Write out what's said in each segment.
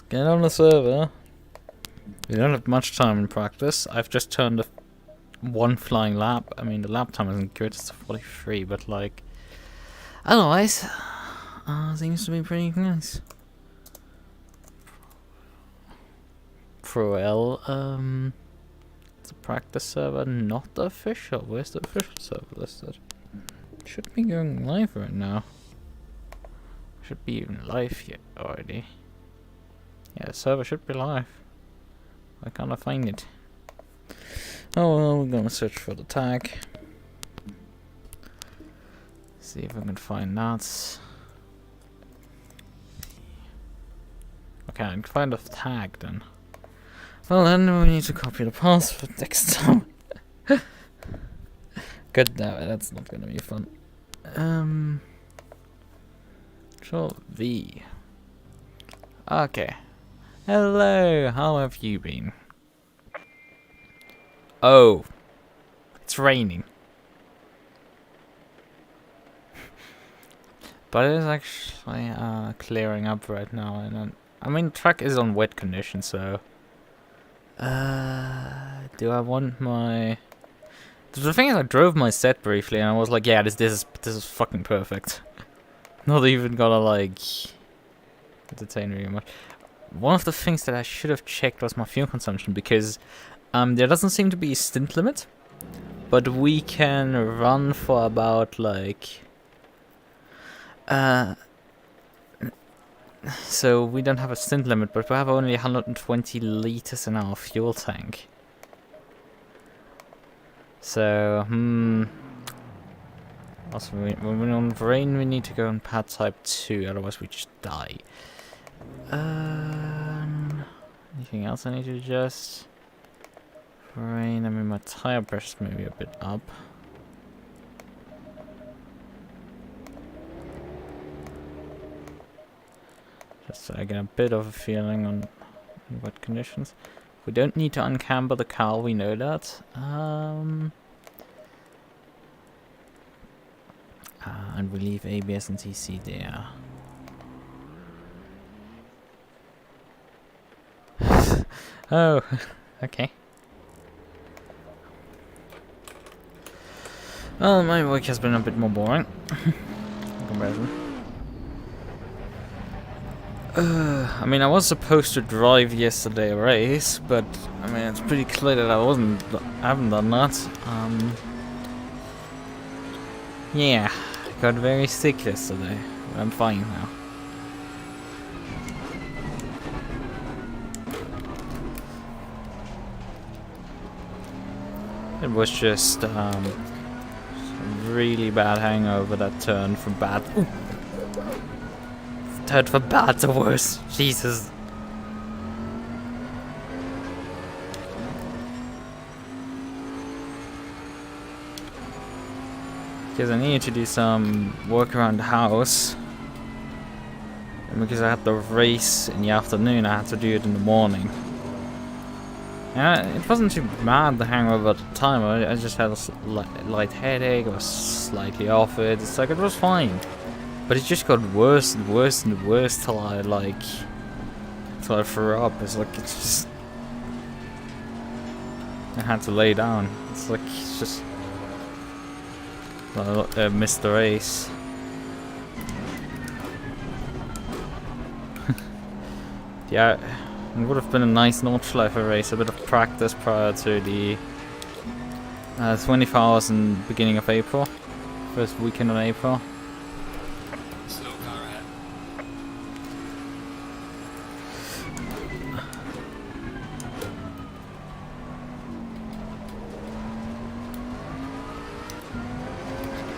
Get on the server. We don't have much time in practice. I've just turned one flying lap. I mean, the lap time isn't good, it's 43, but like... Otherwise, seems to be pretty nice. Pro L, it's a practice server, not the official. Where's the official server listed? Should be going live right now. Should be even live yet already. Yeah, the server should be live. Why can't I find it? Oh well, we're gonna search for the tag. See if I can find that. Okay, I can find a tag then. Well then, we need to copy the password next time. Good, no, that's not gonna be fun. Control V. Okay. Hello, how have you been? Oh, it's raining. But it is actually clearing up right now, and I mean, the track is on wet conditions, so. Do I want my? The thing is, I drove my set briefly, and I was like, yeah, this is fucking perfect. Not even gonna like entertain very much. One of the things that I should have checked was my fuel consumption, because there doesn't seem to be a stint limit, but we can run for about like so we don't have a stint limit, but we have only 120 liters in our fuel tank. So also when we're on rain, we need to go on pad type 2, otherwise we just die. Anything else I need to adjust? Rain, I mean my tire pressure's maybe a bit up. Just so I get a bit of a feeling on wet conditions. We don't need to uncamber the car, we know that. And we leave ABS and TC there. Oh, okay. Well, my work has been a bit more boring in comparison. I mean, I was supposed to drive yesterday a race, but I mean, it's pretty clear that I haven't done that. Yeah, I got very sick yesterday, but I'm fine now. It was just a really bad hangover that turned from bad. Ooh. Turned from bad to worse. Jesus. Because I needed to do some work around the house. And because I had the race in the afternoon, I had to do it in the morning. It wasn't too bad, the hangover at the time. I just had a light headache. I was slightly off it. It's like, it was fine. But it just got worse and worse and worse till I threw up. It's like, it's just... I had to lay down. It's like, it's just... I missed the race. Yeah, it would have been a nice Nordschleife race, a bit of practice prior to the 24 hours in the beginning of April. First weekend in April.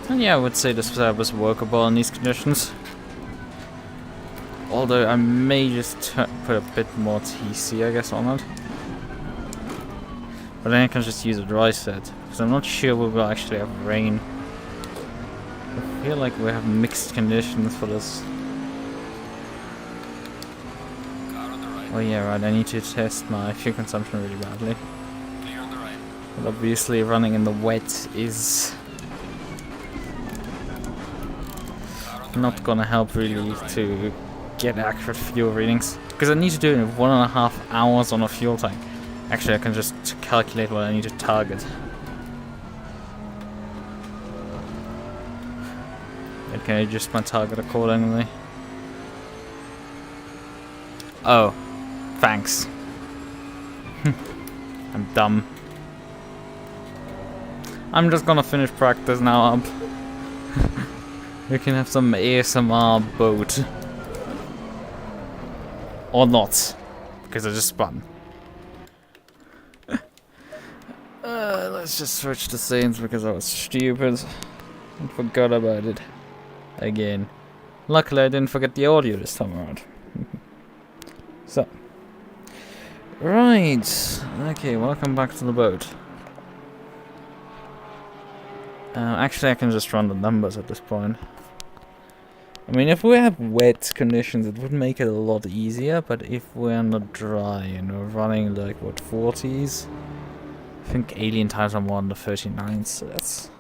And yeah, I would say this was workable in these conditions. Although I may just put a bit more TC, I guess, on it. But then I can just use a dry set, because I'm not sure we will actually have rain. I feel like we have mixed conditions for this. Oh yeah, right, I need to test my fuel consumption really badly. But obviously running in the wet is not gonna help really to get accurate fuel readings. Because I need to do it in 1.5 hours on a fuel tank. Actually, I can just calculate what I need to target. And can I adjust my target accordingly? Oh, thanks. I'm dumb. I'm just gonna finish practice now up. We can have some ASMR boat. Or not. Because I just spun. Let's just switch to scenes because I was stupid. And forgot about it. Again. Luckily I didn't forget the audio this time around. So. Right. Okay, welcome back to the boat. Actually I can just run the numbers at this point. I mean, if we have wet conditions, it would make it a lot easier, but if we're not dry and we're running like, what, 40s? I think alien times are more than the 39s, so that's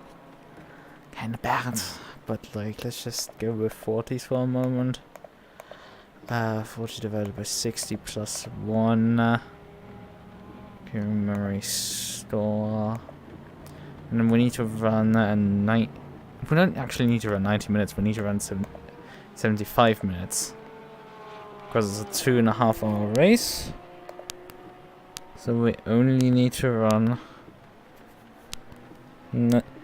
kinda bad. But like, let's just go with 40s for a moment. 40 divided by 60 plus 1. Memory store. And then we need to run a we don't actually need to run 90 minutes, we need to run 75 minutes. Because it's a 2.5 hour race. So we only need to run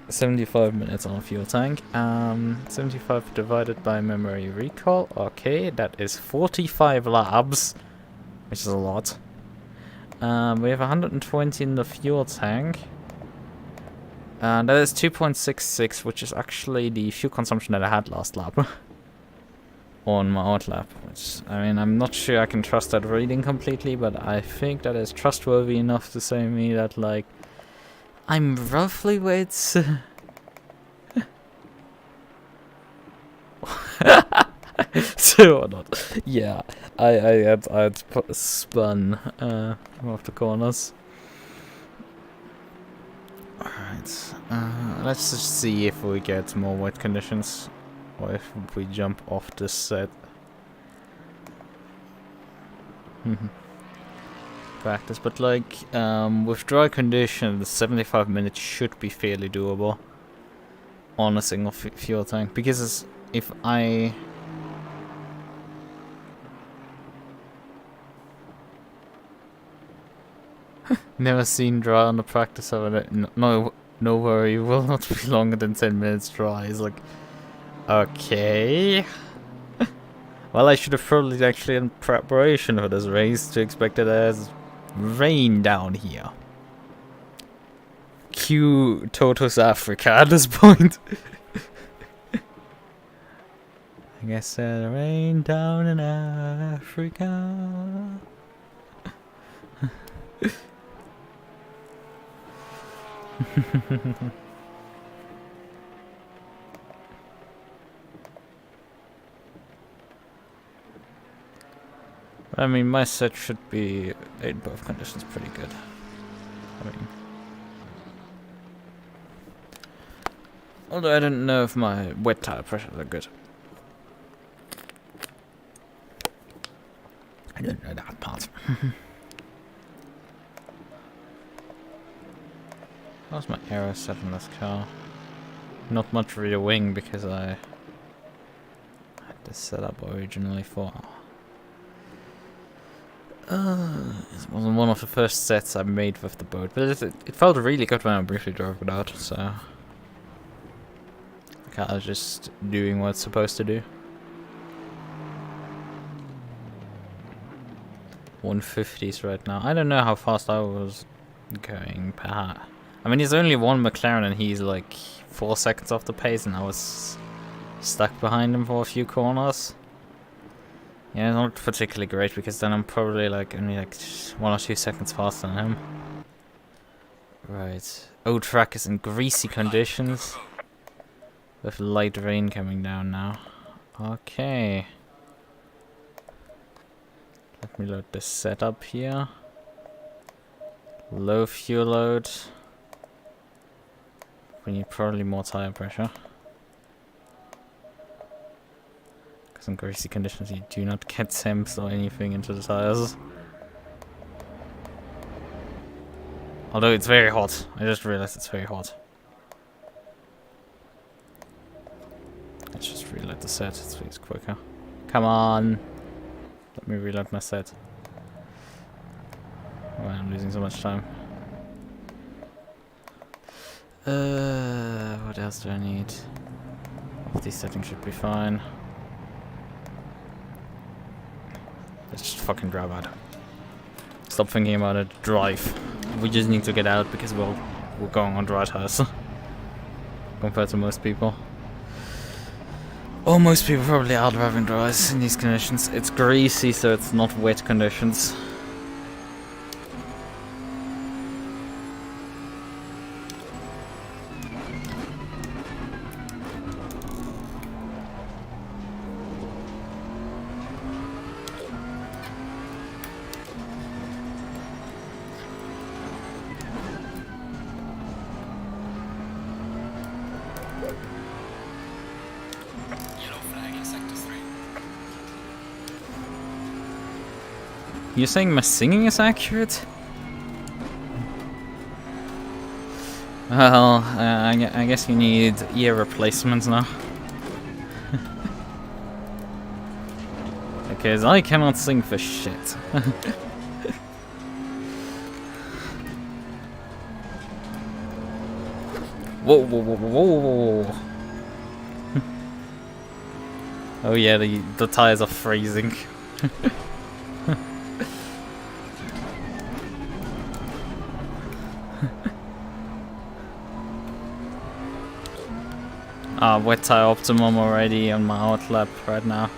75 minutes on a fuel tank. 75 divided by memory recall. Okay, that is 45 laps. Which is a lot. We have 120 in the fuel tank. That is 2.66, which is actually the fuel consumption that I had last lap. On my out lap, which, I mean, I'm not sure I can trust that reading completely, but I think that is trustworthy enough to say me that, like, I'm roughly where it's... So or not. Yeah, I had spun off the corners. Alright, let's just see if we get more wet conditions. Or if we jump off this set. Practice, but like, with dry conditions, 75 minutes should be fairly doable. On a single fuel tank. Because if I... Never seen dry on the practice of it. No worry, will not be longer than 10 minutes dry. It's like... Okay. Well, I should have probably actually in preparation for this race to expect it as rain down here. Cue Toto's Africa at this point. I guess rain down in Africa. I mean, my set should be in both conditions pretty good. I mean, although I don't know if my wet tire pressures are good. I don't know that part. How's my aero set in this car? Not much rear wing because I had this set up originally for... it wasn't one of the first sets I made with the boat, but it felt really good when I briefly drove it out, so... The car is just doing what it's supposed to do. 150s right now. I don't know how fast I was going per... I mean, there's only one McLaren and he's like 4 seconds off the pace, and I was stuck behind him for a few corners. Yeah, not particularly great because then I'm probably like only like 1 or 2 seconds faster than him. Right. Old track is in greasy conditions. With light rain coming down now. Okay. Let me load this setup here. Low fuel load. We need probably more tire pressure. Because in greasy conditions you do not get temps or anything into the tires. Although it's very hot. I just realized it's very hot. Let's just reload the set, it's quicker. Come on! Let me reload my set. Oh, I'm losing so much time. What else do I need? All these settings should be fine. Let's just fucking drive out. Stop thinking about it. Drive. We just need to get out because we're going on dry tires. Compared to most people. Oh, most people probably are driving dries in these conditions. It's greasy, so it's not wet conditions. You're saying my singing is accurate? Well, I guess you need ear replacements now. Because I cannot sing for shit. Whoa, whoa, whoa, whoa, whoa. Oh yeah, the tires are freezing. Wet tire optimum already on my outlap right now.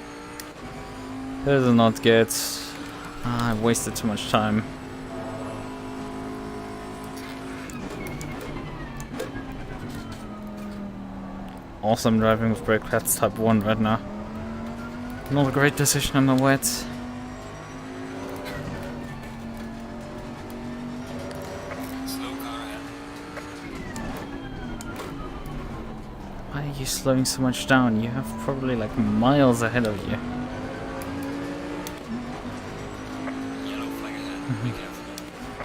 This is not good. I wasted too much time. Awesome driving with brake pads type 1 right now. Not a great decision on the wet. Why are you slowing so much down? You have probably like miles ahead of you.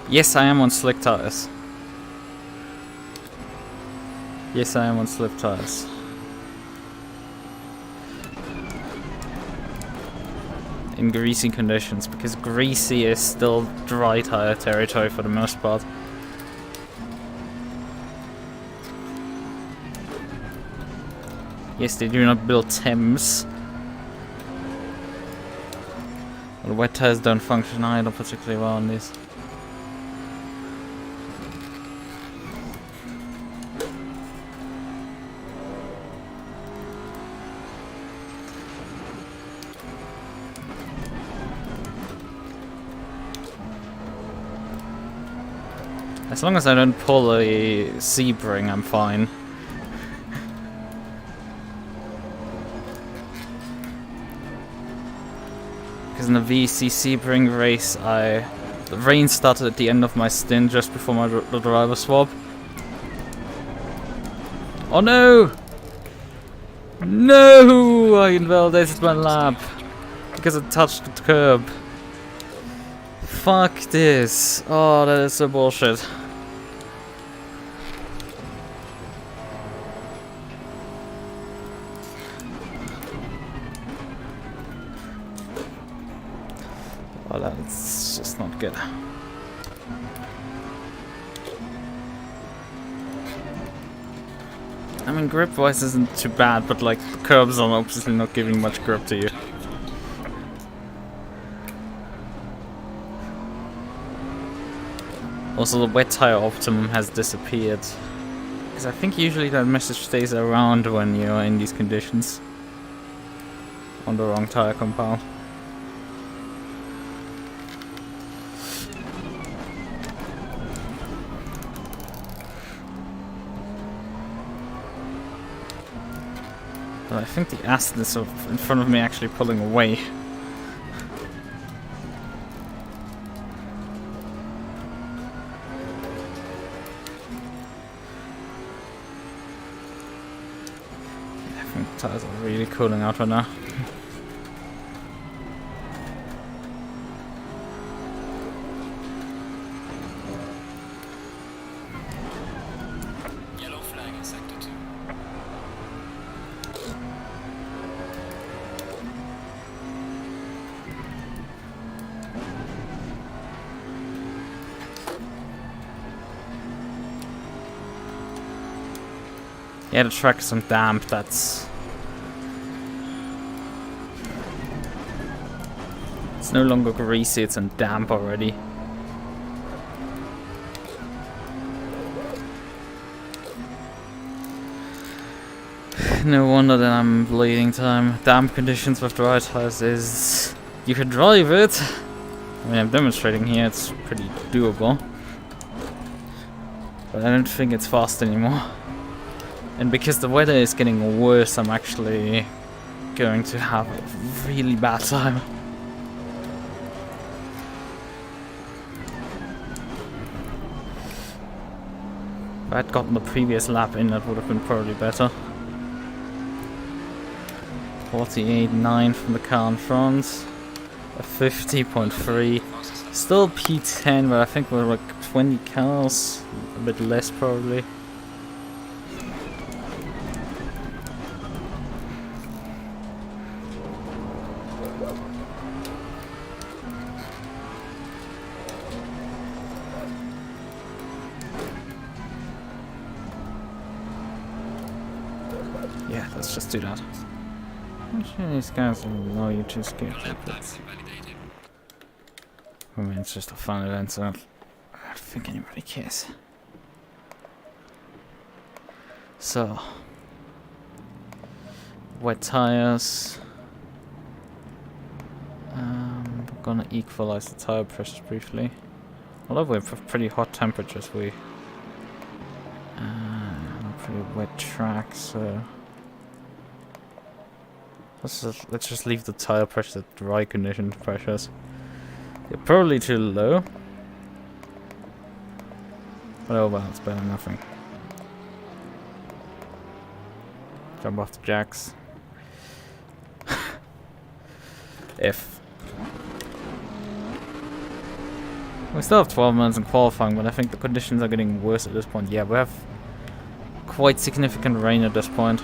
Yes, I am on slick tires. Yes, I am on slick tires. In greasy conditions, because greasy is still dry tire territory for the most part. Yes, they do not build Thames. But wet tires don't function either particularly well on these. As long as I don't pull a Sebring, I'm fine. Because in the VC Sebring race, the rain started at the end of my stint just before the driver swap. Oh no! No! I invalidated my lap because it touched the curb. Fuck this. Oh, that is so bullshit. Oh, that's just not good. I mean, grip-wise isn't too bad, but like, curbs are obviously not giving much grip to you. Also, the wet tire optimum has disappeared. Because I think usually that message stays around when you're in these conditions. On the wrong tire compound. But I think the acid is sort of in front of me actually pulling away. I think the tires are really cooling out right now. Yeah, the track isn't damp, that's... It's no longer greasy, it's in damp already. No wonder that I'm bleeding time. Damp conditions with dry tires is... You can drive it. I mean, I'm demonstrating here, it's pretty doable. But I don't think it's fast anymore. And because the weather is getting worse, I'm actually going to have a really bad time. If I'd gotten the previous lap in, that would have been probably better. 48.9 from the car in front. A 50.3. Still P10, but I think we're like 20 cars. A bit less probably. Yeah, let's just do that. Actually, these guys know you just get it. I mean, it's just a fun event, so I don't think anybody cares. So, wet tires. We're gonna equalize the tire pressures briefly. Although we have pretty hot temperatures, we pretty wet track, so let's just leave the tire pressure at dry condition pressures. They're probably too low. But oh well, it's better than nothing. Jump off the jacks. If. We still have 12 minutes in qualifying, but I think the conditions are getting worse at this point. Yeah, we have quite significant rain at this point.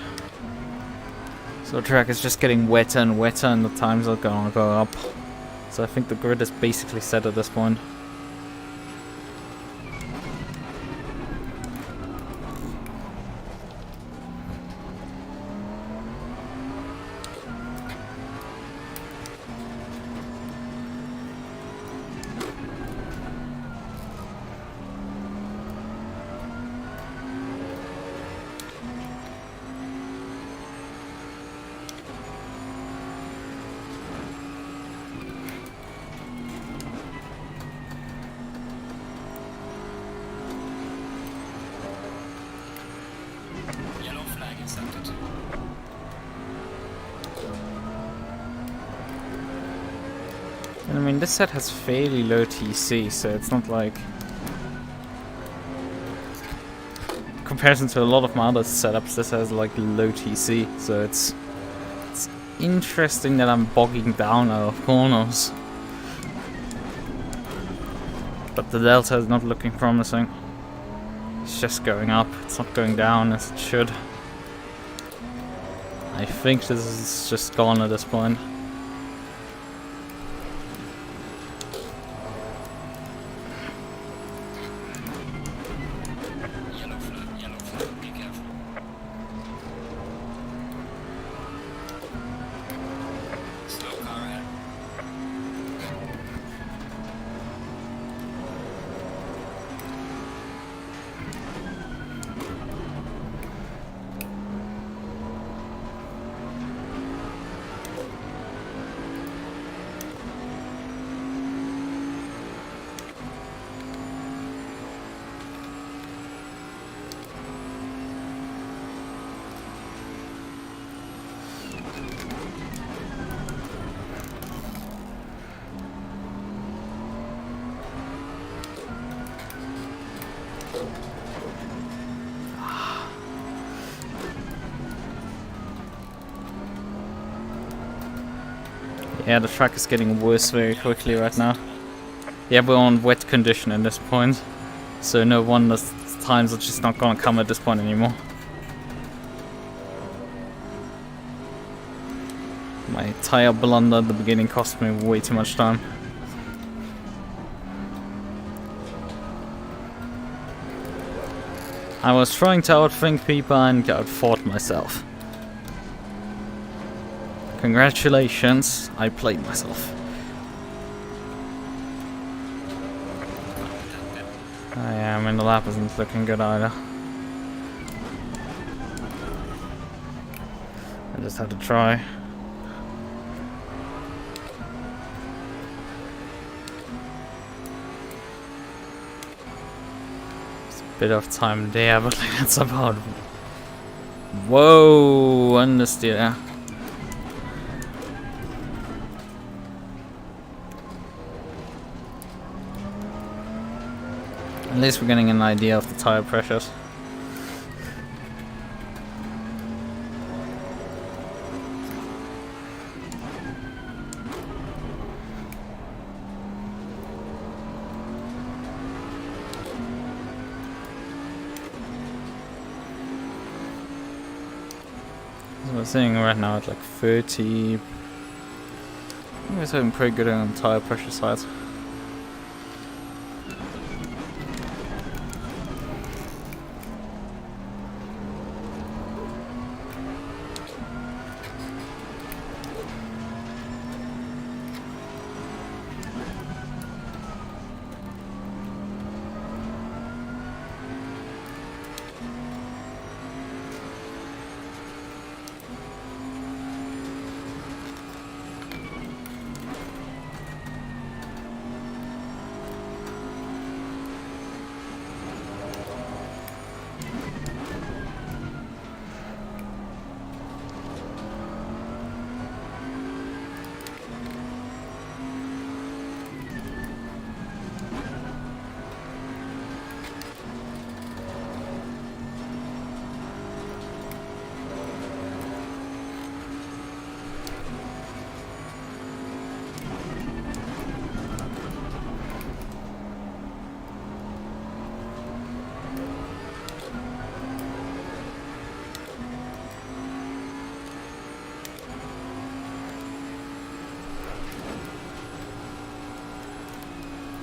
So the track is just getting wetter and wetter and the times are gonna go up. So I think the grid is basically set at this point. And I mean, this set has fairly low TC, so it's not like... In comparison to a lot of my other setups, this has like low TC, so it's interesting that I'm bogging down out of corners. But the delta is not looking promising. It's just going up, it's not going down as it should. I think this is just gone at this point. Yeah, the track is getting worse very quickly right now. Yeah, we're on wet condition at this point, so no wonder times are just not gonna come at this point anymore. My tire blunder at the beginning cost me way too much time. I was trying to outthink people and outfought myself. Congratulations, I played myself. Oh yeah, I mean the lap isn't looking good either. I just had to try. It's a bit of time there, but like, that's about... Whoa, understeer. At least we're getting an idea of the tire pressures. So we're sitting right now at like 30. I think we're doing pretty good on the tire pressure side.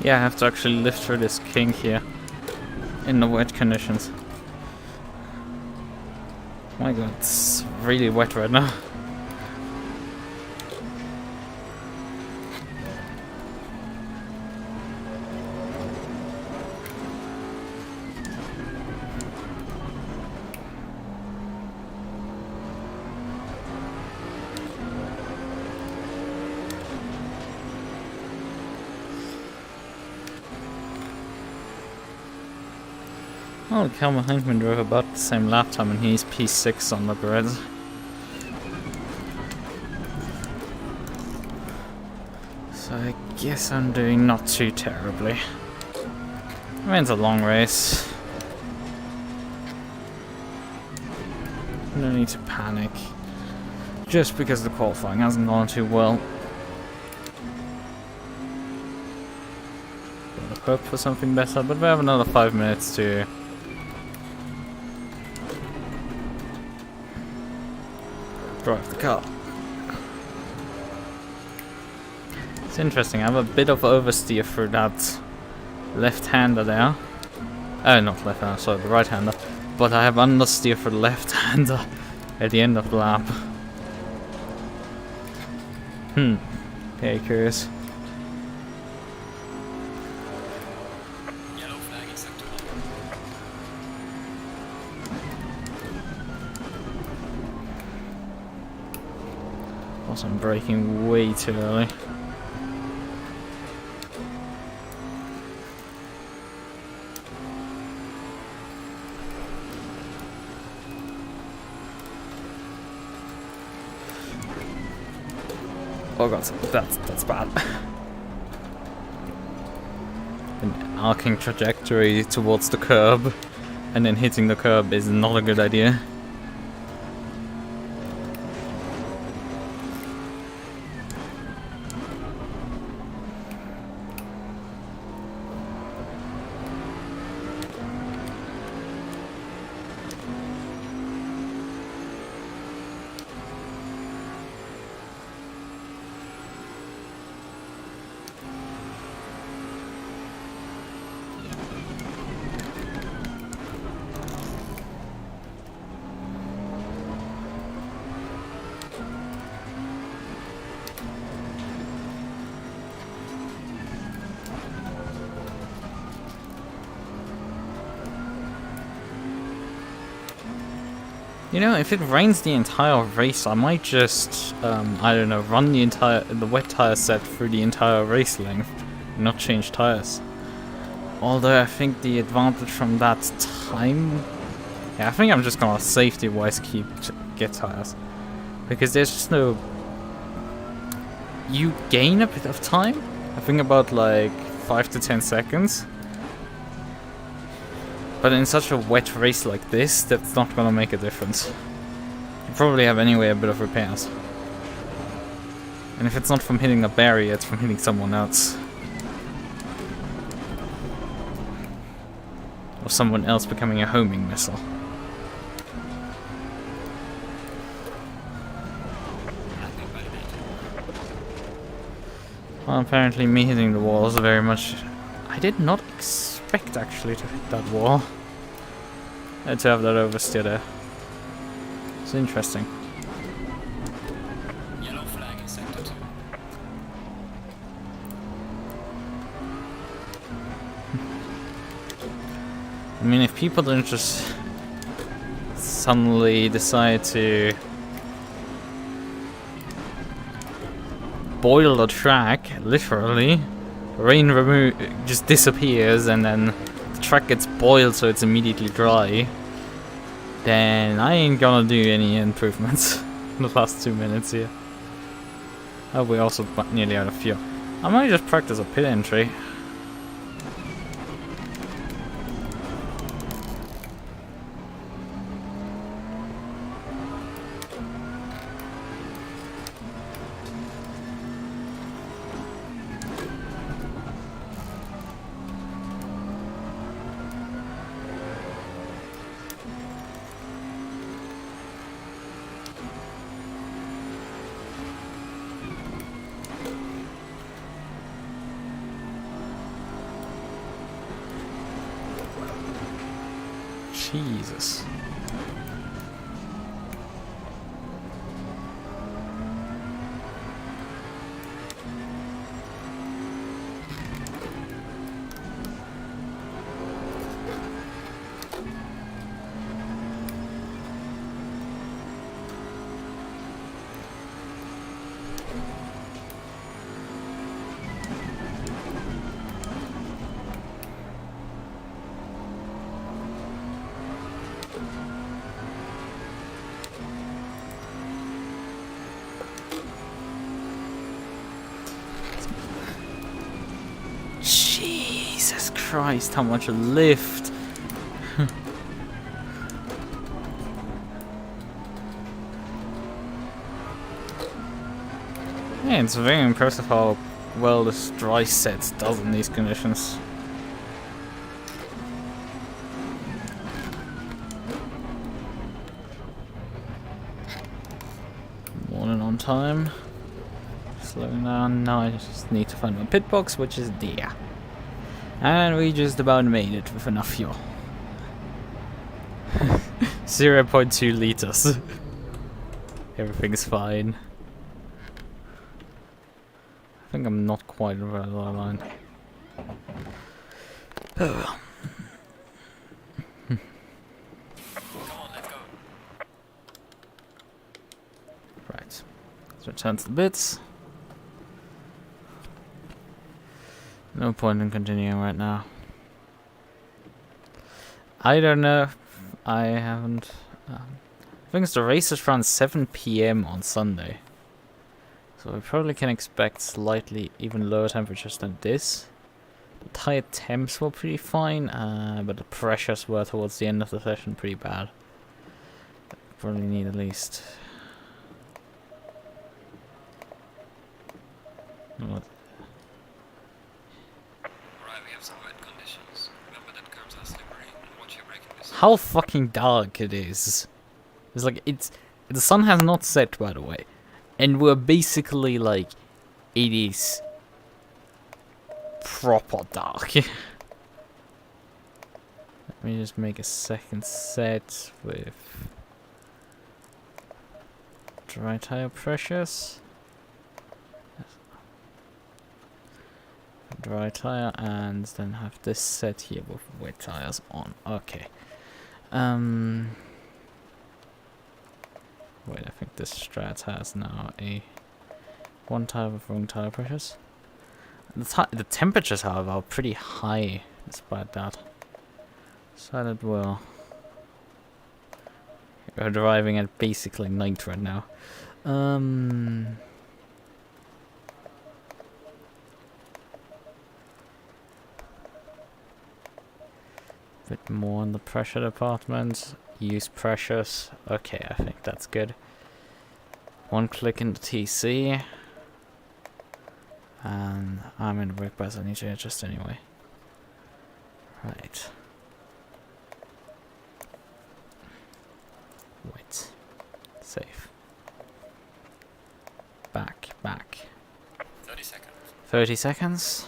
Yeah, I have to actually lift through this kink here in the wet conditions. My god, it's really wet right now. Oh, Calvin Hinkman drove about the same lap time and he's P6 on the grid. So I guess I'm doing not too terribly. I mean, it's a long race. No need to panic. Just because the qualifying hasn't gone too well. Gotta hope for something better, but we have another 5 minutes to drive the car. It's interesting, I have a bit of oversteer through that left-hander there. Oh, not left-hander, sorry, the right-hander. But I have understeer for the left-hander at the end of the lap. Okay, curious. I'm braking way too early. Oh god, that's bad. An arcing trajectory towards the curb and then hitting the curb is not a good idea. You know, if it rains the entire race, I might just, I don't know, run the wet tire set through the entire race length, and not change tires. Although I think the advantage from that time, yeah, I think I'm just gonna safety-wise get tires, because there's just no. You gain a bit of time. I think about like 5 to 10 seconds. But in such a wet race like this, that's not gonna make a difference. You probably have anyway a bit of repairs. And if it's not from hitting a barrier, it's from hitting someone else. Or someone else becoming a homing missile. Well, apparently me hitting the wall is very much... I did not expect actually to hit that wall. And to have that oversteer there. It's interesting. Yellow flag in sector 2. I mean, if people don't just suddenly decide to boil the track, literally, rain just disappears and then the track gets boiled so it's immediately dry, then I ain't gonna do any improvements in the last 2 minutes here. Oh, we're also nearly out of fuel. I might just practice a pit entry. Jesus. Jesus Christ, how much lift! Yeah, it's very impressive how well this dry set does in these conditions. Morning on time. Slowing down. Now I just need to find my pit box, which is there. And we just about made it with enough fuel. 0.2 liters. Everything's fine. I think I'm not quite over the line. Oh well. Come on, let's go. Right. Let's return to the bits. No point in continuing right now. I don't know. I haven't. I think the race is around 7 PM on Sunday. So we probably can expect slightly even lower temperatures than this. The tire temps were pretty fine, but the pressures were towards the end of the session pretty bad. Probably need at least. What? How fucking dark it is. It's like the sun has not set, by the way. And we're basically like it is proper dark. Let me just make a second set with dry tire pressures. Dry tire, and then have this set here with wet tires on. Okay. Wait, I think this Strat has now a one type of wrong tire pressures. The temperatures, however, are pretty high despite that. So that will. We're driving at basically night right now. Bit more in the pressure department. Use pressures. Okay, I think that's good. One click in the TC. And I'm in the brake pads, I need to adjust anyway. Right. Wait. Safe. Back. 30 seconds. 30 seconds?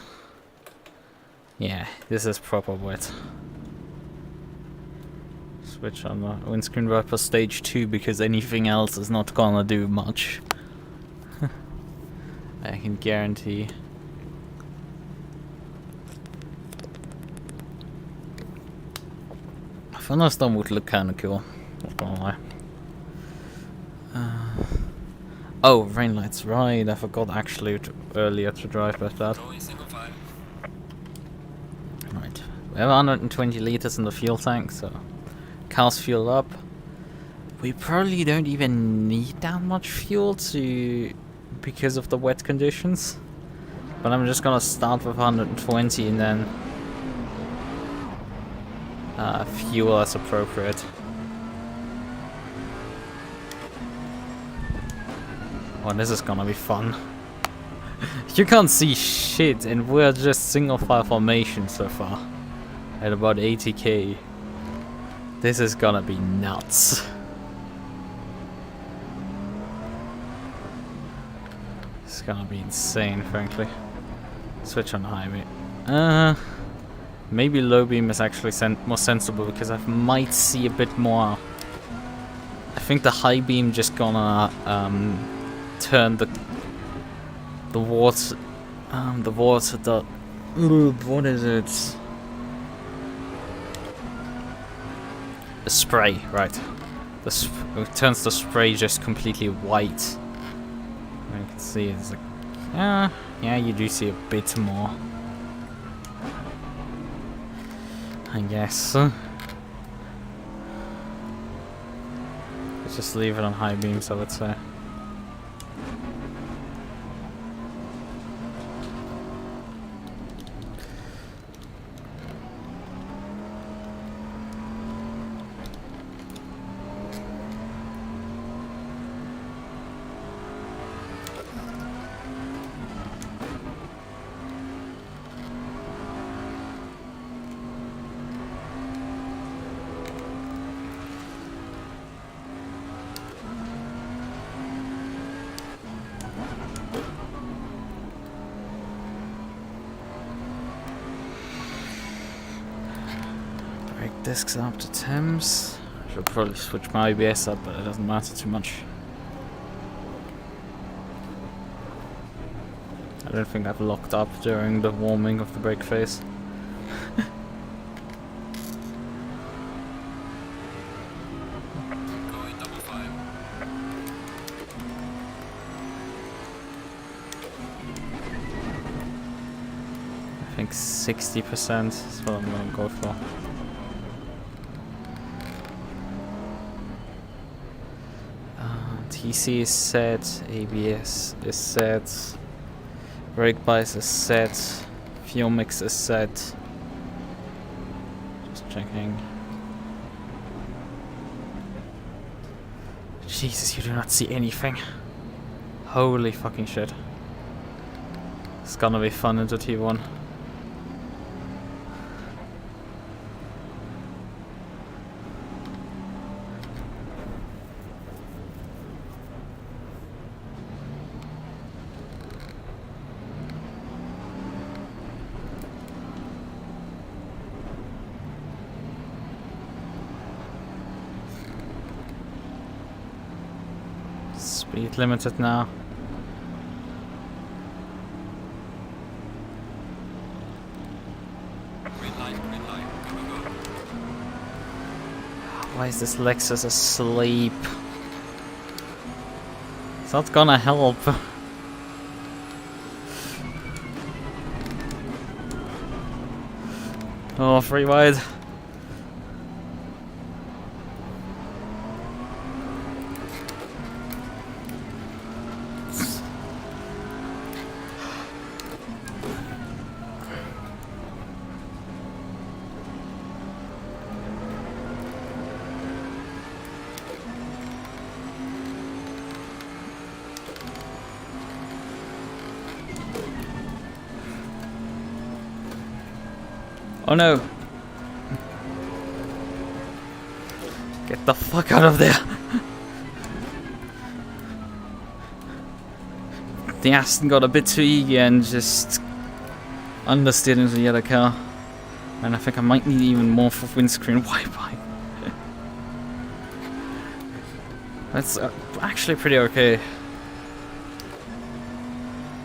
Yeah, this is proper wet. Switch on the windscreen wiper stage 2 because anything else is not gonna do much. I can guarantee. A thunderstorm would look kinda cool, not gonna lie. Oh, rain lights, right, I forgot actually earlier to drive past that. Going single file. Right, we have 120 liters in the fuel tank, so car's fueled up. We probably don't even need that much fuel because of the wet conditions. But I'm just gonna start with 120 and then fuel as appropriate. Oh, this is gonna be fun. You can't see shit and we're just single file formation so far. At about 80k. This is gonna be nuts. It's gonna be insane, frankly. Switch on highway. Maybe low beam is actually more sensible because I might see a bit more. I think the high beam just gonna turn the water, what is it? The spray, right? It turns the spray just completely white. You can see it's like, yeah, you do see a bit more, I guess. Let's just leave it on high beams, I would say. Discs up to Thames. Should probably switch my ABS up, but it doesn't matter too much. I don't think I've locked up during the warming of the brake phase. Going double file. I think 60% is what I'm gonna go for. TC is set, ABS is set, brake bias is set, fuel mix is set. Just checking. Jesus, you do not see anything. Holy fucking shit. It's gonna be fun into T1. Speed limited now. Green light, go, go, go. Why is this Lexus asleep? It's not gonna help. Oh, free wide. Oh no! Get the fuck out of there! The Aston got a bit too eager and just understeered into the other car. And I think I might need even more for windscreen wipe. That's actually pretty okay.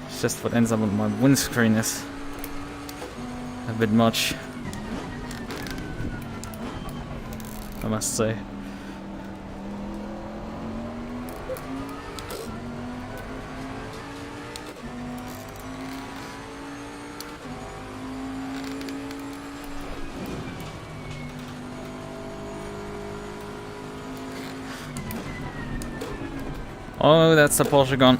It's just what ends up on my windscreen is a bit much, I must say. Oh, that's the Porsche gone.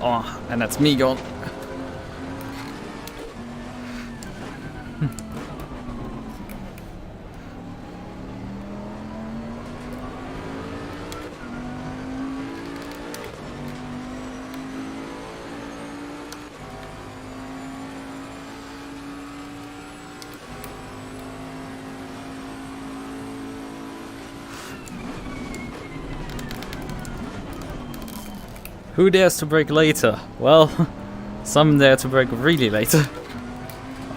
Oh, and that's me gone. Who dares to brake later? Well, some dare to brake really later.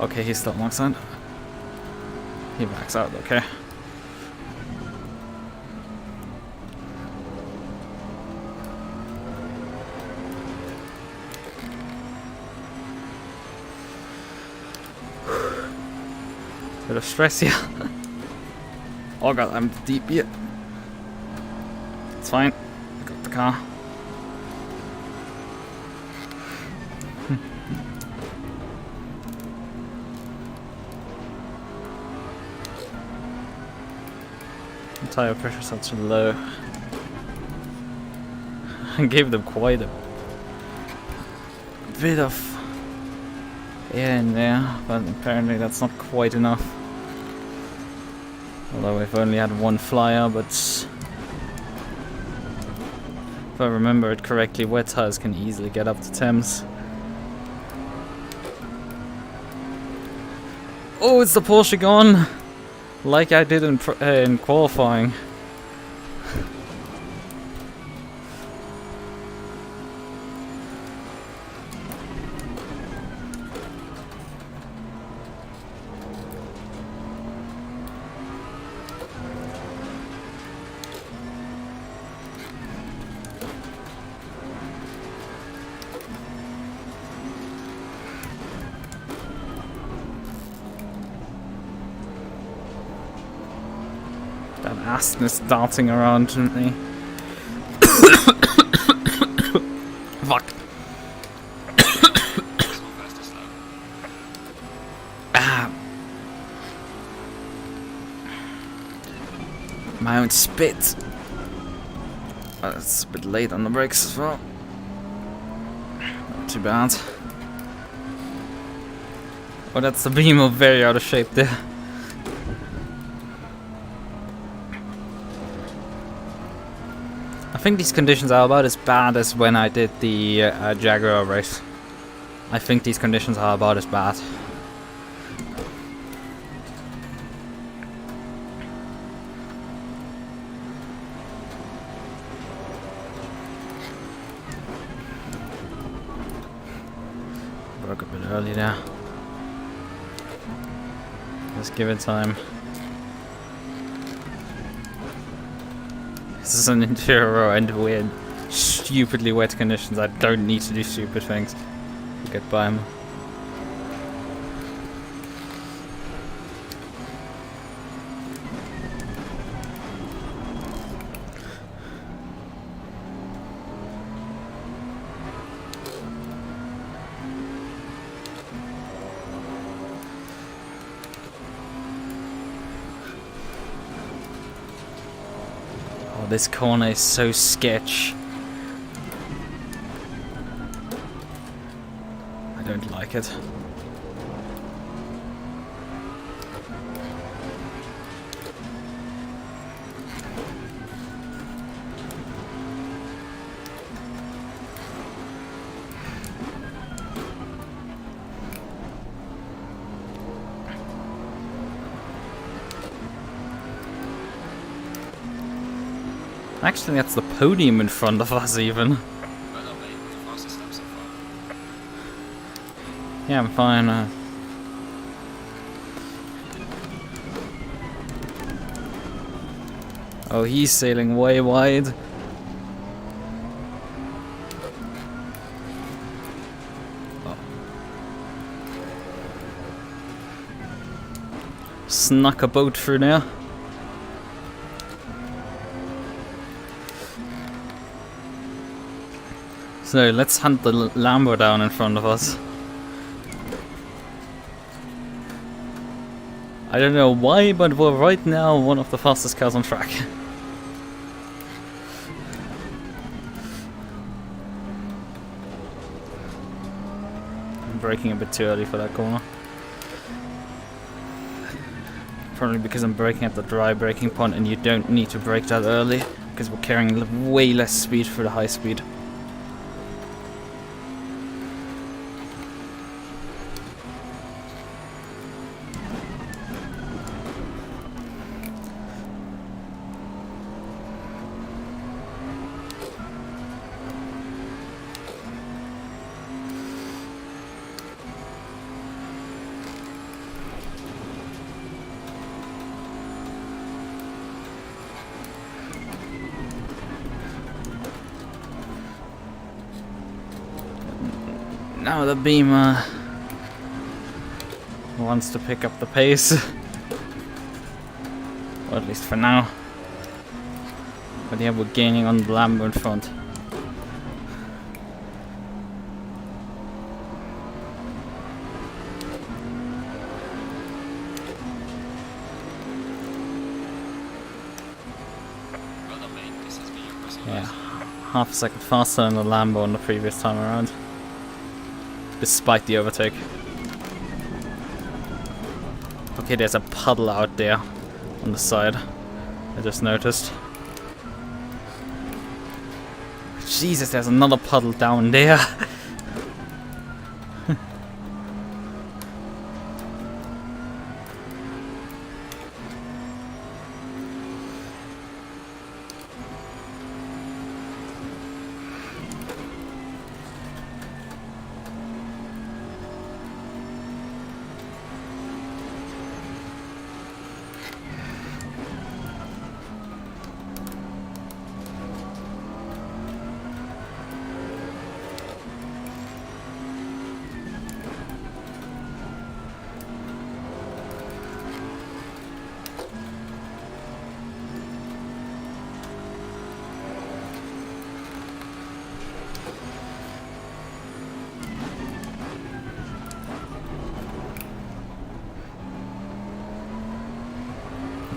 Okay, he still marks out. He backs out, okay. Bit of stress here. Oh god, I'm deep here. It's fine. I got the car. Tire pressure's not too low. I gave them quite a bit of air in there, but apparently that's not quite enough. Although we've only had one flyer, but if I remember it correctly, wet tires can easily get up to Thames. Oh, it's the Porsche gone! Like I did in qualifying. That Aston is darting around me. Fuck. Ah. My own spit. Oh, that's a bit late on the brakes as well. Not too bad. Oh, that's the beam very out of shape there. I think these conditions are about as bad as when I did the Jaguar race. I think these conditions are about as bad. Broke a bit early there. Let's give it time. This is an Enduro and we're in stupidly wet conditions. I don't need to do stupid things to get by them. Oh, this corner is so sketch. I don't like it. Actually, that's the podium in front of us, even. Well, no, mate, the fastest lap so far. Yeah, I'm fine. Oh, he's sailing way wide. Oh. Snuck a boat through there. So let's hunt the Lambo down in front of us. I don't know why, but we're right now one of the fastest cars on track. I'm braking a bit too early for that corner. Probably because I'm braking at the dry braking point and you don't need to brake that early because we're carrying way less speed for the high speed. Now the Beamer wants to pick up the pace, or at least for now. But yeah, we're gaining on the Lambo in front. Well, no, mate, this has been your personal Yeah, life. half a second faster than the Lambo on the previous time around. Despite the overtake. Okay, there's a puddle out there on the side. I just noticed. Jesus, there's another puddle down there.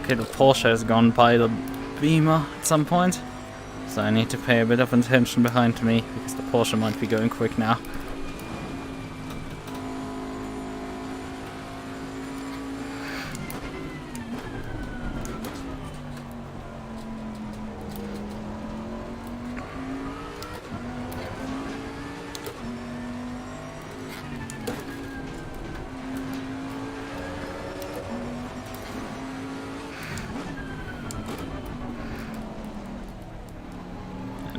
Okay, the Porsche has gone by the Beamer at some point, so I need to pay a bit of attention behind me, because the Porsche might be going quick now.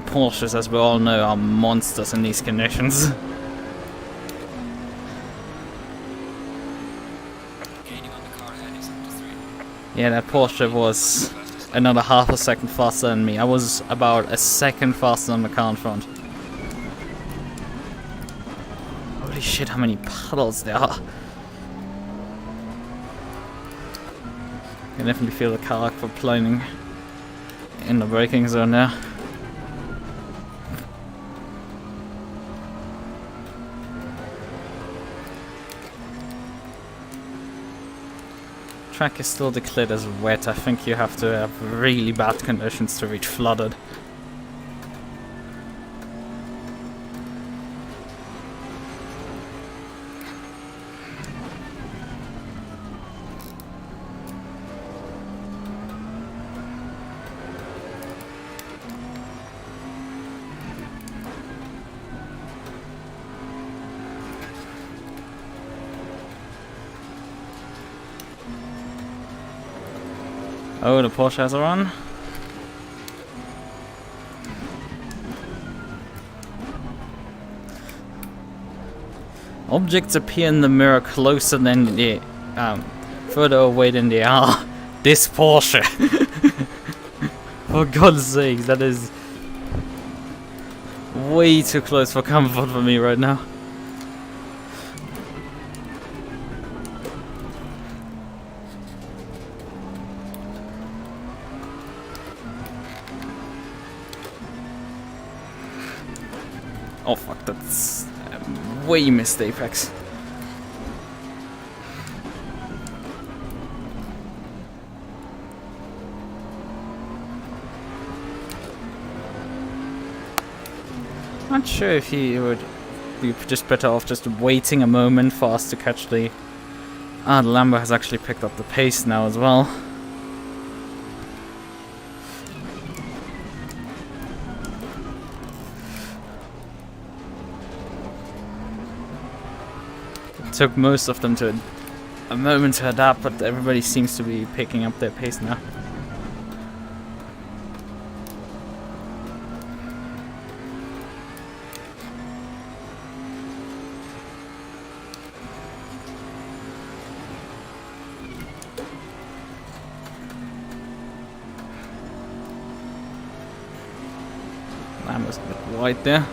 Porsches, as we all know, are monsters in these conditions. Gaining on the car ahead is up to 3. Yeah, that Porsche was another half a second faster than me. I was about a second faster than the car in front. Holy shit, how many puddles there are. I can definitely feel the car aquaplaning in the braking zone there. track is still declared as wet. I think you have to have really bad conditions to reach flooded. Oh, the Porsche has a run. Objects appear in the mirror closer than they, further away than they are. This Porsche. For God's sake, that is way too close for comfort for me right now. Oh fuck, that's way missed apex. Not sure if he would be just better off just waiting a moment for us to catch the... Ah, the Lambo has actually picked up the pace now as well. Took most of them to a moment to adapt, but everybody seems to be picking up their pace now. That was a bit wide there.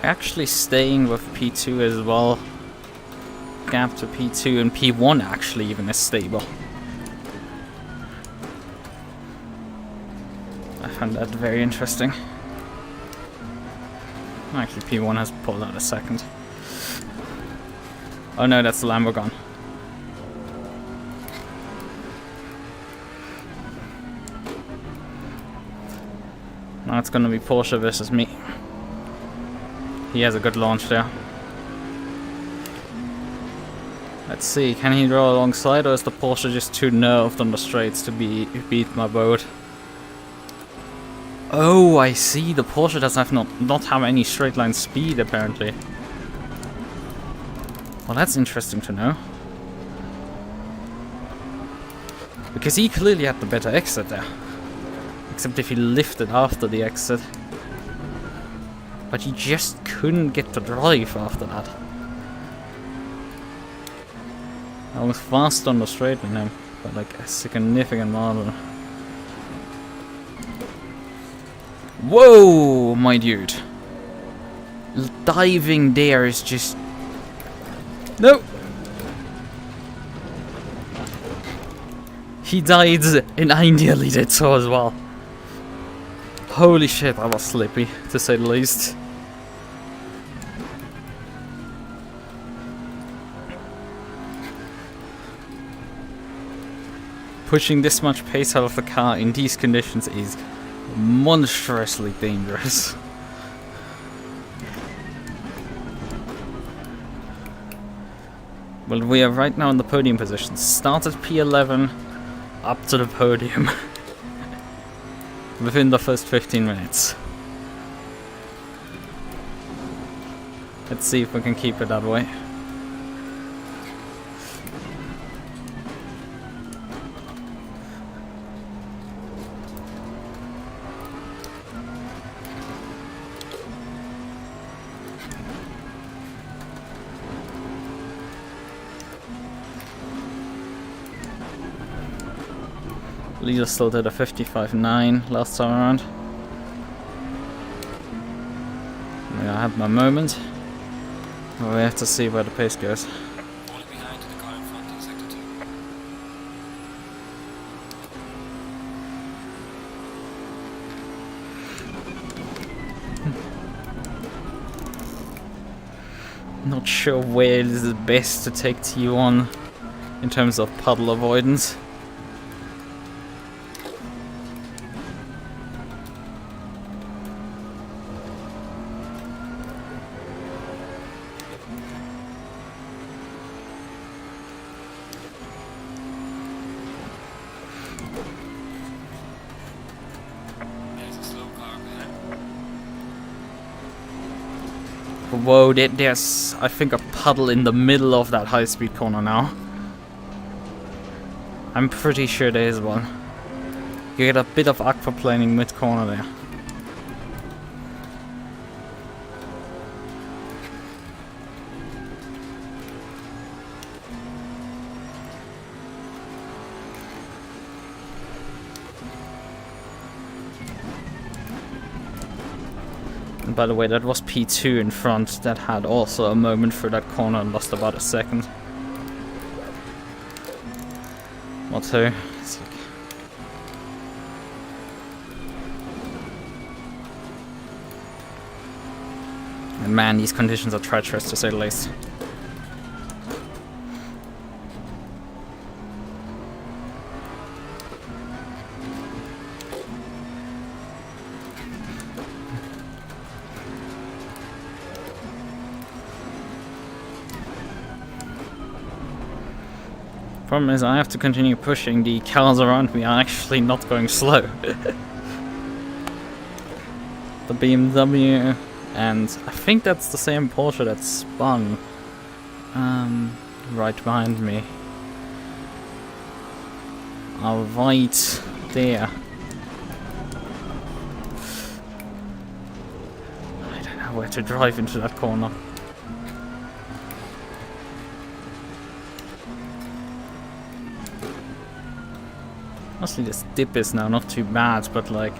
Actually staying with P2 as well. Gap to P2 and P1 actually even is stable. I found that very interesting. Actually P1 has pulled out a second. Oh no, that's the Lambo gone. Now it's gonna be Porsche versus me. He has a good launch there. Let's see, can he draw alongside, or is the Porsche just too nerved on the straights to beat my boat? Oh, I see. The Porsche does not have any straight line speed apparently. Well, that's interesting to know. Because he clearly had the better exit there. Except if he lifted after the exit. But he just couldn't get the drive after that. I was fast on the straight with him, but like a significant margin. Whoa, my dude. Diving there is just... No! He died, and I nearly did so as well. Holy shit, that was slippy, to say the least. Pushing this much pace out of the car in these conditions is monstrously dangerous. Well, we are right now in the podium position. Started P11, up to the podium. Within the first 15 minutes. Let's see if we can keep it that way. Leader still did a 55.9 last time around. Yeah, I had my moment. Well, we have to see where the pace goes. Falling behind the car in front in sector 2. Not sure where it is best to take T1 in terms of puddle avoidance. There's a slow car behind. Whoa, there's, I think, a puddle in the middle of that high-speed corner now. I'm pretty sure there is one. You get a bit of aquaplaning mid-corner there. And by the way, that was P2 in front that had also a moment through that corner and lost about a second. Or two. It's like... And man, these conditions are treacherous to say the least. Problem is, I have to continue pushing. The cars around me are actually not going slow. The BMW, and I think that's the same Porsche that spun right behind me. Are right there. I don't know where to drive into that corner. Honestly, this dip is now not too bad, but like...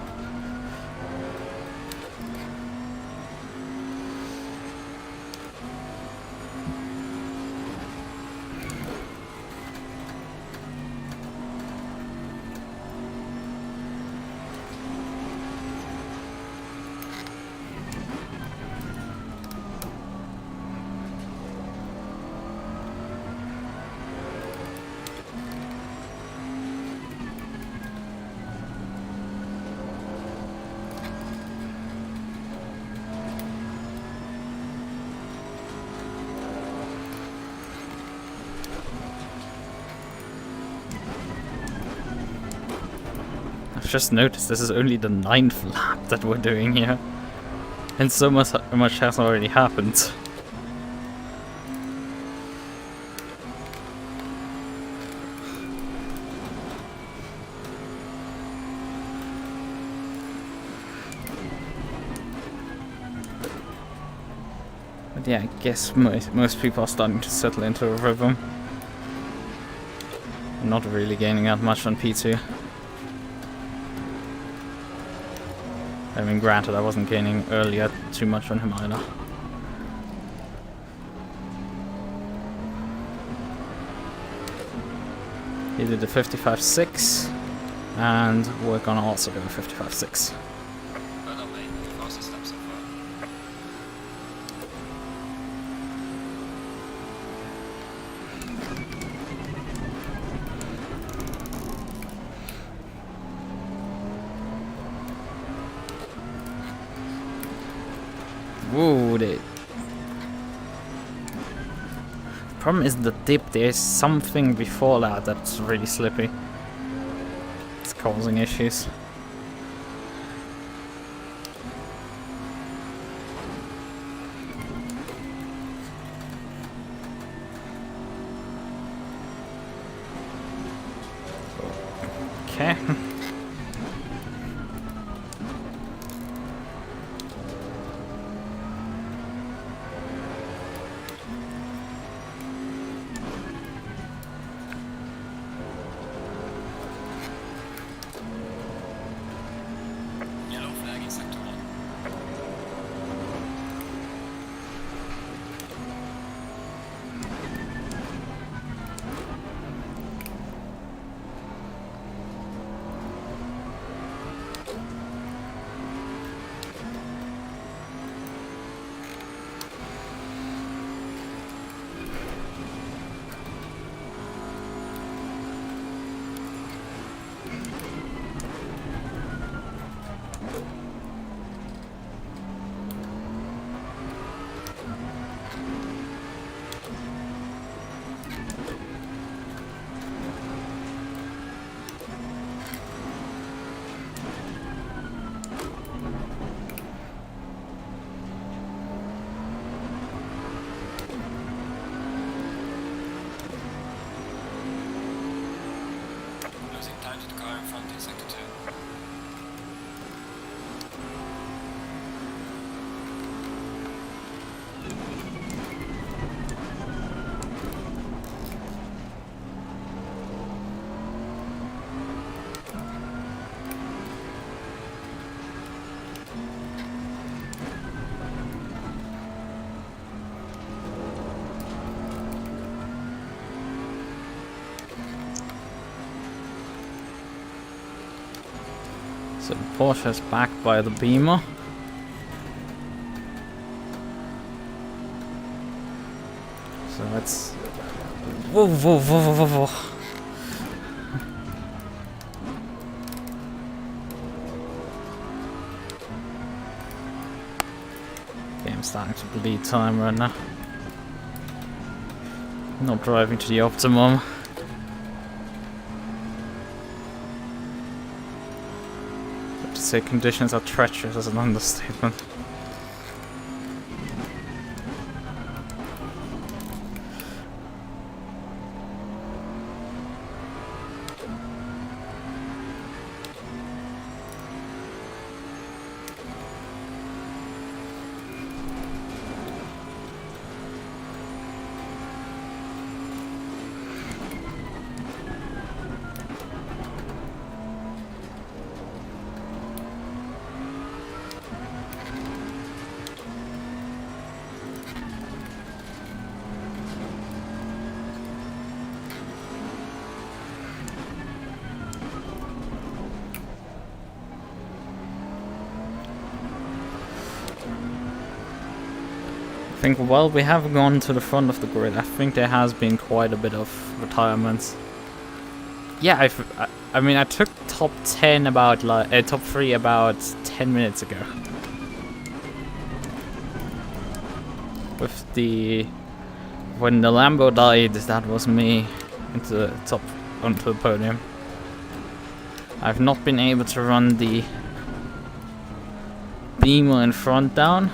I've just noticed this is only the 9th lap that we're doing here. And so much has already happened. But yeah, I guess most people are starting to settle into a rhythm. I'm not really gaining that much on P2. I mean, granted, I wasn't gaining earlier too much on him either. He did the 55.6, and we're gonna also do a 55.6. Well done, mate. Fastest lap so far. Whoa, the problem is the dip. There's something before that that's really slippy. It's causing issues. Okay. So the Porsche is backed by the Beamer. So let's... Whoa, whoa, whoa, whoa, whoa, whoa. I'm starting to bleed time right now. Not driving to the optimum. But to say conditions are treacherous is an understatement. I think while we have gone to the front of the grid, I think there has been quite a bit of retirements. Yeah, I mean, I took top 10 about like top 3 about 10 minutes ago. With the when the Lambo died, that was me into the top onto the podium. I've not been able to run the Beamer in front down.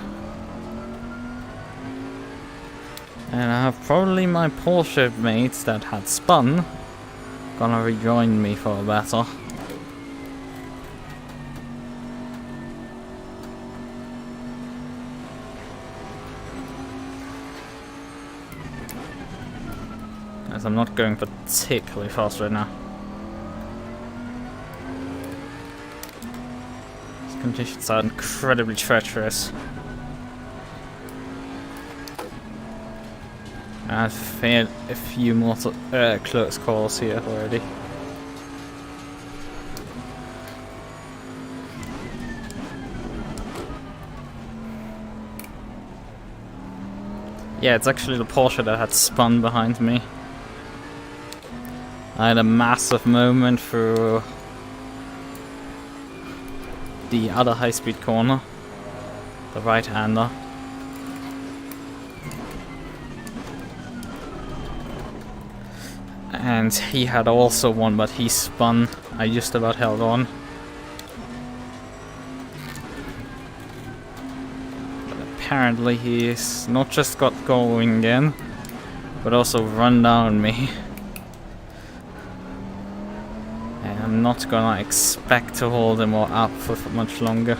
And I have probably my Porsche mates that had spun gonna rejoin me for a battle. As I'm not going particularly fast right now. These conditions are incredibly treacherous. I've failed a few more close calls here already. Yeah, it's actually the Porsche that had spun behind me. I had a massive moment through the other high-speed corner, the right-hander. And he had also one, but he spun. I just about held on. But apparently he's not just got going again, but also run down me. And I'm not gonna expect to hold him or up for much longer.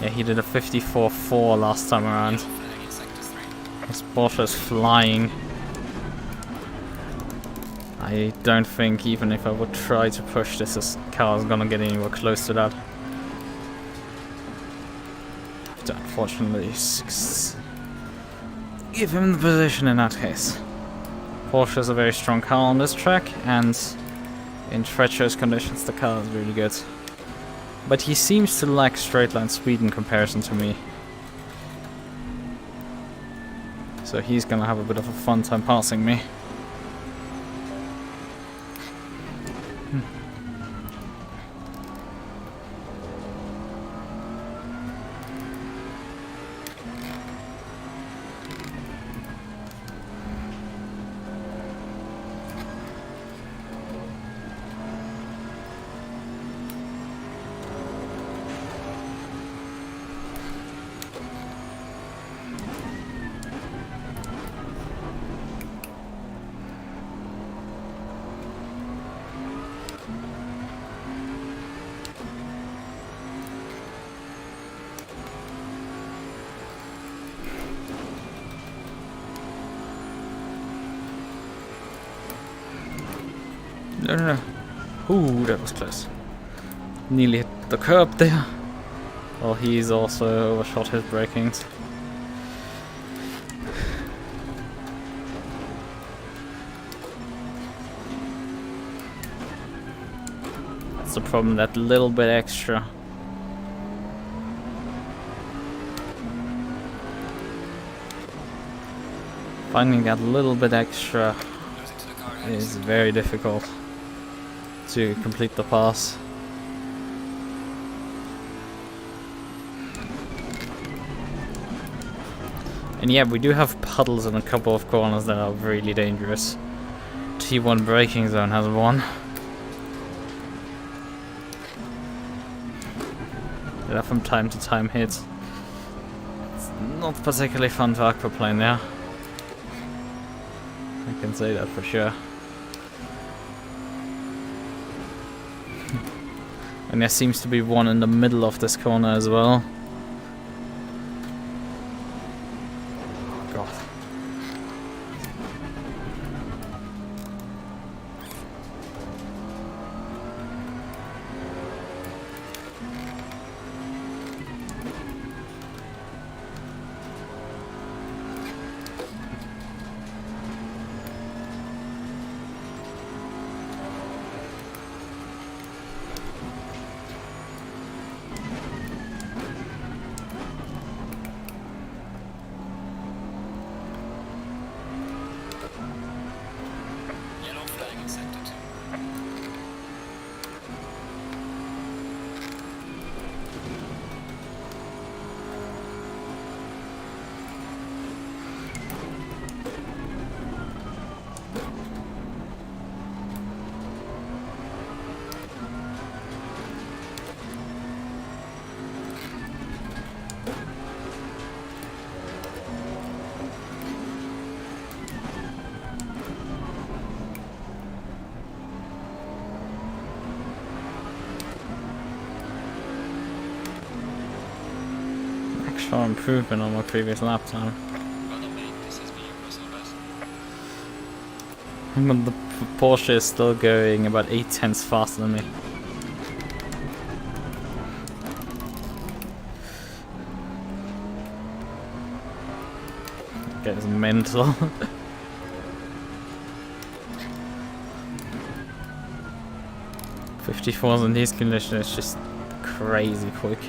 Yeah, he did a 54.4 last time around. His Porsche is flying. I don't think even if I would try to push this car is gonna get anywhere close to that. But unfortunately, give him the position in that case. Porsche is a very strong car on this track, and in treacherous conditions the car is really good. But he seems to lack straight line speed in comparison to me. So he's gonna have a bit of a fun time passing me. No. Ooh, that was close. Nearly hit the curb there. Well, he's also overshot his brakings. That's the problem, that little bit extra. Finding that little bit extra Losing to the car ahead. is very difficult to complete the pass. And yeah, we do have puddles in a couple of corners that are really dangerous. T1 braking zone has one. That from time to time hits. It's not particularly fun to aquaplane there. I can say that for sure. And there seems to be one in the middle of this corner as well. God. Yellow flag in sector 2. Actual improvement on my previous lap time. Well done, mate. This has been your personal best. But the Porsche is still going about 8/10 faster than me. That is mental. '54s in these conditions is just crazy quick.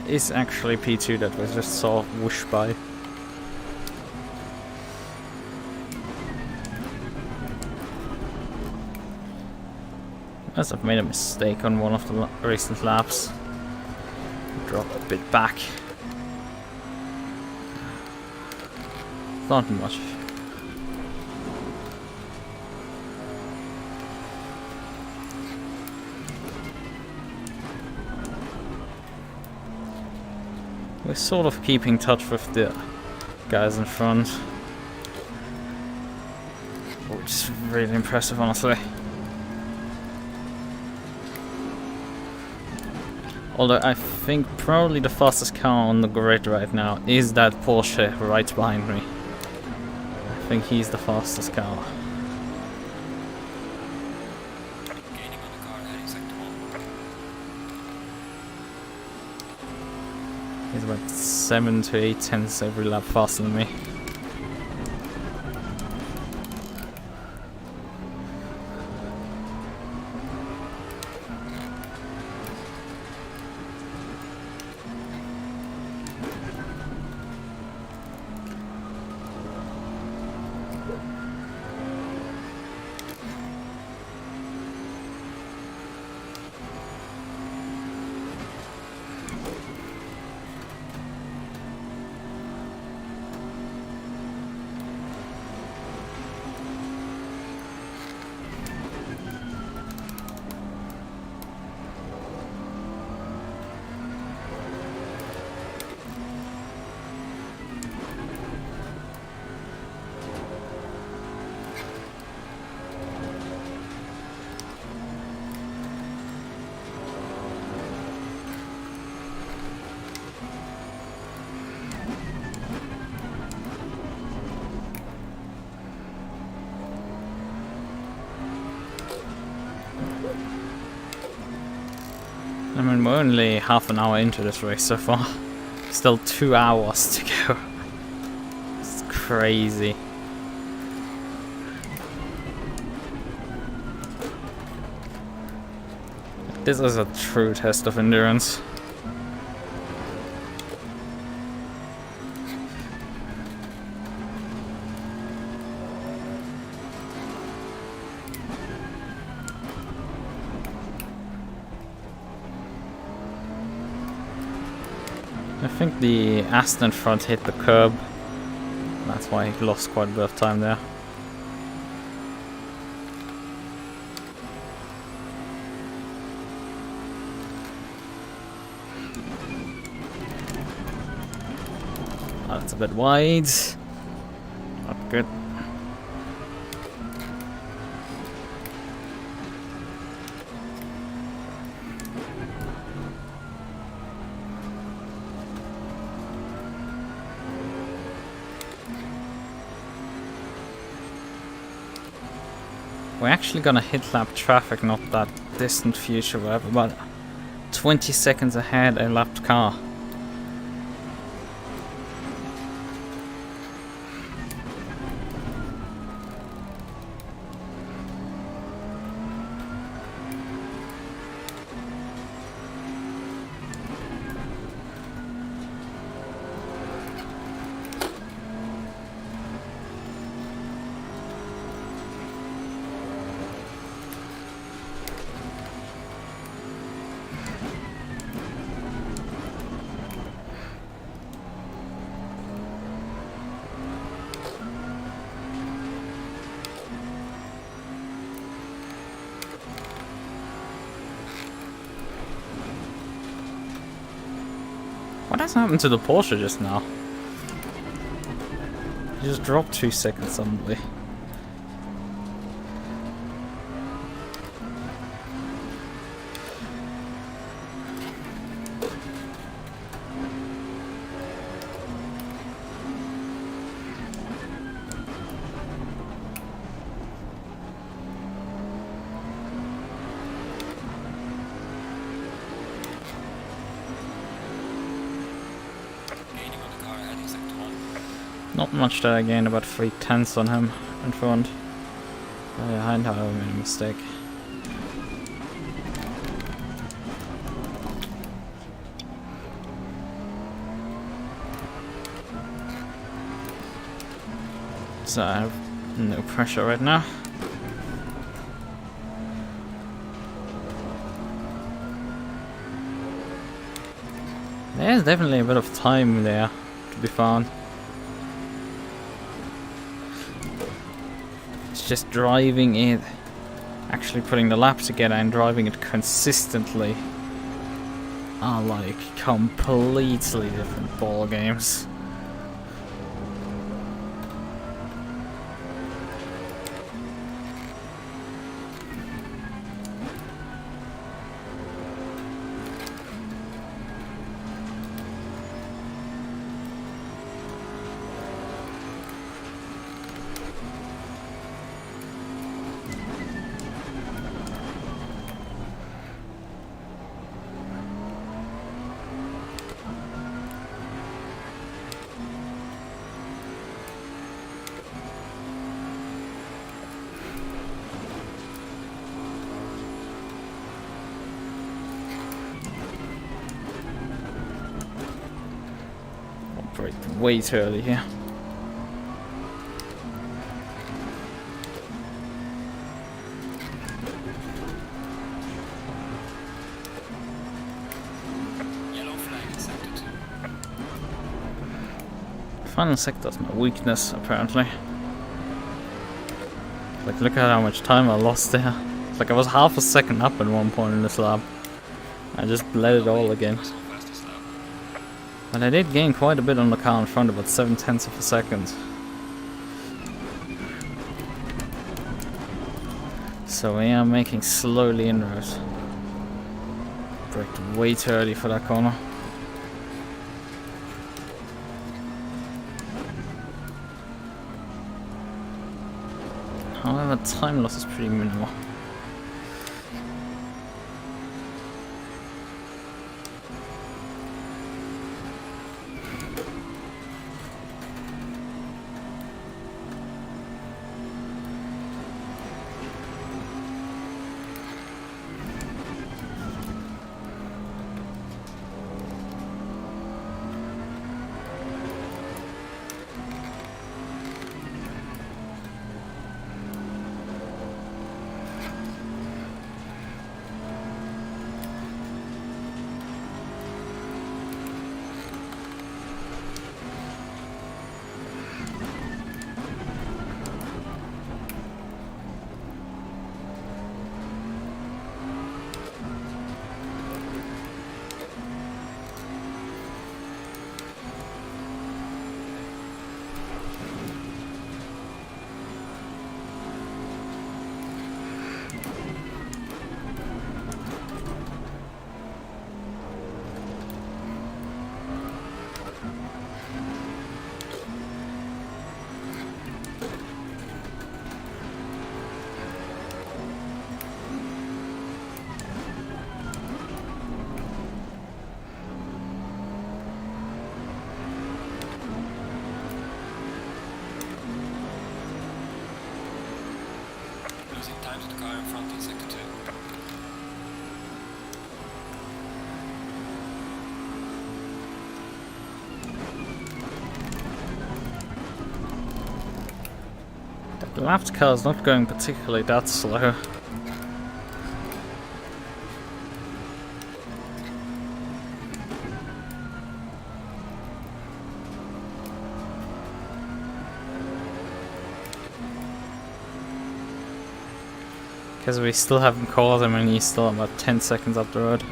Is actually P2 that was just saw whoosh by. Must have made a mistake on one of the recent laps. Drop a bit back. Not much. We're sort of keeping touch with the guys in front, which is really impressive, honestly. Although I think probably the fastest car on the grid right now is that Porsche right behind me. I think he's the fastest car. Gaining on the car ahead in sector 1. He's about 7 to 8/10 every lap faster than me. I mean, we're only half an hour into this race so far. Still 2 hours to go. It's crazy. This is a true test of endurance. I think the Aston front hit the curb. That's why he lost quite a bit of time there. Oh, that's a bit wide. Not good. We're actually gonna hit lap traffic, not that distant future, whatever, but 20 seconds ahead a lapped car. What has happened to the Porsche just now? It just dropped 2 seconds suddenly. Not much that I gained, about 3/10 on him in front. Behind, however, made a mistake. So I have no pressure right now. There's definitely a bit of time there to be found. Just driving it, actually putting the laps together and driving it consistently are like completely different ball games. Way too early here. Yellow flag accepted. Final sector's my weakness, apparently. Like, look at how much time I lost there. It's like I was half a second up at one point in this lap. I just bled it all again. But I did gain quite a bit on the car in front, about 7/10 of a second. So we are making slowly inroads. Braked way too early for that corner. However, time loss is pretty minimal. The left car is not going particularly that slow. Because we still haven't caught him and he's still about 10 seconds up the road.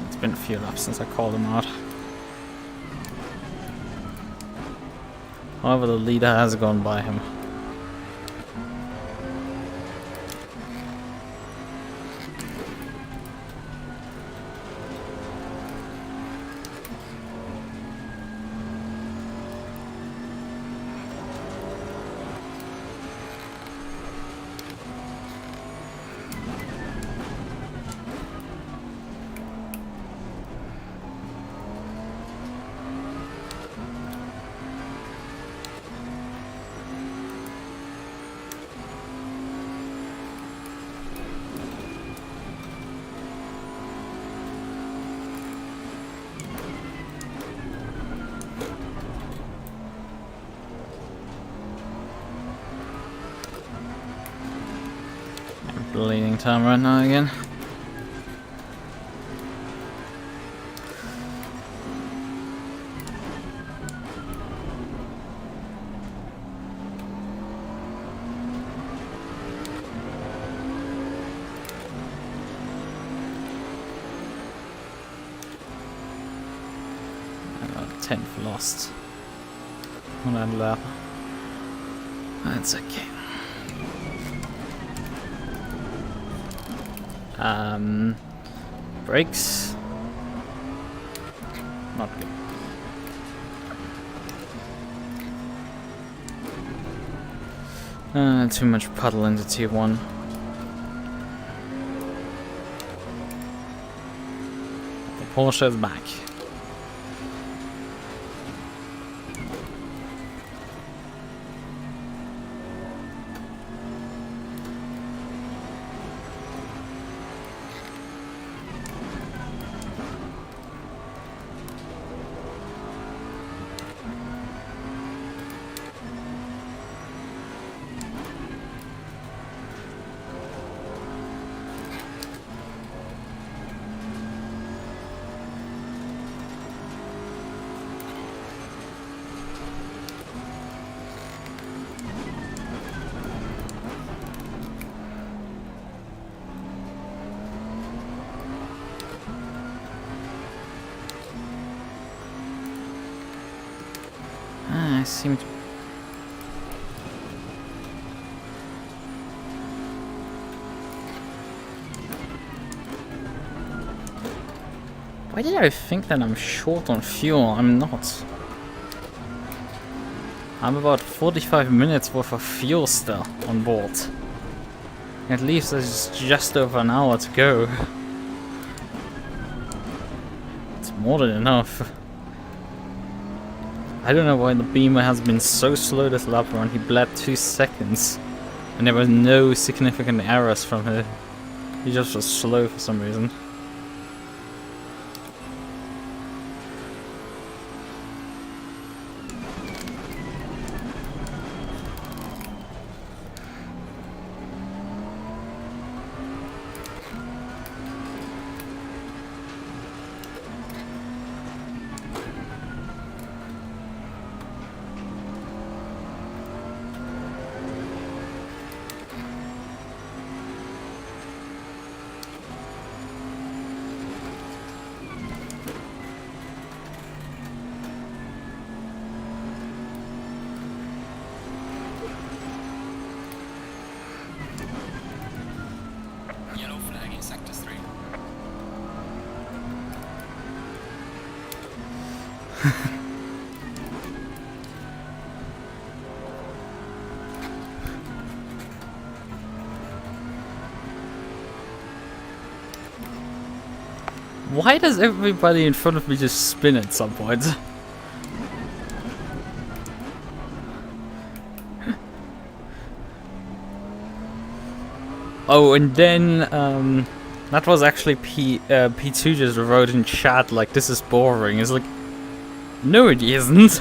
It's been a few laps since I called him out. However, the leader has gone by him. Bleeding time right now again. About 10th lost on that lap. That's okay. Brakes. Not good. Too much puddle into T1. The Porsche is back. I seem to... Why did I think that I'm short on fuel? I'm not. I'm about 45 minutes worth of fuel still on board. At least there's just over an hour to go. It's more than enough. I don't know why the Beamer has been so slow this lap run. He bled 2 seconds and there was no significant errors from it. He just was slow for some reason. Why does everybody in front of me just spin at some point? Oh, and then that was actually P2 just wrote in chat like, this is boring. It's like, No, it isn't.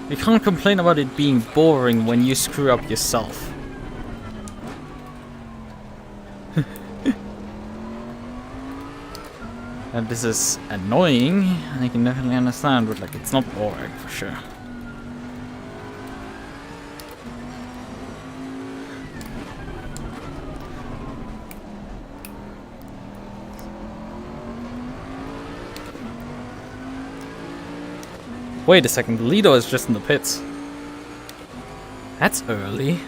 You can't complain about it being boring when you screw up yourself. And this is annoying, I can definitely understand, but like, it's not boring for sure. Wait a second, Lido is just in the pits. That's early.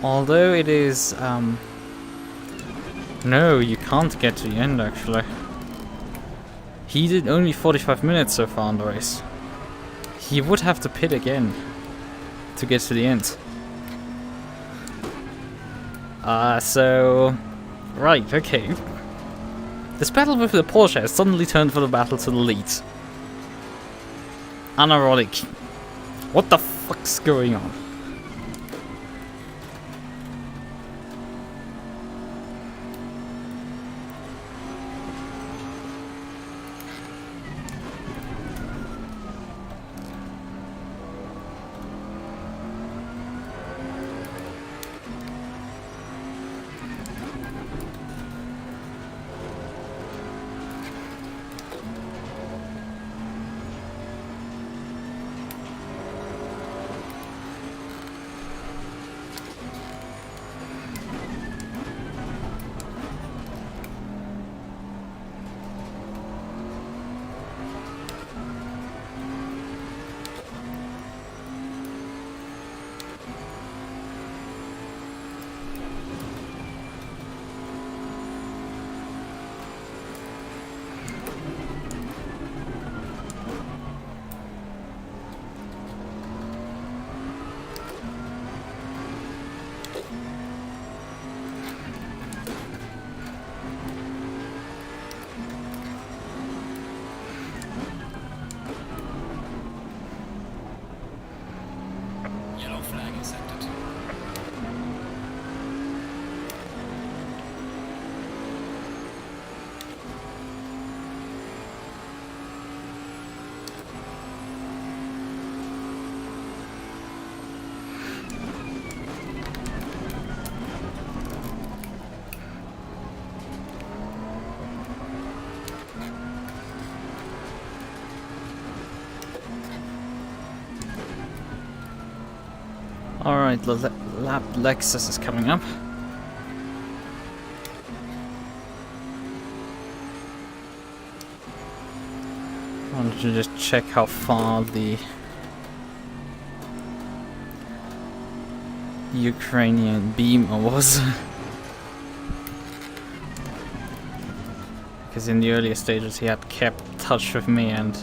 Although it is, no, you can't get to the end actually. He did only 45 minutes so far in the race. He would have to pit again to get to the end. Right, okay. This battle with the Porsche has suddenly turned for the battle to the lead. Unironic. What the fuck's going on? Yellow flag is acted. Alright, the lap Lexus is coming up. I wanted to just check how far the Ukrainian Beamer was. Because in the earlier stages he had kept touch with me, and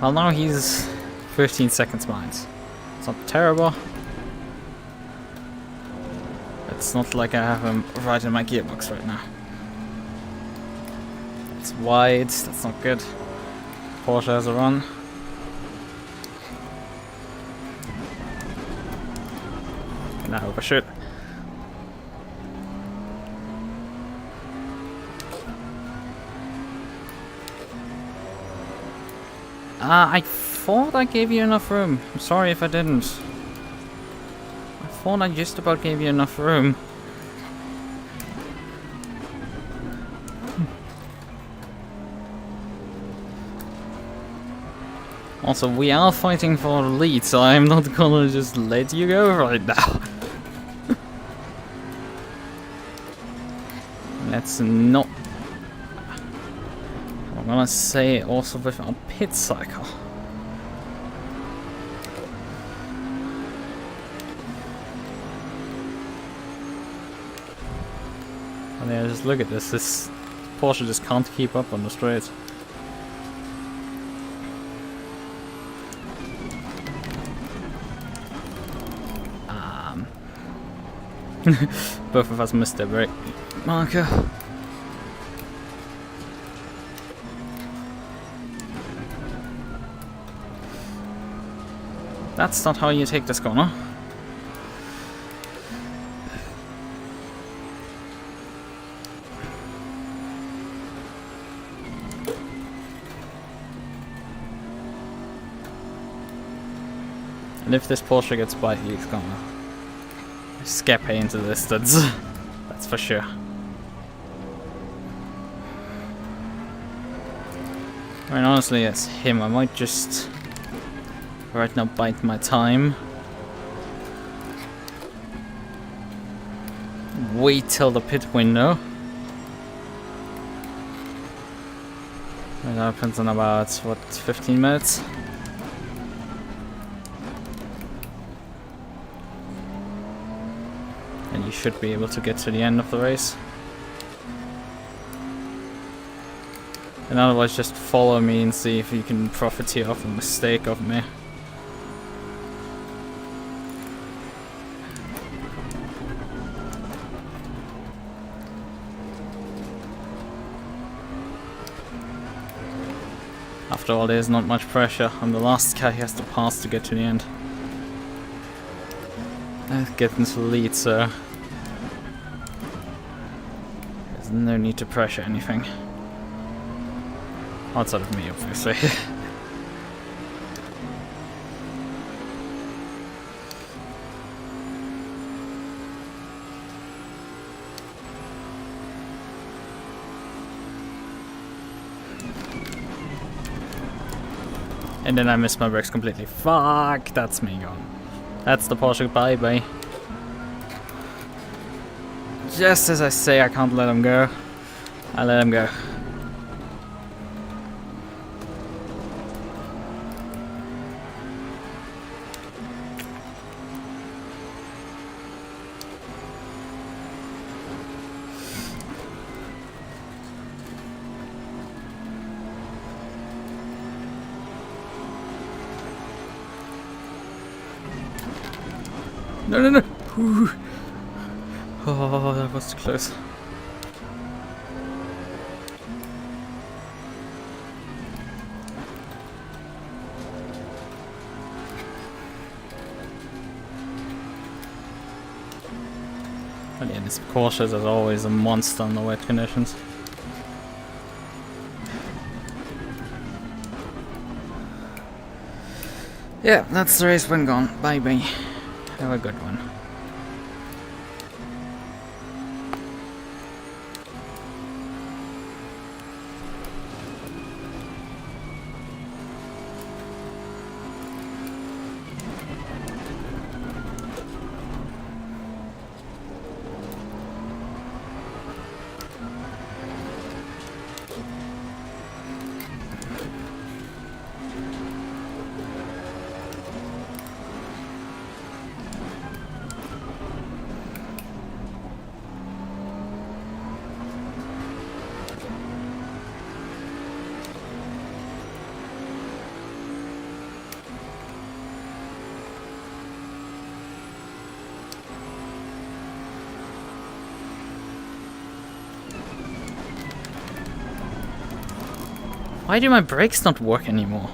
well, now he's 15 seconds behind. It's not terrible. It's not like I have him right in my gearbox right now. It's wide, that's not good. Porsche has a run. Now overshoot. I thought I gave you enough room. I'm sorry if I didn't. I thought I just about gave you enough room. Also, we are fighting for the lead, so I'm not gonna just let you go right now. Let's not... I'm gonna say also with our pit cycle. And yeah, just look at this. This Porsche just can't keep up on the straight. Both of us missed their brake marker. That's not how you take this corner. And if this Porsche gets by, he's gonna escape into the distance. That's for sure. I mean, honestly, it's him. I might just right now bite my time. Wait till the pit window. It happens in about, what, 15 minutes? And you should be able to get to the end of the race. And otherwise just follow me and see if you can profiteer off a mistake of me. After all, there's not much pressure. I'm the last guy he has to pass to get to the end. Get into the lead, so there's no need to pressure anything. Outside of me, obviously. And then I missed my brakes completely. Fuck, that's me gone. That's the Porsche bye-bye. Just as I say I can't let him go, I let him go. No, no, no! Whew. Oh, that was too close. But yeah, this Porsche is always a monster in the wet conditions. Yeah, that's the race one gone. Bye bye. Have a good one. Why do my brakes not work anymore?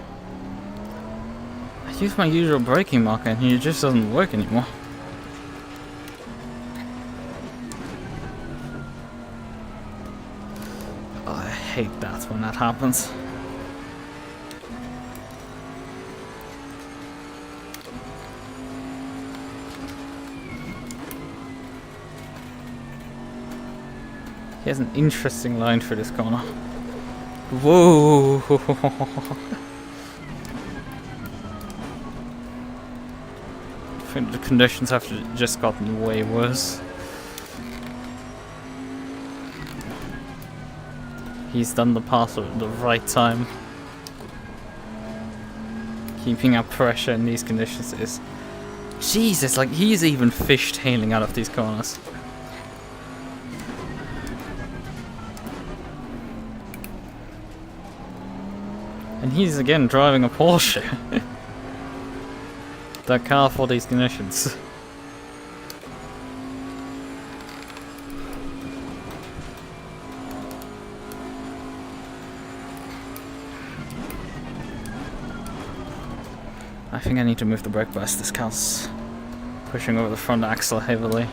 I use my usual braking marker and it just doesn't work anymore. Oh, I hate that when that happens. He has an interesting line for this corner. Whoa! I think the conditions have just gotten way worse. He's done the pass at the right time. Keeping up pressure in these conditions is... Jesus, like he's even fishtailing out of these corners. And he's again driving a Porsche. That car for these conditions. I think I need to move the brake bus. This car's pushing over the front axle heavily.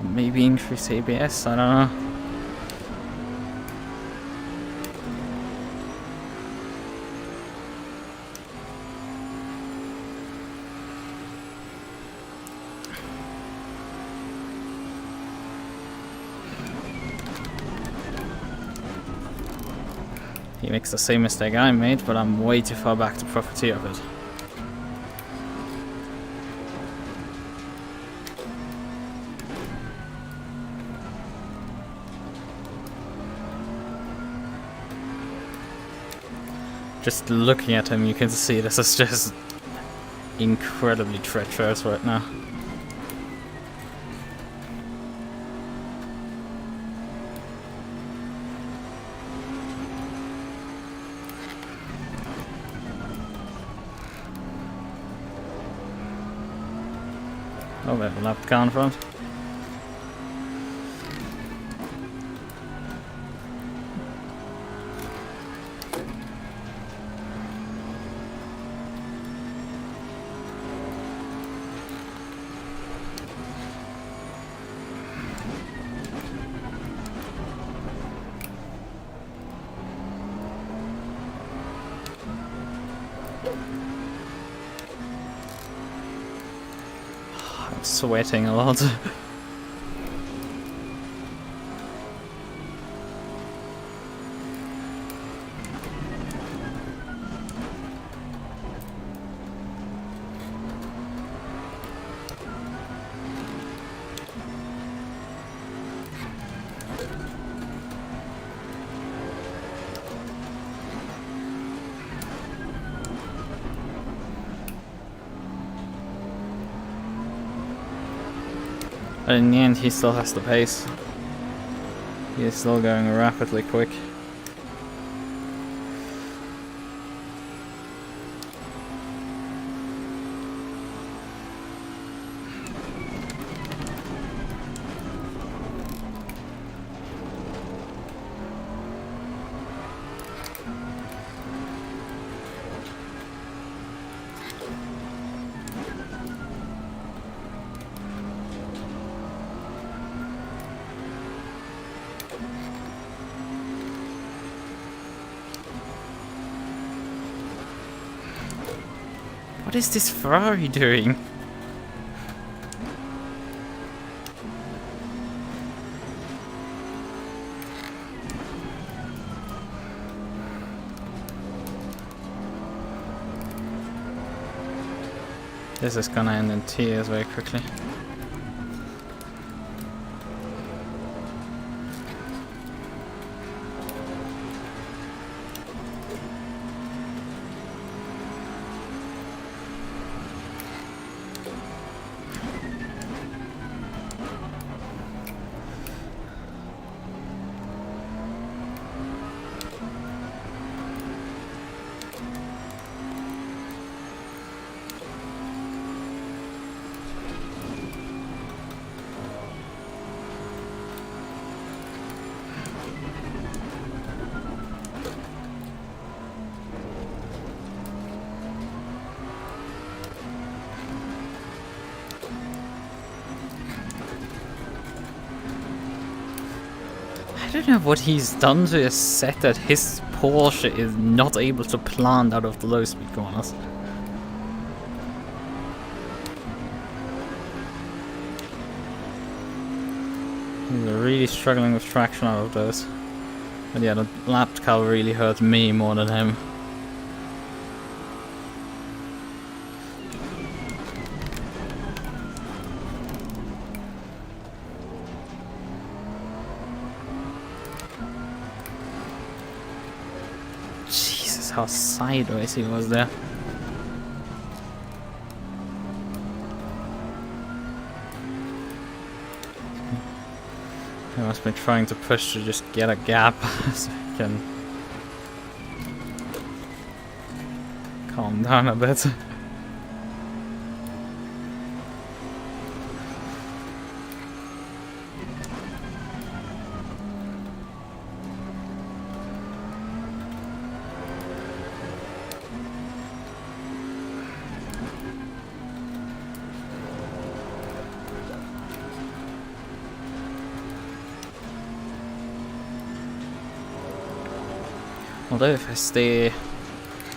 maybe increase ABS, I don't know. He makes the same mistake I made, but I'm way too far back to profiteer of it. Just looking at him, you can see this is just incredibly treacherous right now. Oh, we have a lap car in front. I'm sweating a lot. But in the end, he still has the pace. He is still going rapidly quick. What is this Ferrari doing? This is gonna end in tears very quickly. I don't know what he's done to his set that his Porsche is not able to plant out of the low speed corners. He's really struggling with traction out of those. But yeah, the lapped car really hurt me more than him. Jesus, how sideways he was there. He must be trying to push to just get a gap so he can calm down a bit. Although if I stay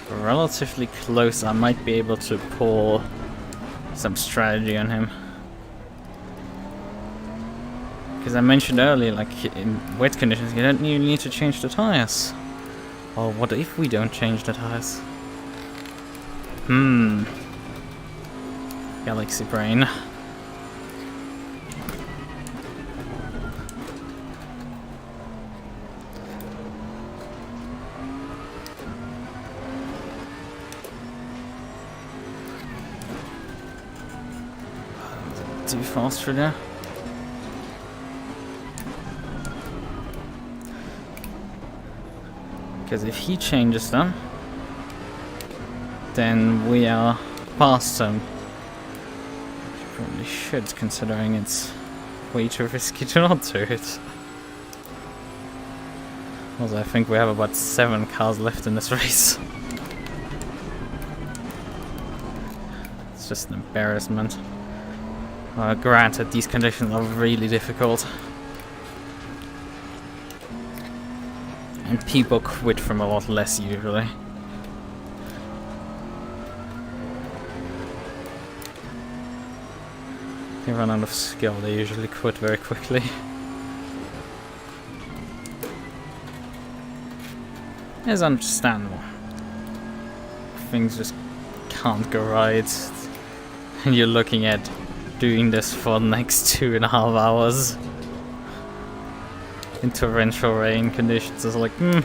relatively close, I might be able to pull some strategy on him. Because I mentioned earlier, like in wet conditions, you don't even need to change the tires. Or what if we don't change the tires? Galaxy brain. Too fast for there. Because if he changes them, then we are past him. Probably should, considering it's way too risky to not do it. Also, I think we have about 7 cars left in this race. It's just an embarrassment. Granted, these conditions are really difficult. And people quit from a lot less usually. They run out of skill, they usually quit very quickly. It's understandable. Things just can't go right. And you're looking at doing this for the next 2.5 hours. In torrential rain conditions. It's like, do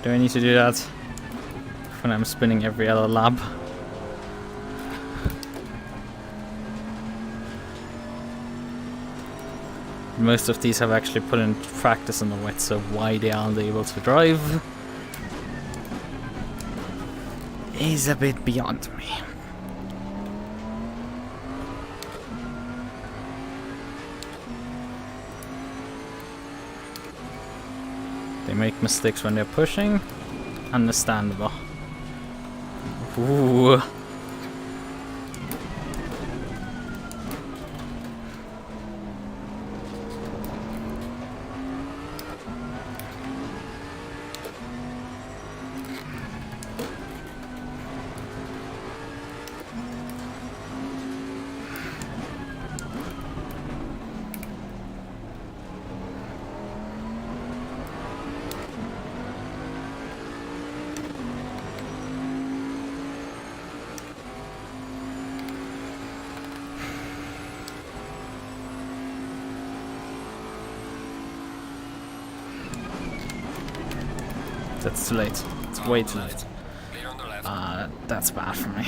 I need to do that? When I'm spinning every other lap. Most of these have actually put in practice in the wet, so why they aren't able to drive is a bit beyond me. They make mistakes when they're pushing. Understandable. Ooh. That's too late. It's way too late. Clear on the left. That's bad for me.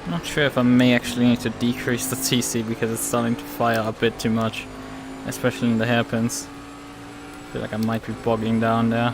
Not sure if I may actually need to decrease the TC because it's starting to fire a bit too much, especially in the hairpins. I feel like I might be bogging down there.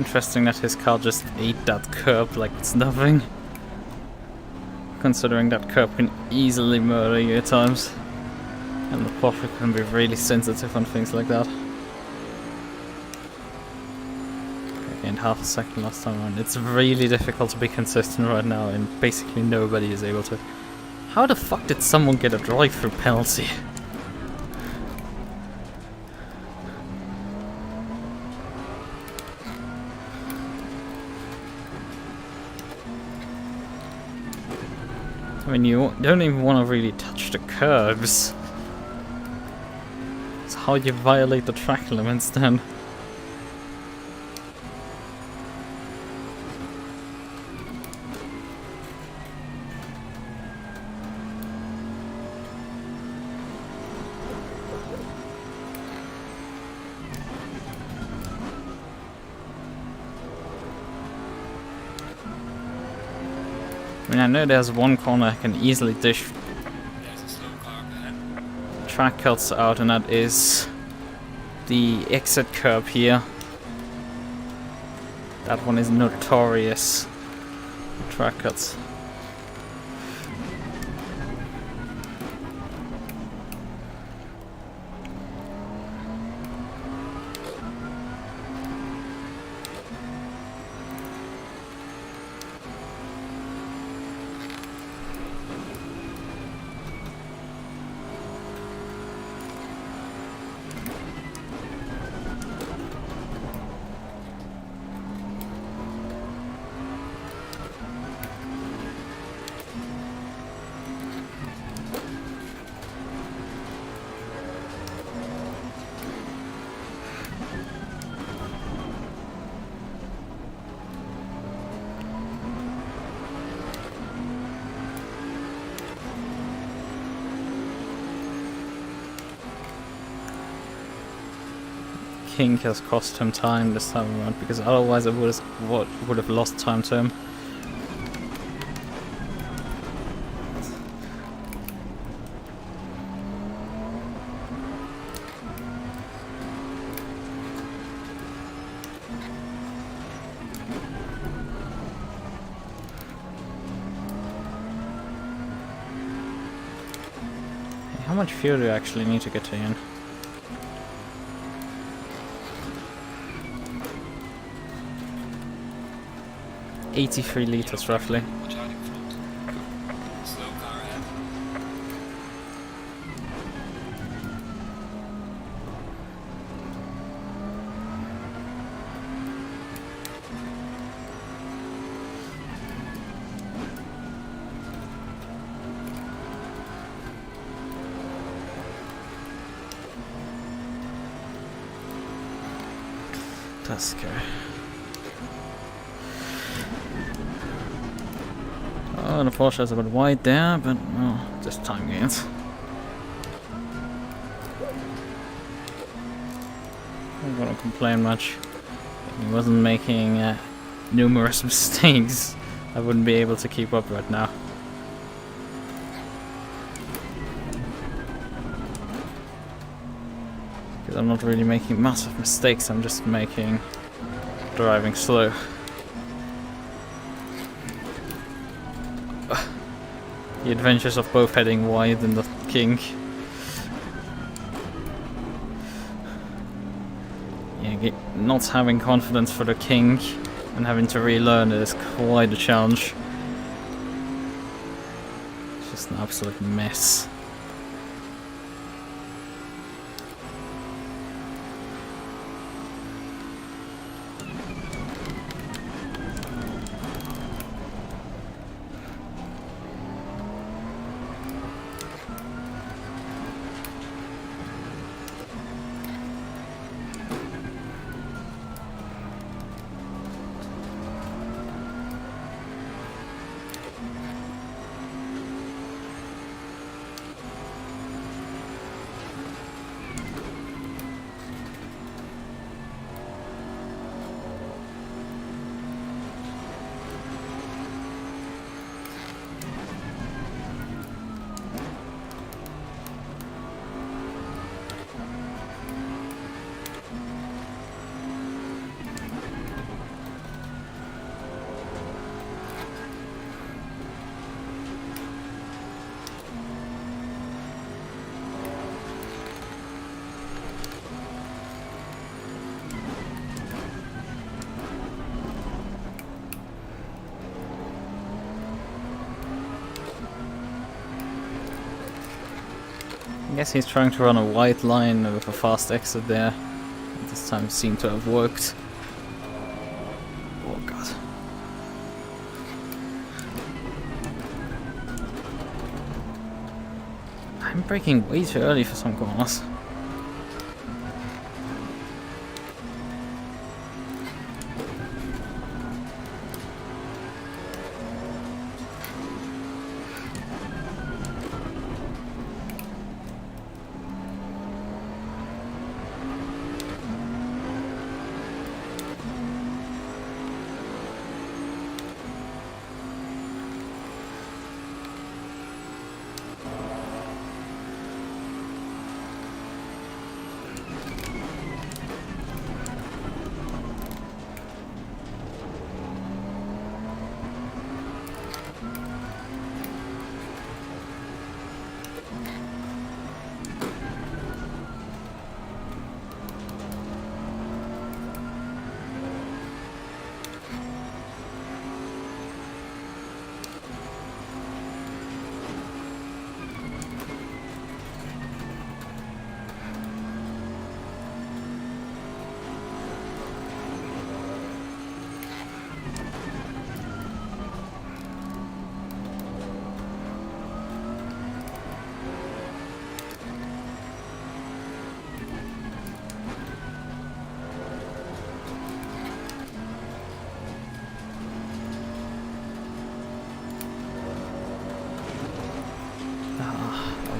Interesting that his car just ate that curb like it's nothing. Considering that curb can easily murder you at times. And the Porsche can be really sensitive on things like that. I gained half a second last time around. It's really difficult to be consistent right now, and basically nobody is able to. How the fuck did someone get a drive-through penalty? I mean, you don't even want to really touch the curbs. It's how you violate the track limits then. I mean, I know there's one corner I can easily dish There's a slow car ahead. track cuts out, and that is the exit curb here. That one is notorious for track cuts. King has cost him time this time around, because otherwise I would have lost time to him. How much fuel do you actually need to get to in? $83 liters roughly. Watch out in front. Slow car ahead. That's okay. Oh, the Porsche is a bit wide there, but well, just time gains. I'm not gonna complain much. If he wasn't making numerous mistakes, I wouldn't be able to keep up right now. Because I'm not really making massive mistakes, I'm just driving slow. The adventures of both heading wide and the King. Yeah, not having confidence for the King and having to relearn it is quite a challenge. It's just an absolute mess. I guess he's trying to run a white line with a fast exit there. This time seemed to have worked. Oh god. I'm braking way too early for some corners.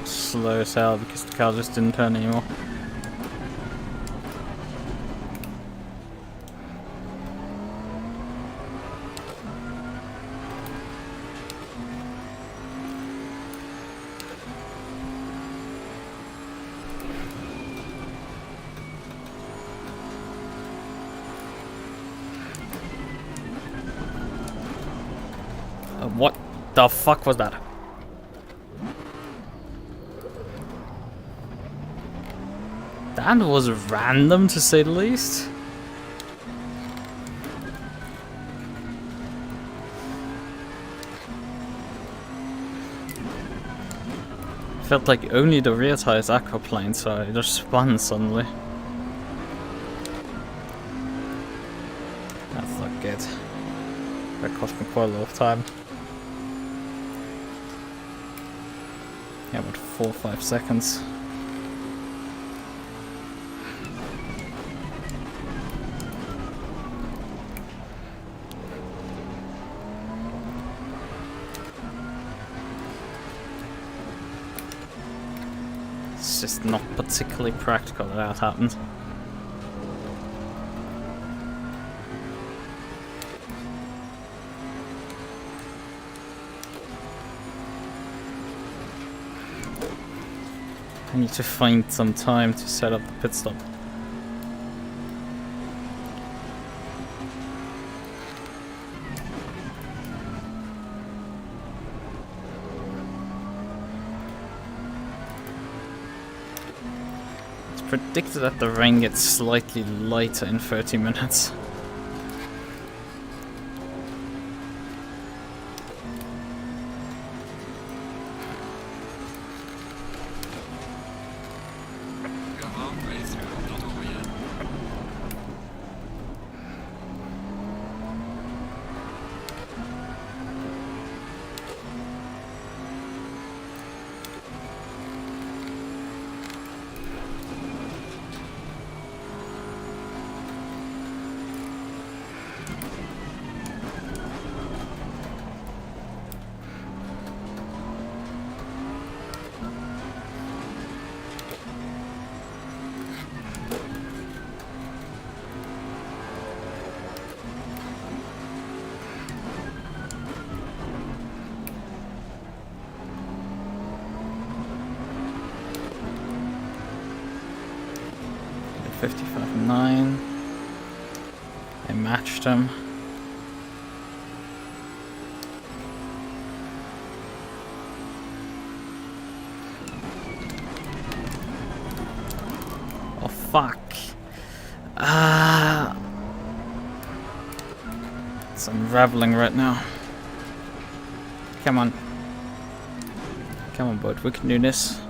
Slow as hell because the car just didn't turn anymore. What the fuck was that? That was random, to say the least. Felt like only the rear tires aquaplaned, so it just spun suddenly. That's not good. That cost me quite a lot of time. Yeah, about 4 or 5 seconds. It's just not particularly practical that that happened. I need to find some time to set up the pit stop. Predicted that the rain gets slightly lighter in 30 minutes. Go halfway through, not over yet. .55.9. I matched him. Oh fuck. It's unraveling right now. Come on. Come on, bud, we can do this.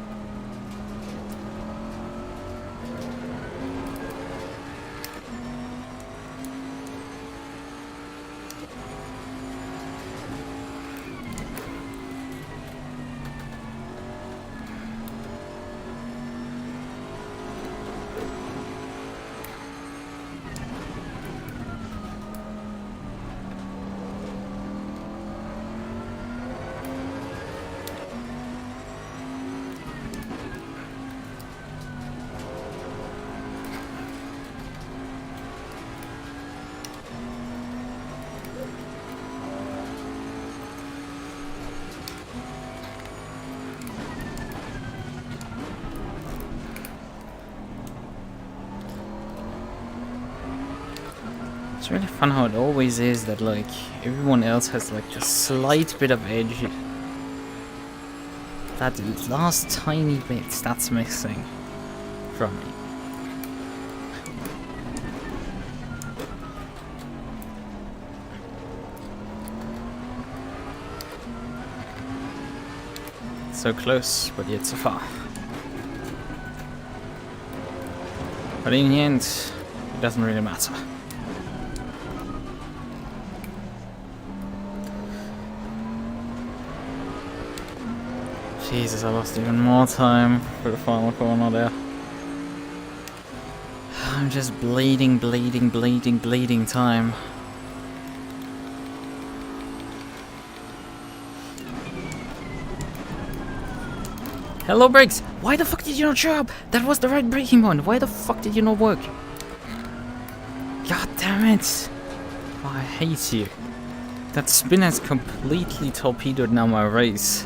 It's really fun how it always is that like everyone else has like a slight bit of edge. That last tiny bit that's missing from me. So close, but yet so far. But in the end, it doesn't really matter. Jesus, I lost even more time for the final corner there. I'm just bleeding time. Hello, brakes! Why the fuck did you not show up? That was the right braking point. Why the fuck did you not work? God damn it! Oh, I hate you. That spin has completely torpedoed now my race.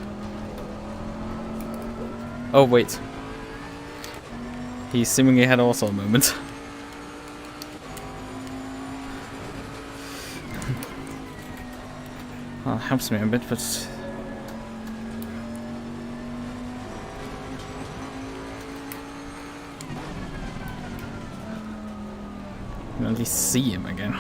Oh wait. He seemingly had also a moment. Well, it helps me a bit, but... I can at least see him again.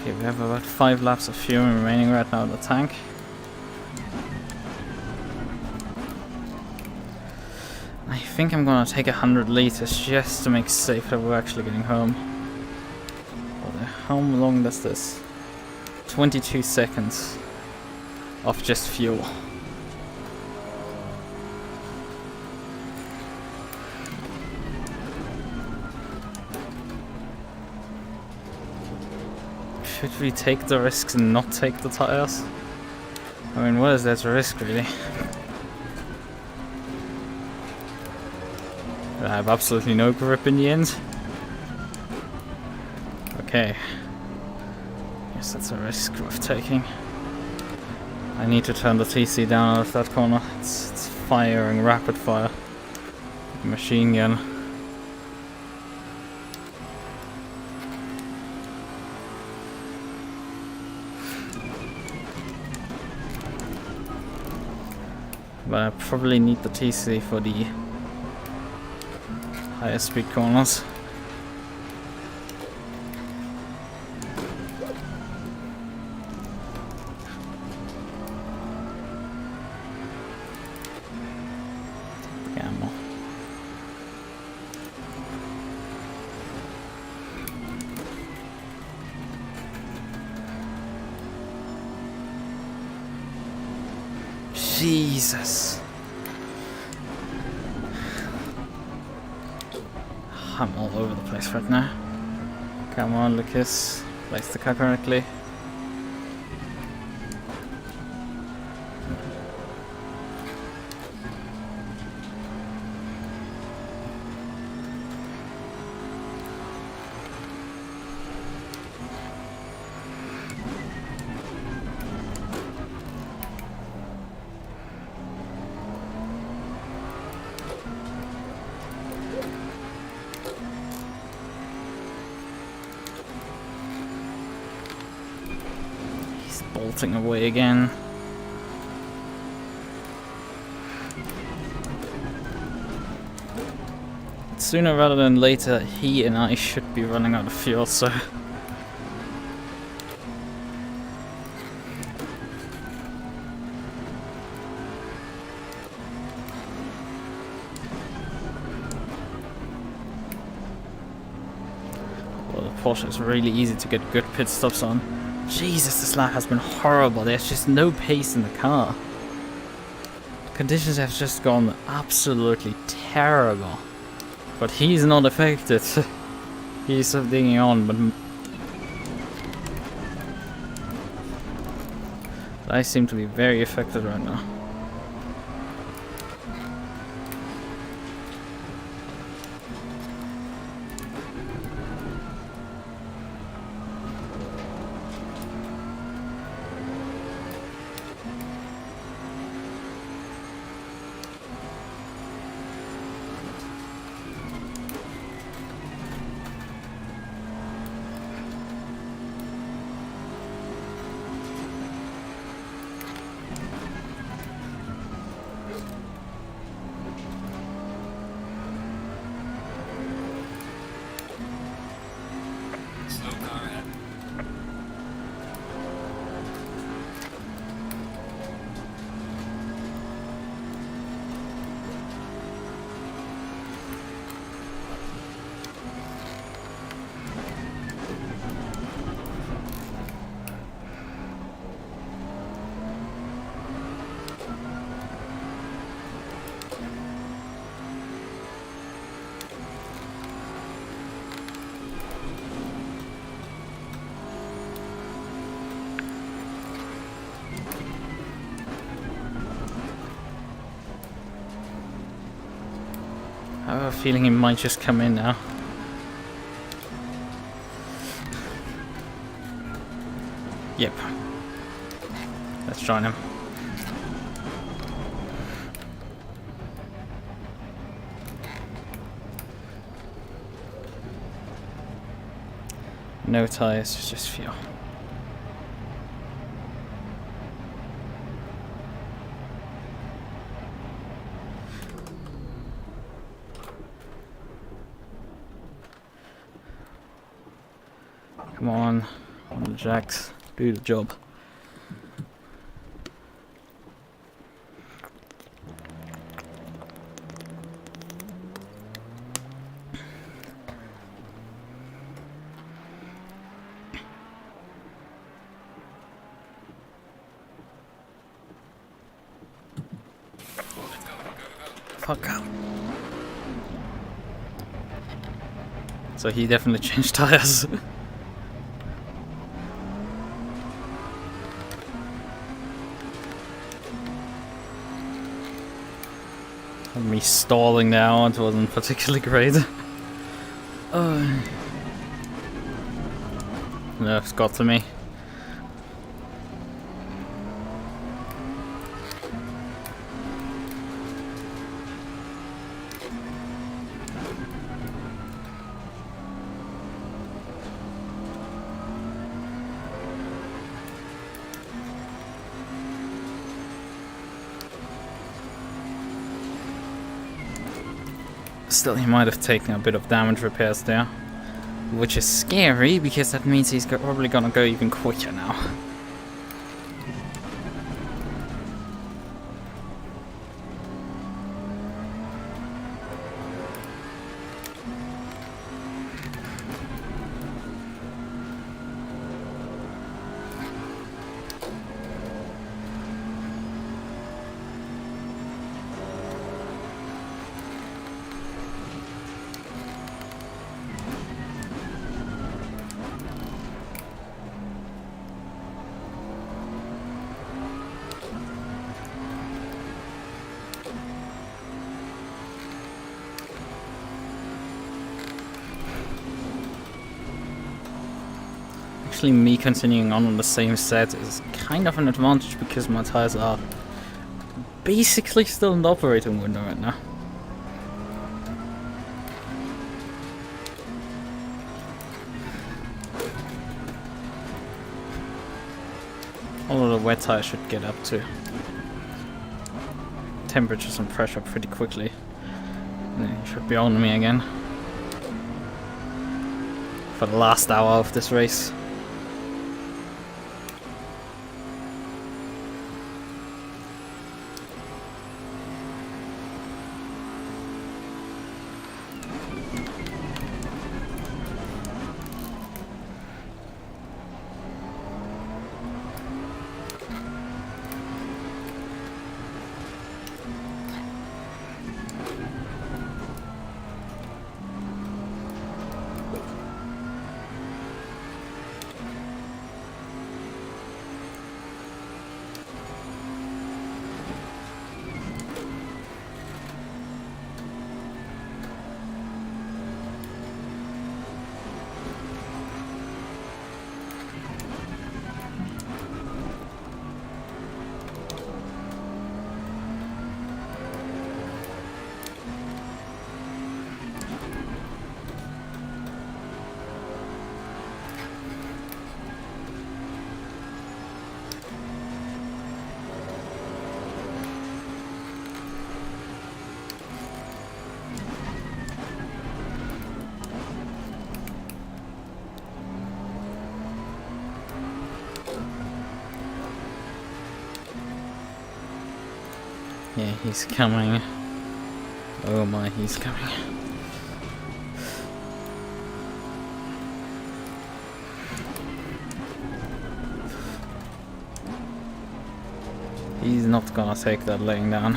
Okay, we have about 5 laps of fuel remaining right now in the tank. I think I'm gonna take 100 liters just to make safe that we're actually getting home. How long does this? 22 seconds of just fuel. Should we take the risks and not take the tires? I mean, what is there to risk, really? I have absolutely no grip in the end. Okay. Yes, that's a risk worth taking. I need to turn the TC down out of that corner. It's firing rapid fire. Like a machine gun. But I probably need the TC for the higher speed corners. Ammo. Jesus. I'm all over the place right now. Come on, Lukas. Place the car correctly. Bolting away again. Sooner rather than later, he and I should be running out of fuel, so... Well, the Porsche is really easy to get good pit stops on. Jesus, this lap has been horrible. There's just no pace in the car. Conditions have just gone absolutely terrible. But he's not affected. He's digging on, but I seem to be very affected right now. I have a feeling he might just come in now. Yep. Let's join him. No tires, just fuel. Come on the jacks, do the job. Fuck up. So he definitely changed tires. Me stalling now, it wasn't particularly great. No, it's got to me. Still, he might have taken a bit of damage repairs there, which is scary because that means he's probably gonna go even quicker now. Actually, me continuing on the same set is kind of an advantage because my tires are basically still in the operating window right now. All of the wet tires should get up to temperatures and pressure pretty quickly. And then he should be on me again for the last hour of this race. Yeah, he's coming. Oh my, he's coming. He's not gonna take that laying down.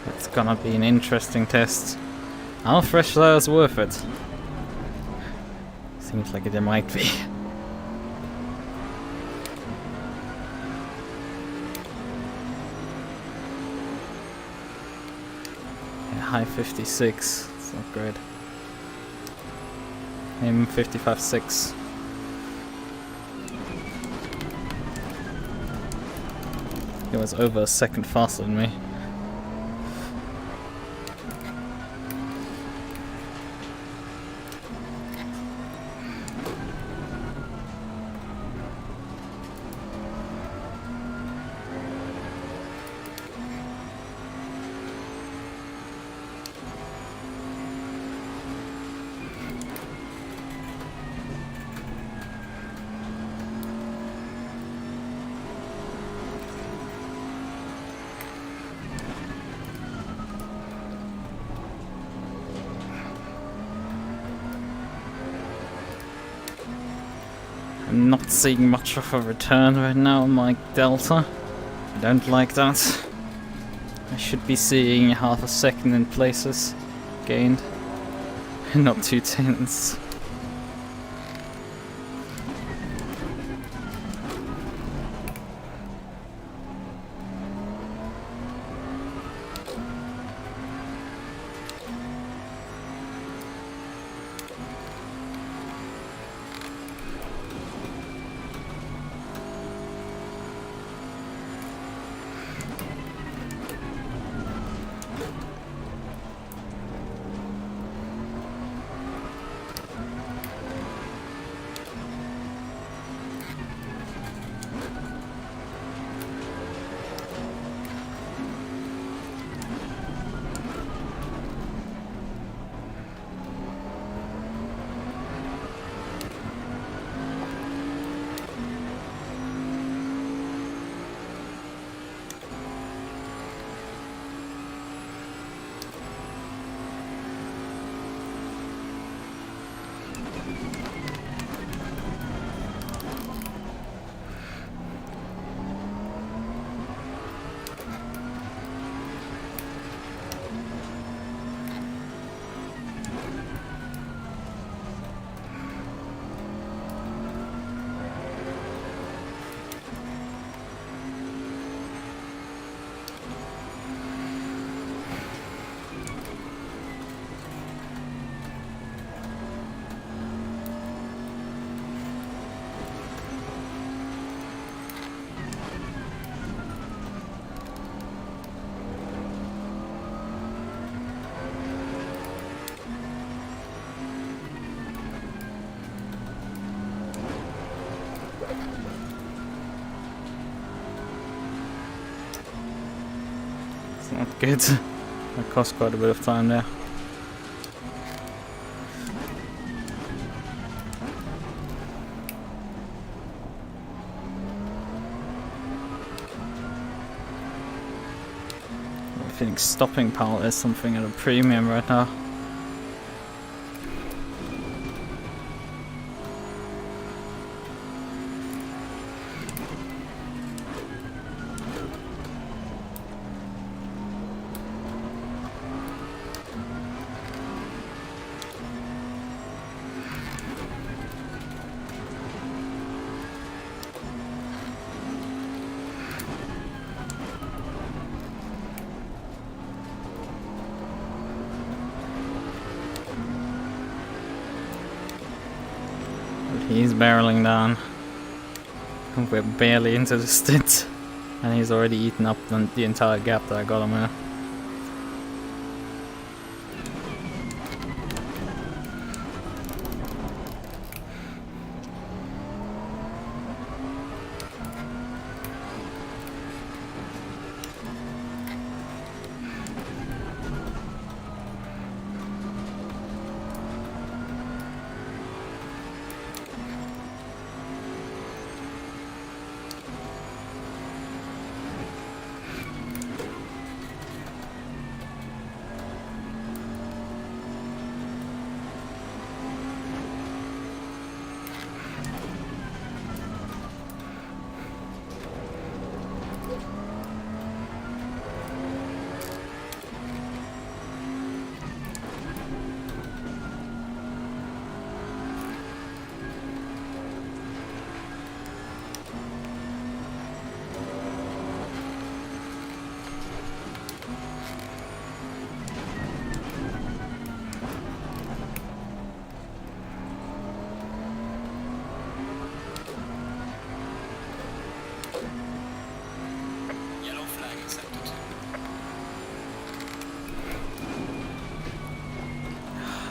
It's gonna be an interesting test. How fresh that is worth it? Seems like it might be. high 56. It's not great. Maybe 55.6. He was over a second faster than me. I'm not seeing much of a return right now on my Delta. I don't like that. I should be seeing half a second in places gained, not 2/10. Not good. That cost quite a bit of time there. I think stopping power is something at a premium right now. He's barreling down. We're barely into the stint, and he's already eaten up the entire gap that I got him here.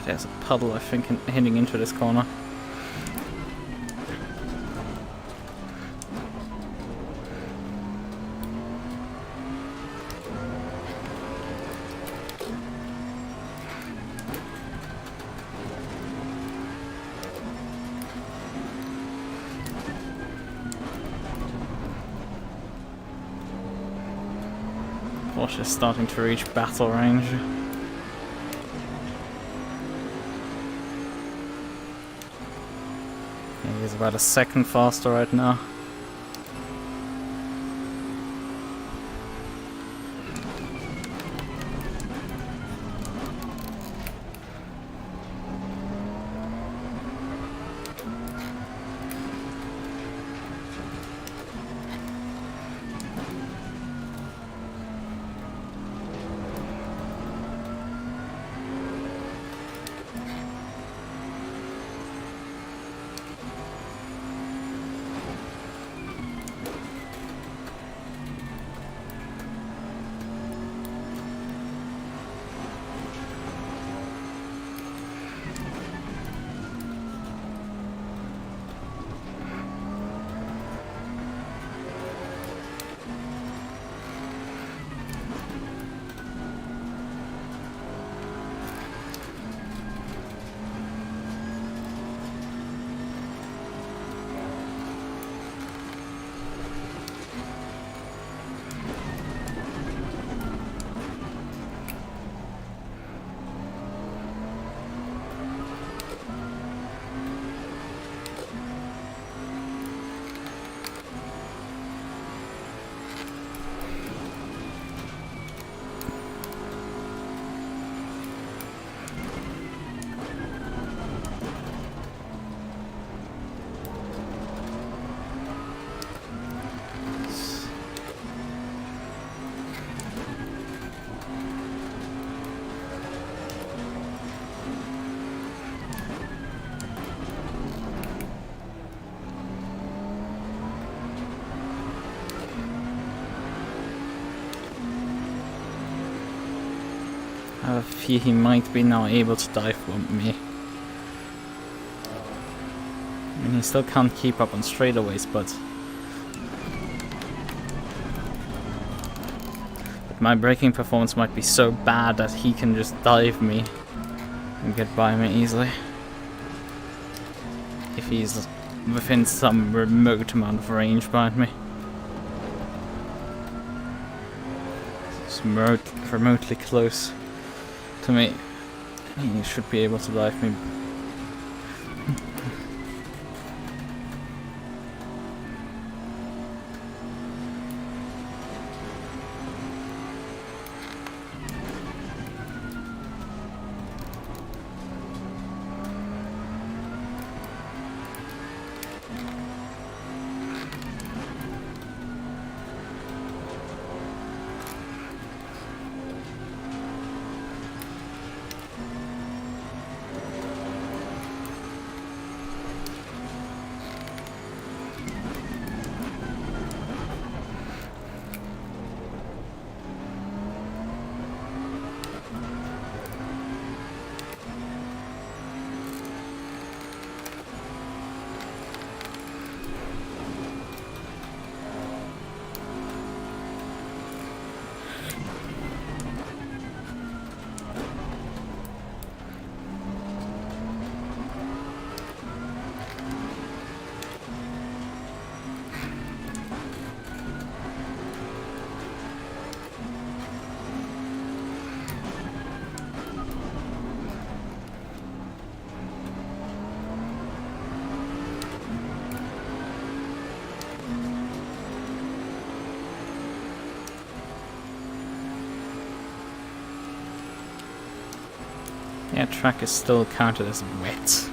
There's a puddle, I think, heading into this corner. Porsche is starting to reach battle range. Yeah, he's about a second faster right now. I have a fear he might be now able to dive bomb me. I mean, he still can't keep up on straightaways, but my braking performance might be so bad that he can just dive me and get by me easily. If he's within some remote amount of range behind me. It's remotely close to me. He should be able to dive me. Yeah, track is still counted as wet.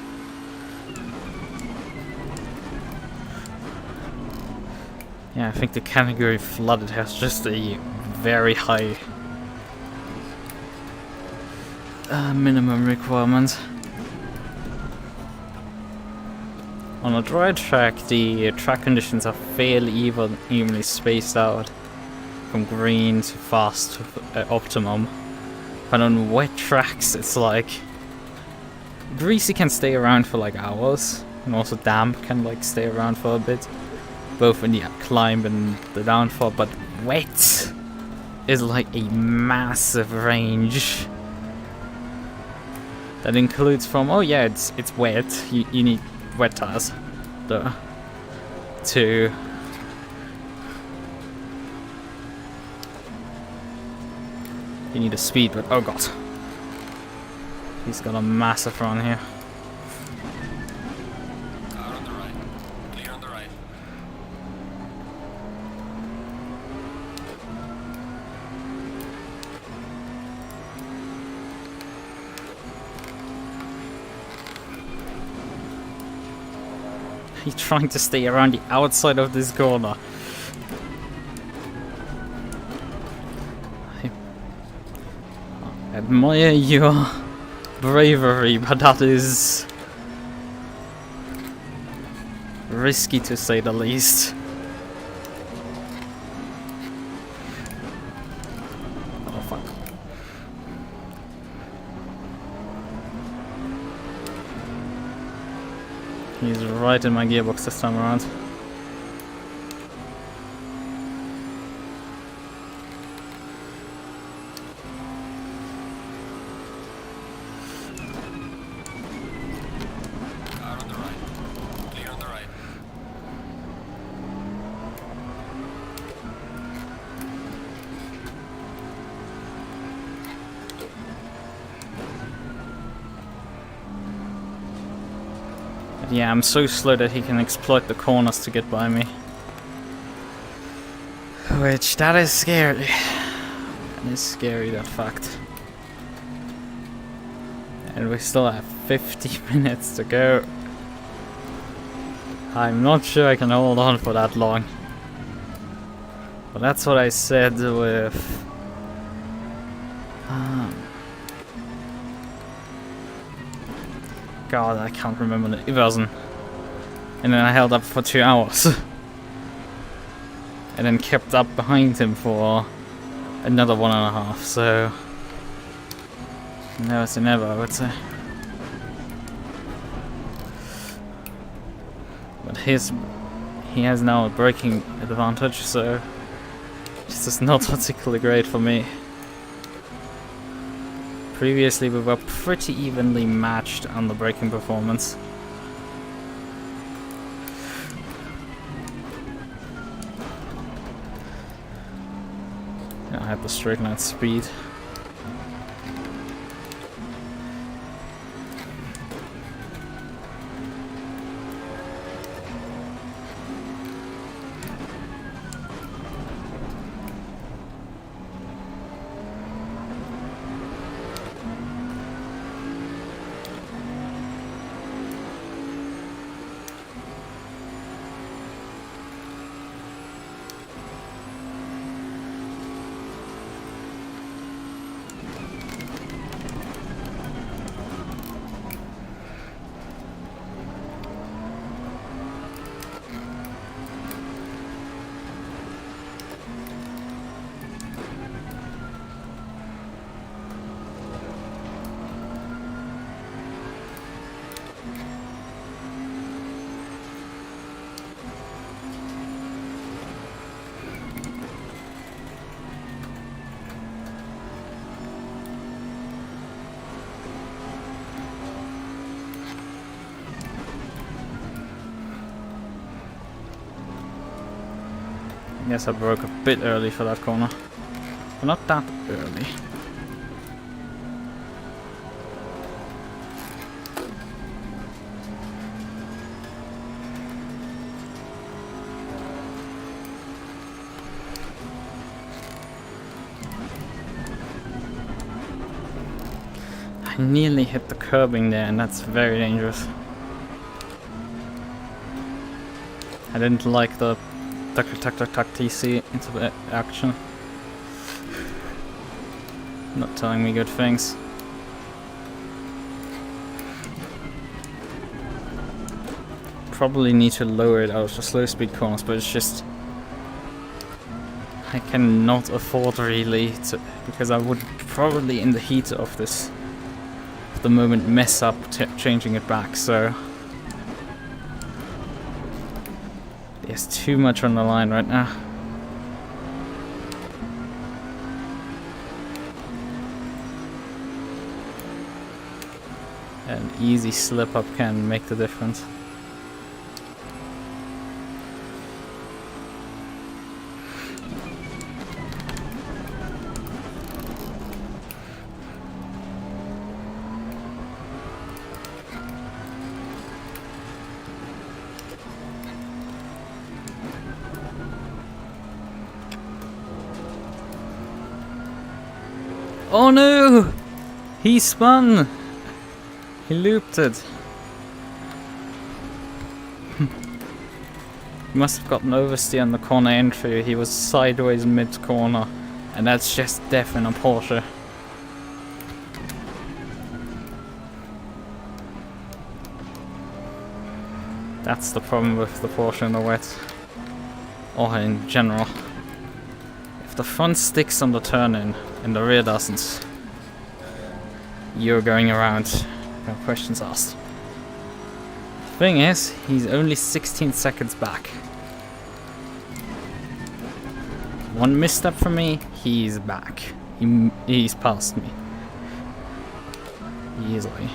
Yeah, I think the category flooded has just a very high minimum requirement. On a dry track, the track conditions are fairly evenly spaced out from green to fast to optimum. But on wet tracks, it's like Greasy can stay around for like hours, and also damp can like stay around for a bit, both in the climb and the downfall, but wet is like a massive range. That includes from, oh yeah, it's wet, you need wet tires, duh, to you need a speed, but oh god. He's got a massive run here. Car on the right. Clear on the right. He's trying to stay around the outside of this corner. I admire your bravery, but that is risky to say the least. Oh fuck. He's right in my gearbox this time around. Car on the right. Clear on the right. But yeah, I'm so slow that he can exploit the corners to get by me. Which, that is scary. That is scary, that fact. And we still have 50 minutes to go. I'm not sure I can hold on for that long. But that's what I said with... God, I can't remember it. It wasn't. And then I held up for 2 hours. And then kept up behind him for another 1.5, so... Never say never, I would say. But he has now a braking advantage, so this is not particularly great for me. Previously we were pretty evenly matched on the braking performance. I had the straight line speed. Yes, I broke a bit early for that corner. But not that early. I nearly hit the curbing there, and that's very dangerous. I didn't like the tuck TC into the action. Not telling me good things. Probably need to lower it out of the slow speed corners, but it's just I cannot afford really to, because I would probably in the heat of this of the moment mess up changing it back, so there's too much on the line right now. An easy slip up can make the difference. Oh no! He spun! He looped it. He must have gotten oversteer on the corner entry. He was sideways mid-corner. And that's just death in a Porsche. That's the problem with the Porsche in the wet. Or in general. If the front sticks on the turn-in and the rear doesn't, you're going around. No questions asked. Thing is, he's only 16 seconds back. One misstep from me, he's back. He's past me. Easily.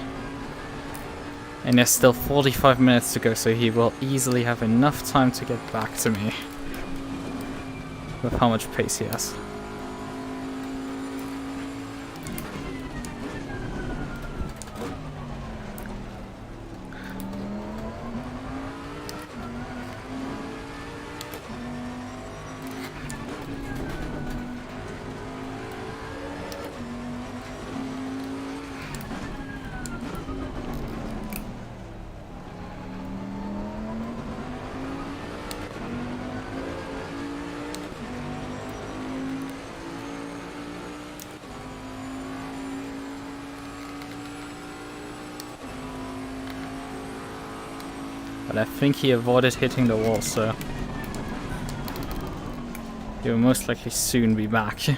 And there's still 45 minutes to go, so he will easily have enough time to get back to me. With how much pace he has. But I think he avoided hitting the wall, so he will most likely soon be back. He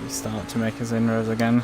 started to make his inroads again.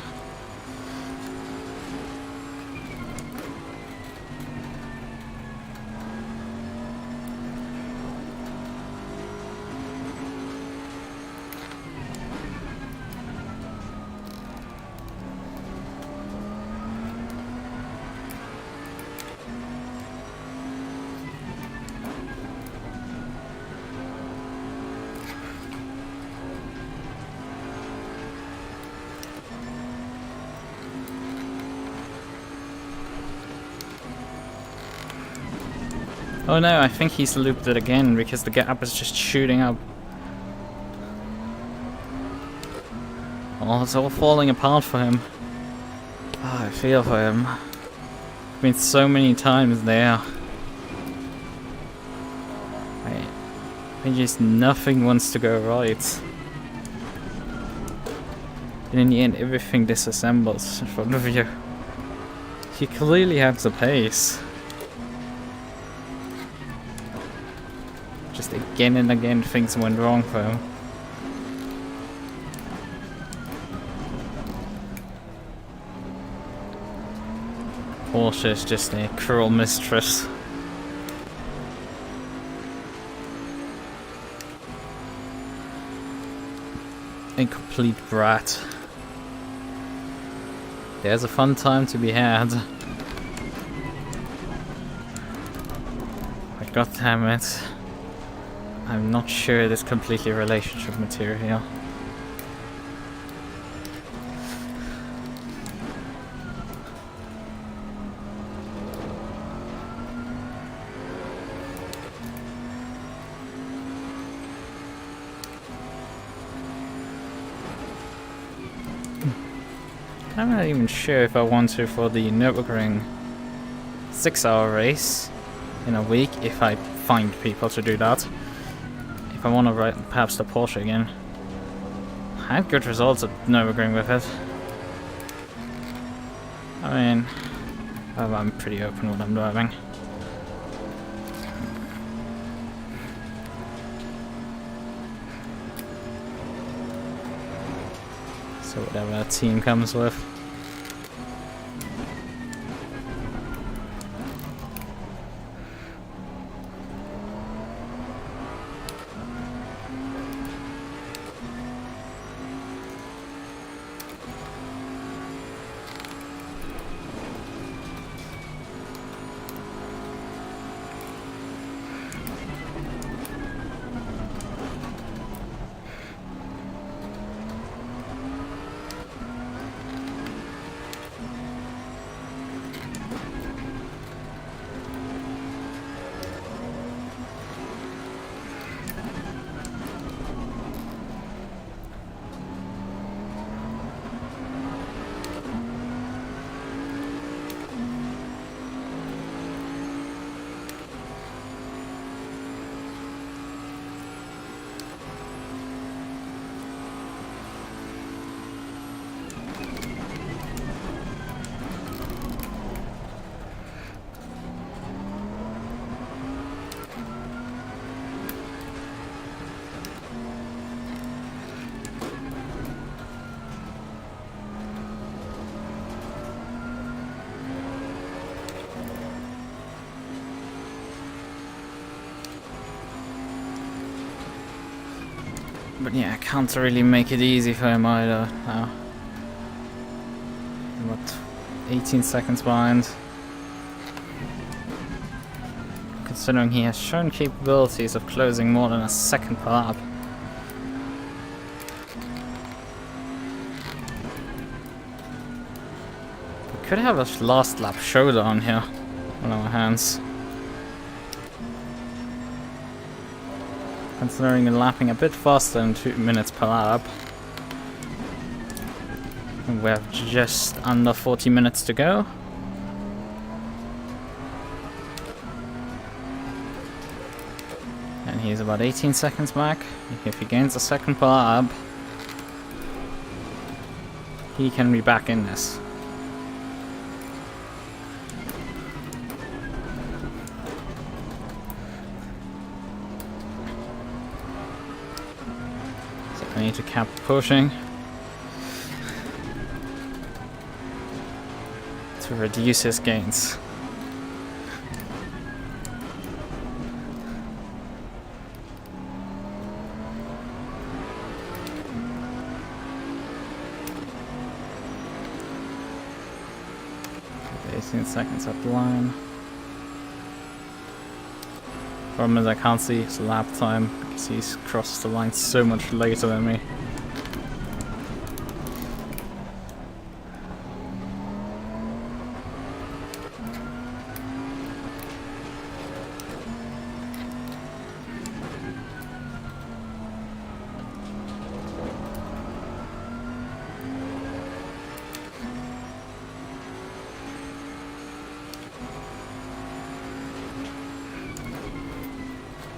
Oh no, I think he's looped it again because the gap is just shooting up. Oh, it's all falling apart for him. Oh, I feel for him. I've been so many times there. Just nothing wants to go right. And in the end, everything disassembles in front of you. He clearly has the pace. Just again and again things went wrong for him. Porsche is just a cruel mistress. A complete brat. There's a fun time to be had. But god damn it. I'm not sure it is completely relationship material. I'm not even sure if I want to for the Nürburgring 6-hour race in a week, if I find people to do that. If I want to ride perhaps the Porsche again. I had good results at Nürburgring with it. I mean, I'm pretty open when I'm driving. So whatever that team comes with. But yeah, I can't really make it easy for him either now. I'm about 18 seconds behind. Considering he has shown capabilities of closing more than a second per lap. We could have a last lap showdown here on our hands. Considering we're lapping a bit faster than 2 minutes per lap. We have just under 40 minutes to go. And he's about 18 seconds back. If he gains a second per lap, he can be back in this. I need to cap pushing to reduce his gains. Okay, 18 seconds up the line. Problem is I can't see his lap time because he's crossed the line so much later than me.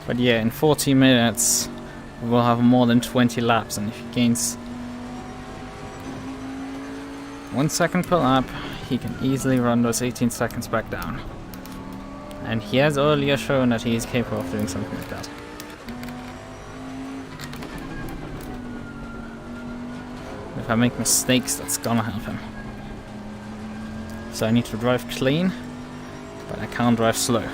But yeah, in 40 minutes, we'll have more than 20 laps, and if he gains 1 second per lap, he can easily run those 18 seconds back down. And he has earlier shown that he is capable of doing something like that. If I make mistakes, that's gonna help him. So I need to drive clean, but I can't drive slow.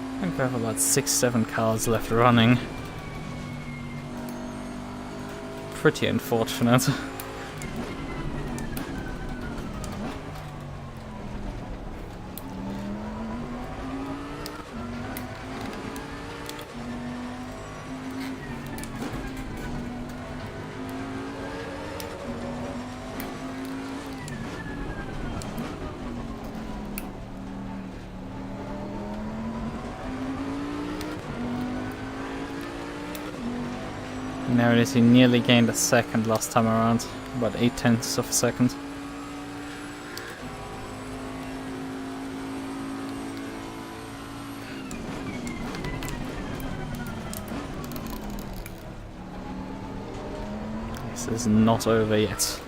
I think we have about 6-7 cars left running. Pretty unfortunate. Now it is, he nearly gained a second last time around, about 0.8 of a second. This is not over yet.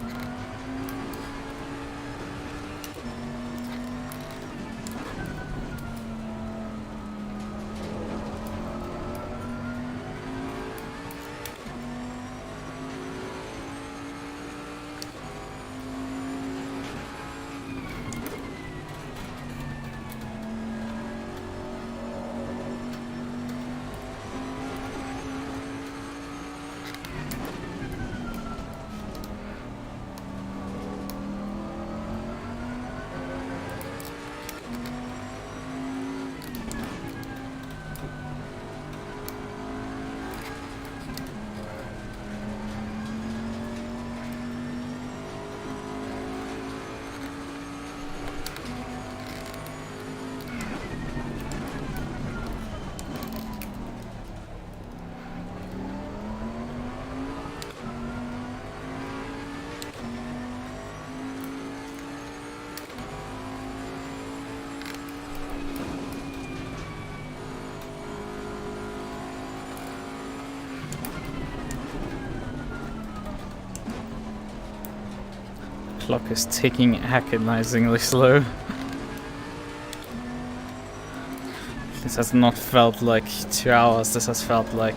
Clock is ticking agonizingly slow. This has not felt like 2 hours, this has felt like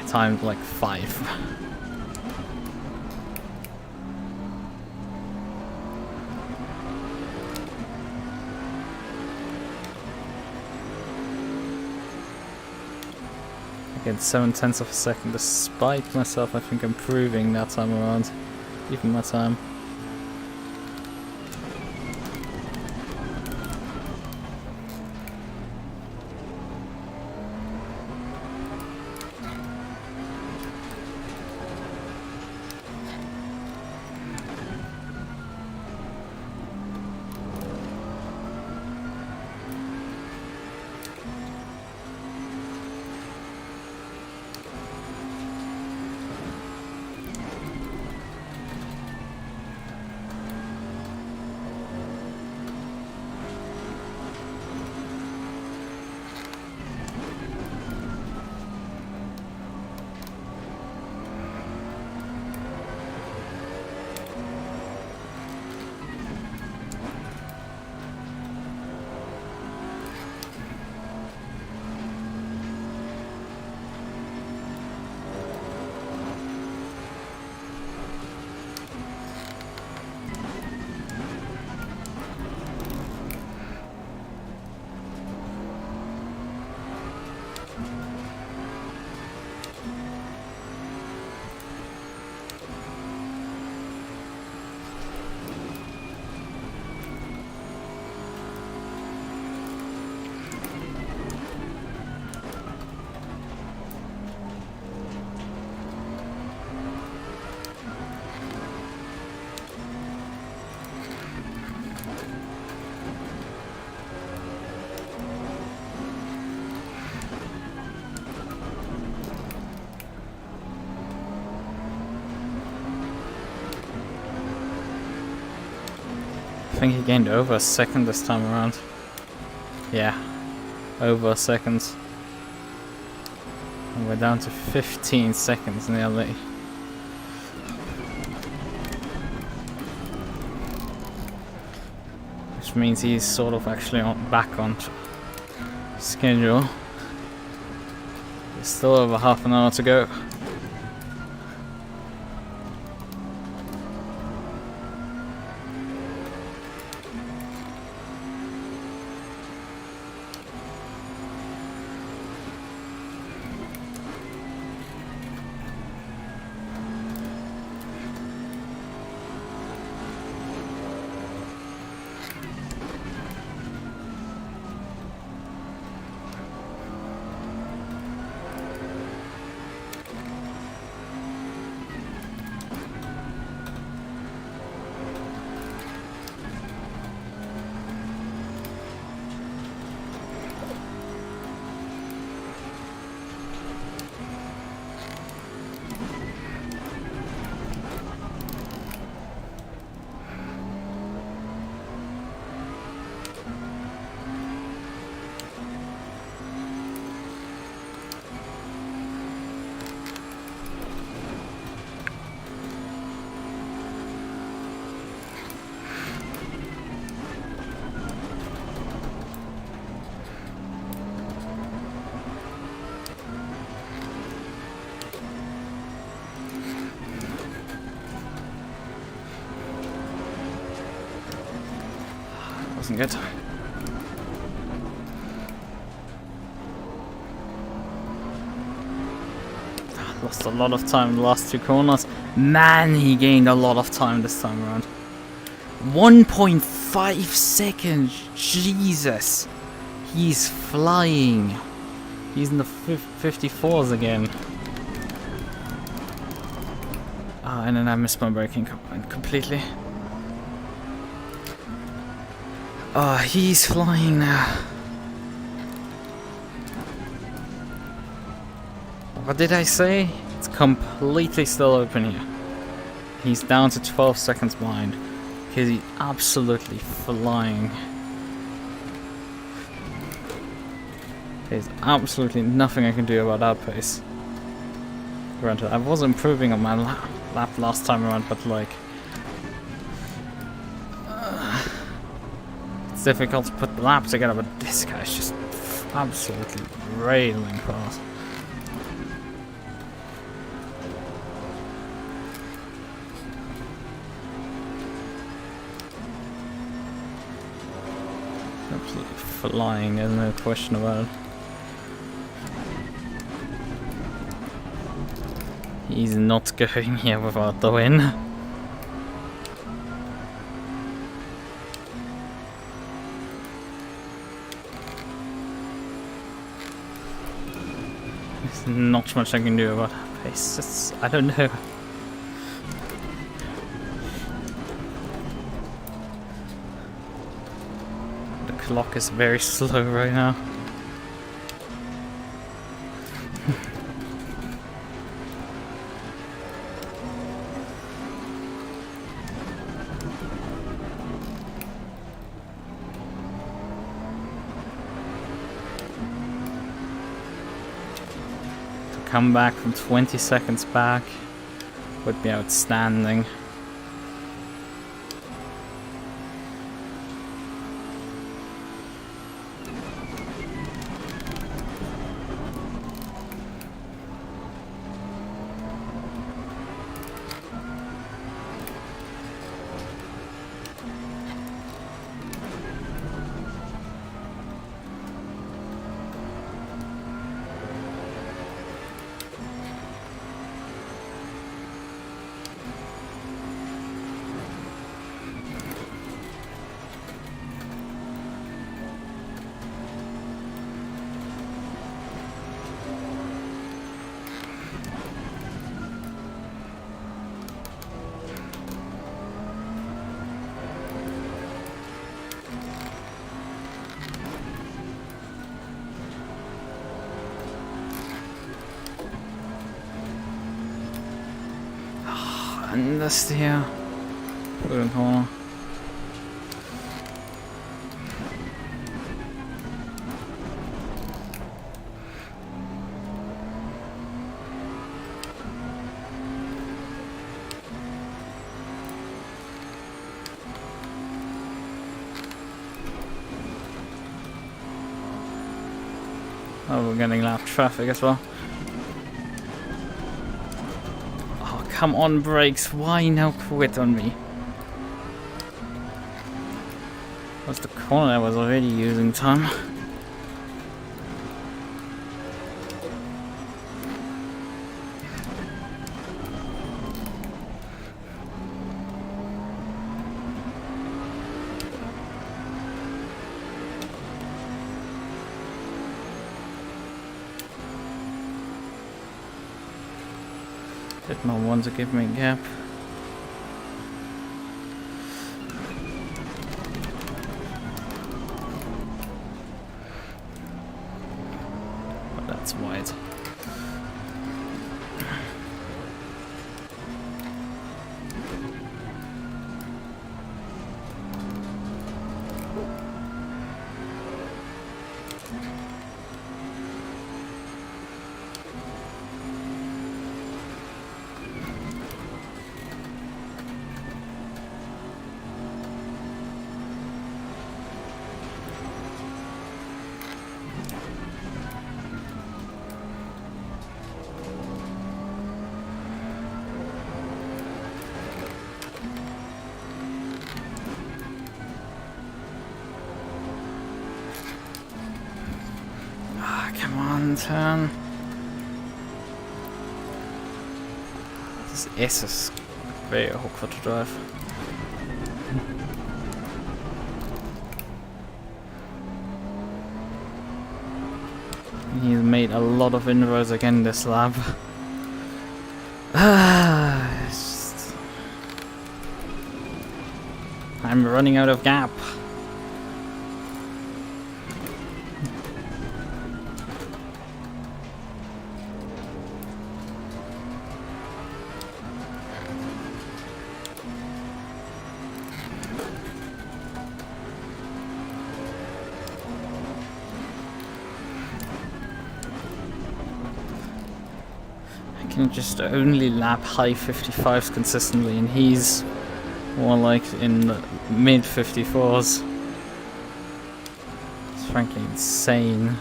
time like 5. Again, 7/10 of a second, despite myself I think improving that time around. Even my time. I think he gained over a second this time around. Yeah, over a second. And we're down to 15 seconds nearly. Which means he's sort of actually back on schedule. There's still over half an hour to go. wasn't good. Lost a lot of time in the last 2 corners. Man, he gained a lot of time this time around. 1.5 seconds. Jesus. He's flying. He's in the 54s again. Ah, and then I missed my braking completely. Ah, he's flying now. What did I say? It's completely still open here. He's down to 12 seconds behind. Because he's absolutely flying. There's absolutely nothing I can do about that pace. Granted, I was improving on my lap last time around, but like... it's difficult to put the lap together, but this guy's just absolutely railing past. Absolutely flying, there's no question about it. He's not going here without the win. There's not much I can do about that pace. I don't know. The clock is very slow right now. Come back from 20 seconds back would be outstanding. And that's the wooden corner. Oh, we're getting lap traffic as well. Come on, brakes. Why now quit on me? That's the corner I was already using time. Did not want to give me a gap. But that's wide. turn. This S is very awkward to drive. He's made a lot of inroads again this lap. I'm running out of gap. Can just only lap high 55s consistently, and he's more like in the mid 54s. It's frankly insane.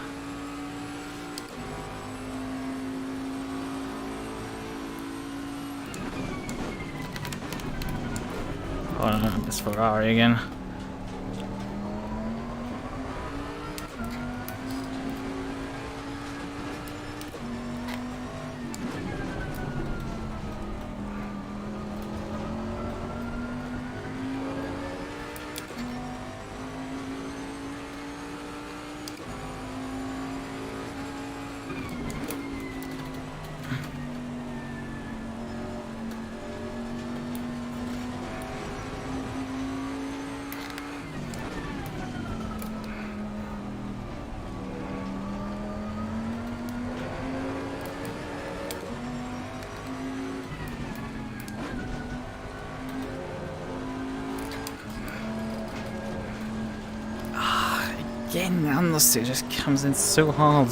Oh no, this Ferrari again. Again, the understeer just comes in so hard.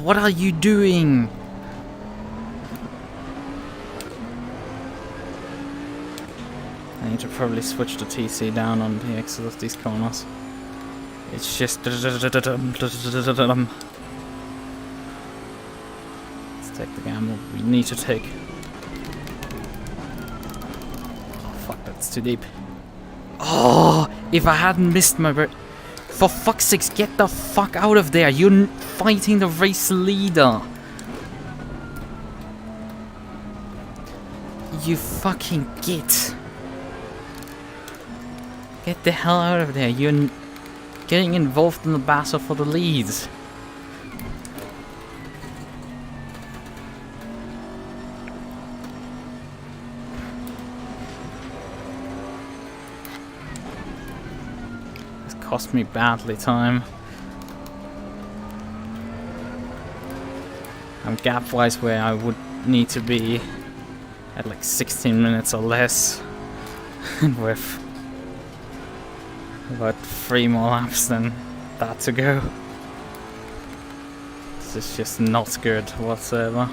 What are you doing? I need to probably switch the TC down on the exit of these corners. It's just... Let's take the gamble we need to take. Oh fuck, that's too deep. Oh, if I hadn't missed my bird... For fuck's sakes, get the fuck out of there! You're fighting the race leader! You fucking git! Get the hell out of there! You're getting involved in the battle for the leads! Cost me badly time. I'm gap wise where I would need to be at like 16 minutes or less, and with about 3 more laps than that to go. This is just not good whatsoever.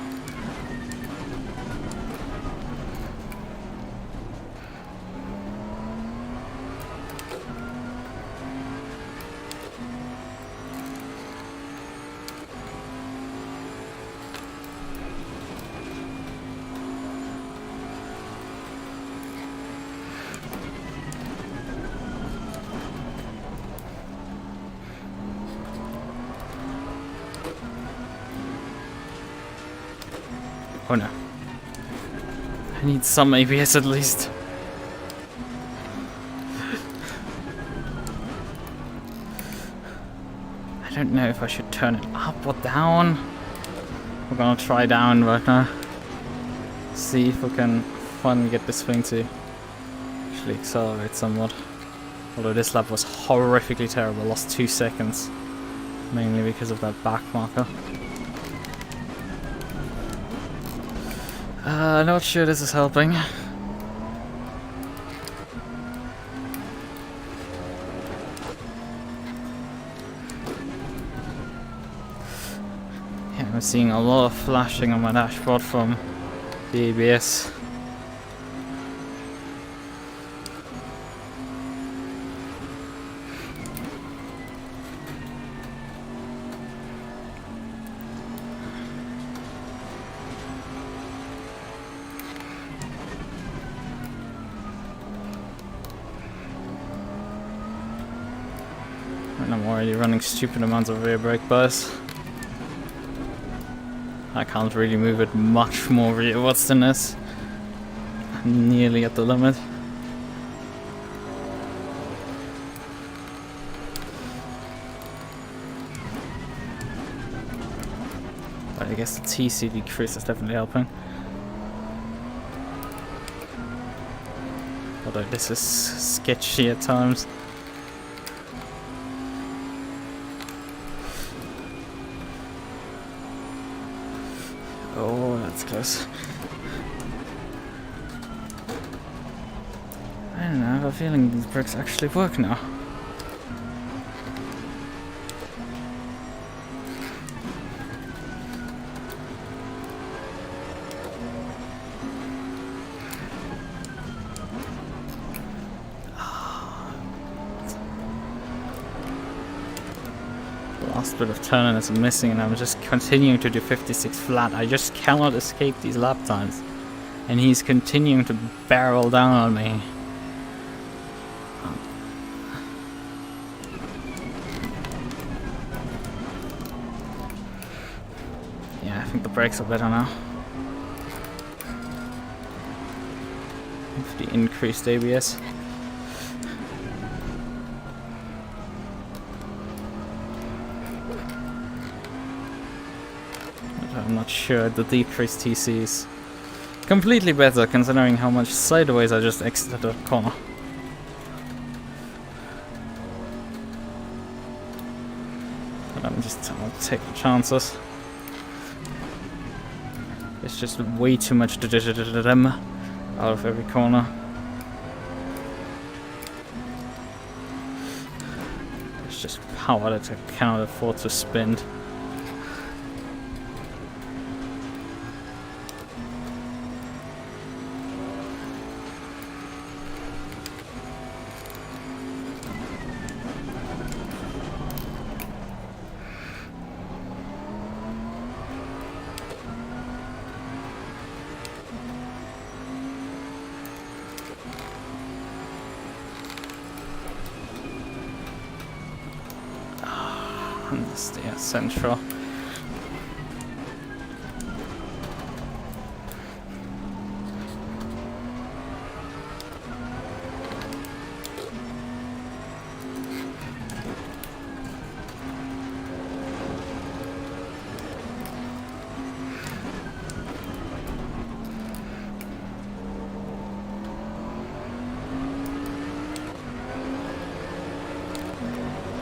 Oh no. I need some ABS at least. I don't know if I should turn it up or down. We're gonna try down right now. See if we can finally get this thing to actually accelerate somewhat. Although this lap was horrifically terrible, lost 2 seconds. Mainly because of that back marker. Not sure this is helping. Yeah, I'm seeing a lot of flashing on my dashboard from the ABS. And I'm already running stupid amounts of rear brake bias. I can't really move it much more rearwards than this. I'm nearly at the limit. But I guess the TC decrease is definitely helping. Although this is sketchy at times. Oh, that's close. I don't know, I have a feeling these brakes actually work now. Last bit of turning is missing and I'm just continuing to do 56 flat. I just cannot escape these lap times. And he's continuing to barrel down on me. Yeah, I think the brakes are better now. With the increased ABS. I'm not sure the decreased TC is completely better considering how much sideways I just exited the corner. But I'll take the chances. It's just way too much out of every corner. It's just power that I cannot afford to spend. And stay at central.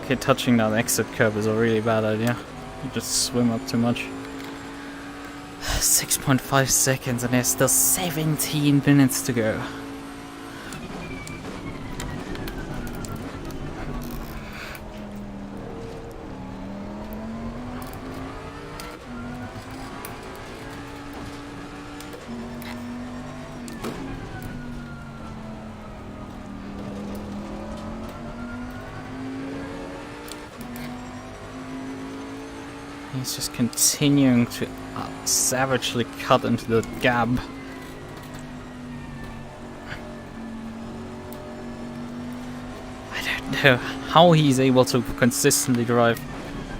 Okay, touching that exit curb is a really bad idea. You just swim up too much. 6.5 seconds and there's still 17 minutes to go. He's just continuing to savagely cut into the gap. I don't know how he's able to consistently drive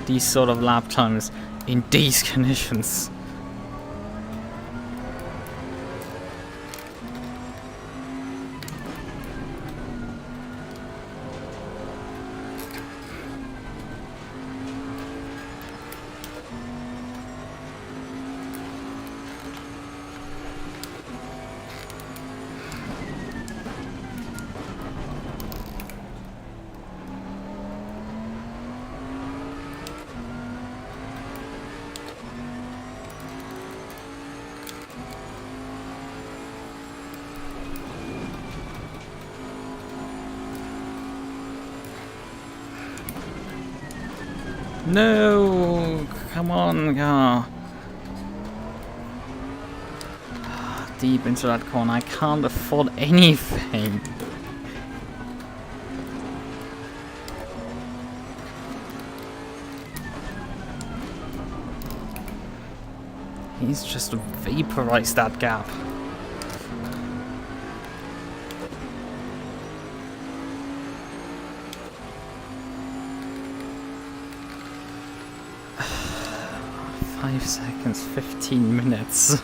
these sort of lap times in these conditions. No! Come on, car. Deep into that corner. I can't afford anything. He's just vaporized that gap. Five seconds, 15 minutes.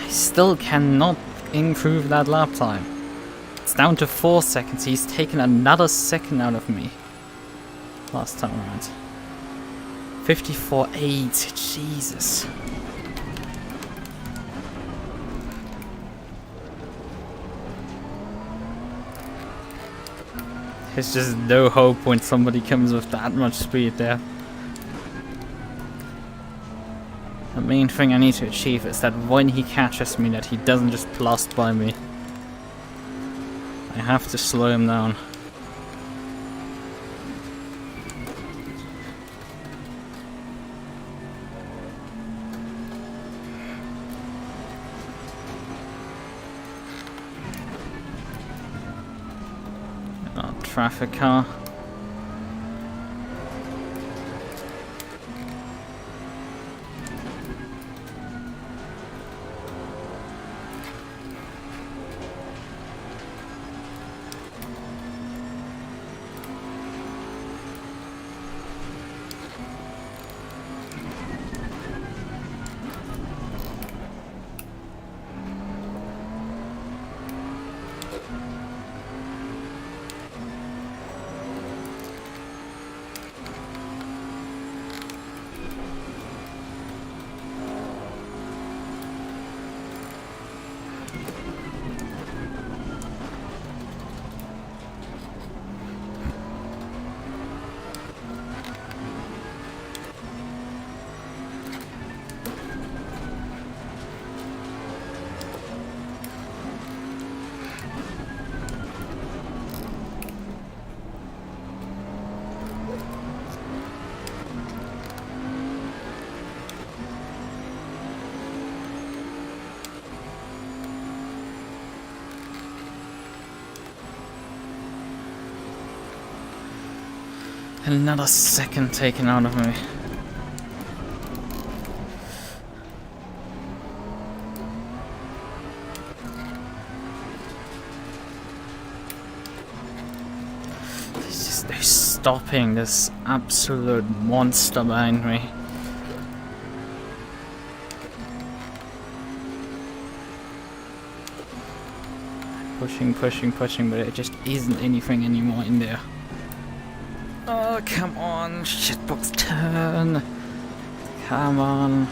Still cannot improve that lap time. It's down to 4 seconds. He's taken another second out of me last time around. 54.8. Jesus. There's just no hope when somebody comes with that much speed there. The main thing I need to achieve is that when he catches me, that he doesn't just blast by me. I have to slow him down. Traffic car. Another second taken out of me. There's just no stopping this absolute monster behind me. Pushing, pushing, pushing, but it just isn't anything anymore in there. Oh, come on, shitbox turn. Come on.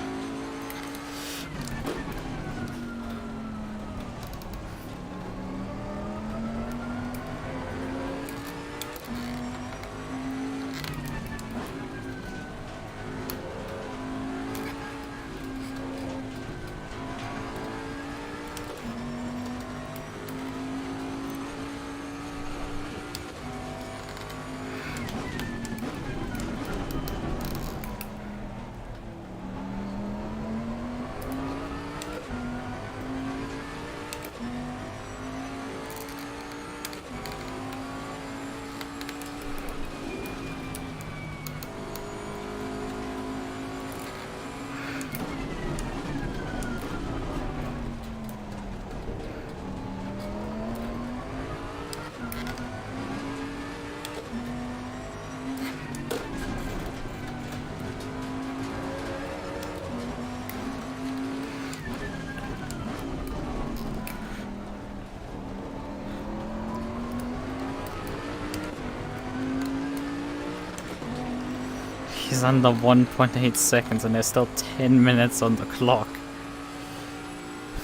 He's under 1.8 seconds and there's still 10 minutes on the clock.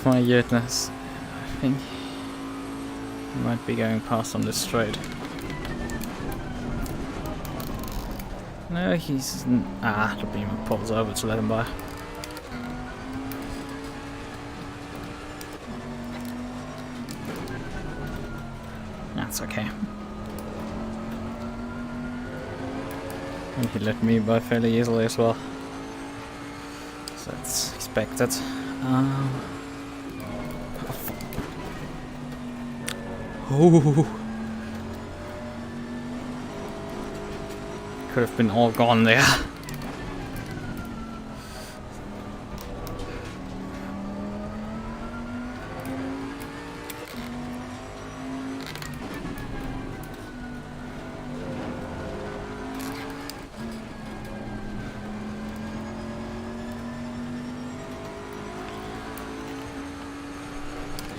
My goodness. I think he might be going past on this straight. No, he's... the beamer pulls over to let him by. That's okay. And he let me by fairly easily as well. So that's expected. Could have been all gone there.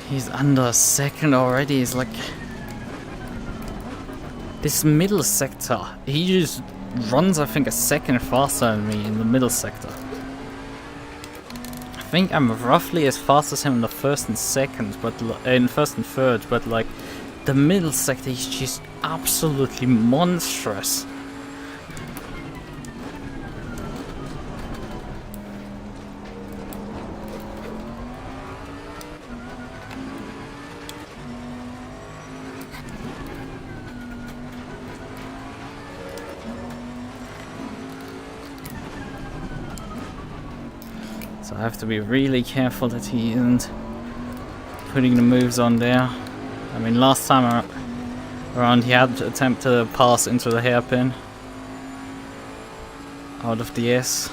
He's under a second already. He's like... This middle sector, he just runs, I think, a second faster than me in the middle sector. I think I'm roughly as fast as him in the first and second, but in first and third, but like the middle sector, he's just absolutely monstrous. So I have to be really careful that he isn't putting the moves on there. I mean, last time around he had attempted to pass into the hairpin out of the S,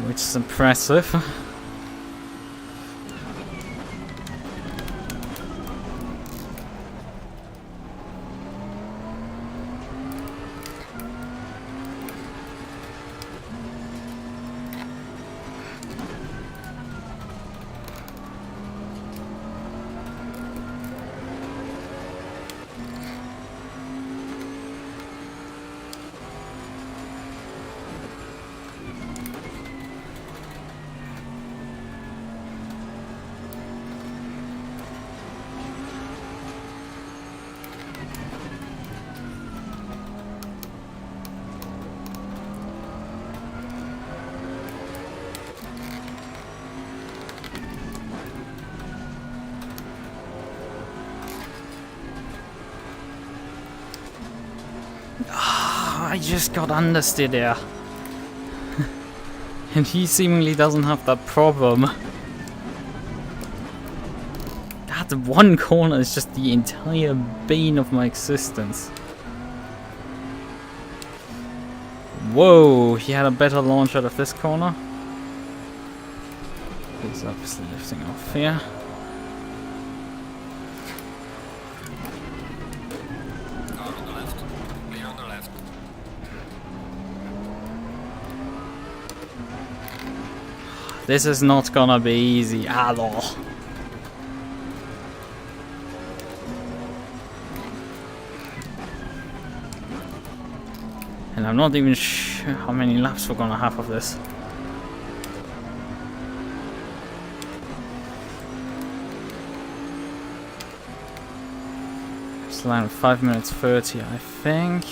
which is impressive. I just got understeer there. And he seemingly doesn't have that problem. That one corner is just the entire bane of my existence. Whoa, he had a better launch out of this corner. He's obviously lifting off here. This is not gonna be easy at all. And I'm not even sure. sure how many laps we're gonna have of this. It's around 5 minutes 30, I think.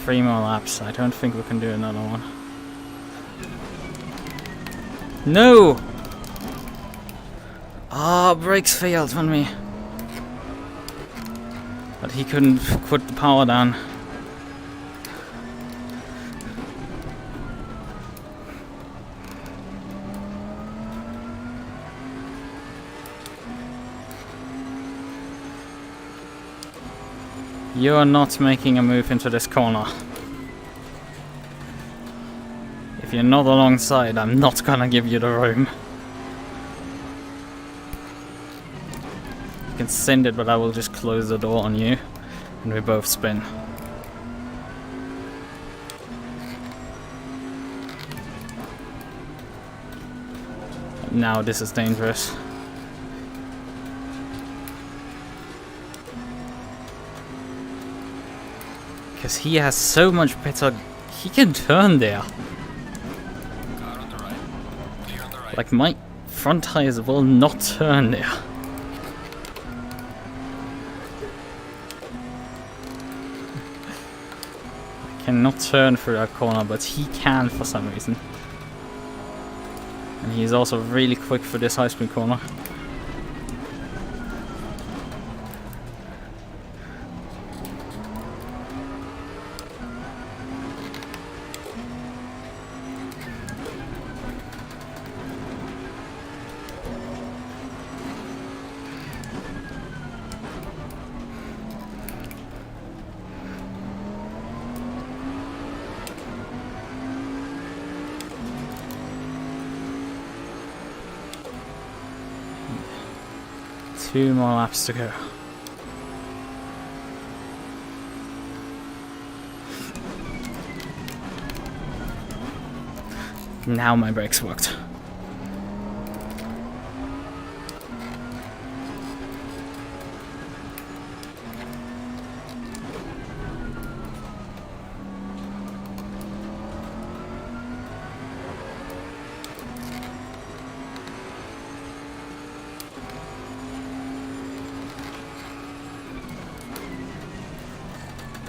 3 more laps. I don't think we can do another one. No! Ah, brakes failed on me. But he couldn't put the power down. You're not making a move into this corner. If you're not alongside, I'm not gonna give you the room. You can send it, but I will just close the door on you, and we both spin. Now this is dangerous. Because he has so much better... He can turn there. Car on the right. Clear on the right. Like, my front tires will not turn there. I cannot turn through that corner, but he can for some reason. And he's also really quick for this high-speed corner. Two more laps to go. Now my brakes worked.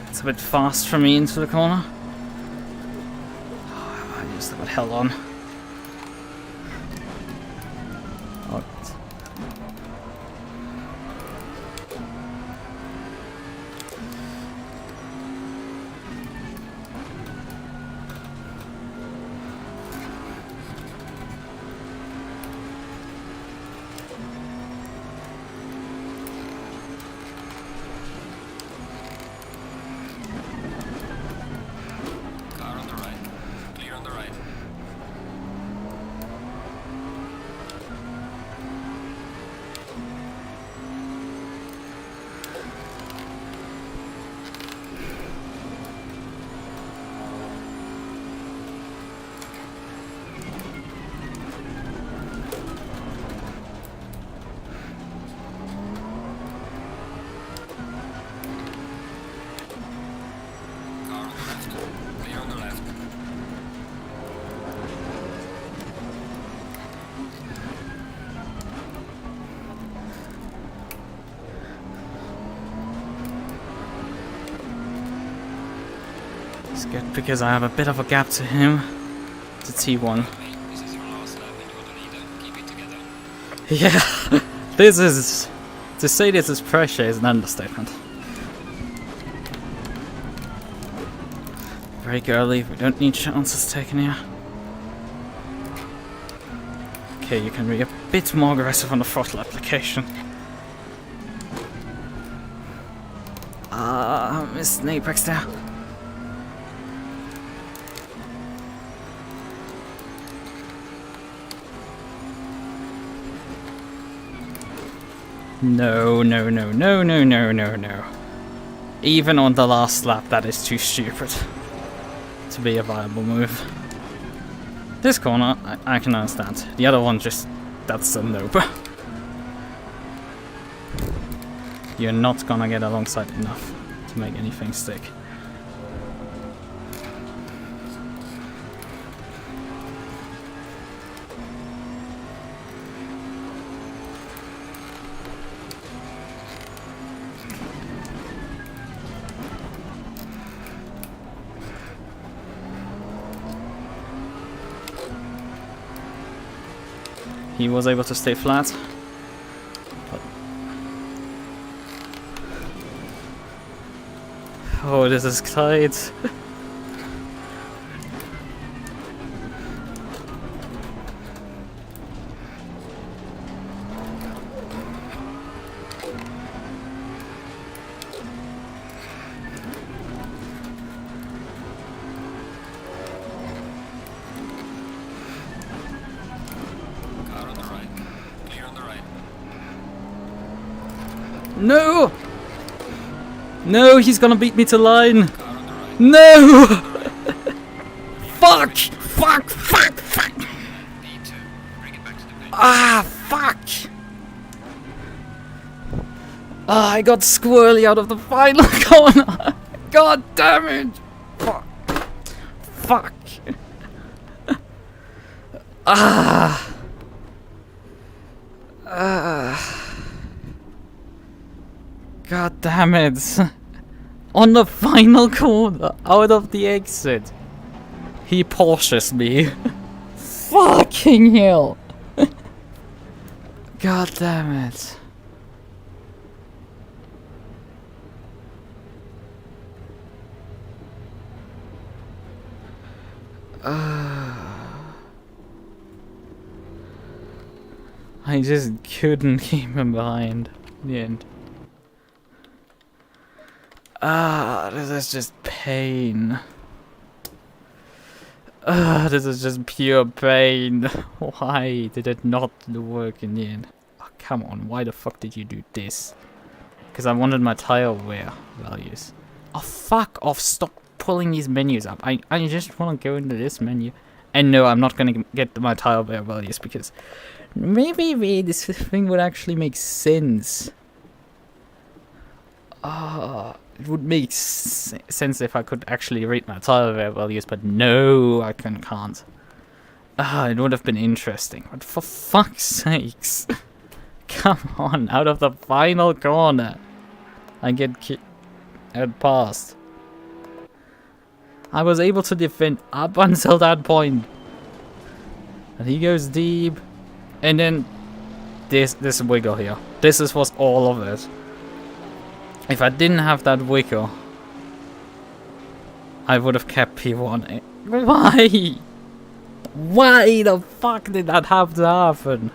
It's a bit fast for me into the corner. Oh, I just got held on. Oh. Car on the right. Clear on the right. Car on the left. Clear on the left. It's good because I have a bit of a gap to him. To T1. This is your last lap and you're the leader. Keep it together. Yeah, this is... To say this is pressure is an understatement. Brake early, we don't need chances taken here. Okay, you can be a bit more aggressive on the throttle application. Missed an apex there. No, no, no, no, no, no, no, no. Even on the last lap, that is too stupid to be a viable move. This corner, I can understand. The other one just... that's a nope. You're not gonna get alongside enough to make anything stick. he was able to stay flat. But oh, this is tight. Car on the right. Clear on the right. No! No, he's gonna beat me to line. Car on the right. No! Fuck! Fuck! Fuck! Fuck! B2. Bring it back to the pit. Ah! Fuck! Ah, I got squirrely out of the final corner. God damn it! Fuck! Fuck! Ah! God damn it! On the final corner, out of the exit, he Porsches me. Fucking hell! God damn it! I just couldn't keep him behind in the end. Ah, this is just pain. Ah, this is just pure pain. Why did it not work in the end? Oh, come on, why the fuck did you do this? Because I wanted my tire wear values. Oh, fuck off, stop pulling these menus up. I just want to go into this menu. And no, I'm not going to get my tire wear values because maybe this thing would actually make sense. It would make sense if I could actually read my tire wear values, but no, I can't. It would have been interesting, but for fuck's sakes. Come on, out of the final corner. I get passed. I was able to defend up until that point. And he goes deep. And then this wiggle here. This was all of it. If I didn't have that wiggle, I would have kept P1. Why? Why the fuck did that have to happen?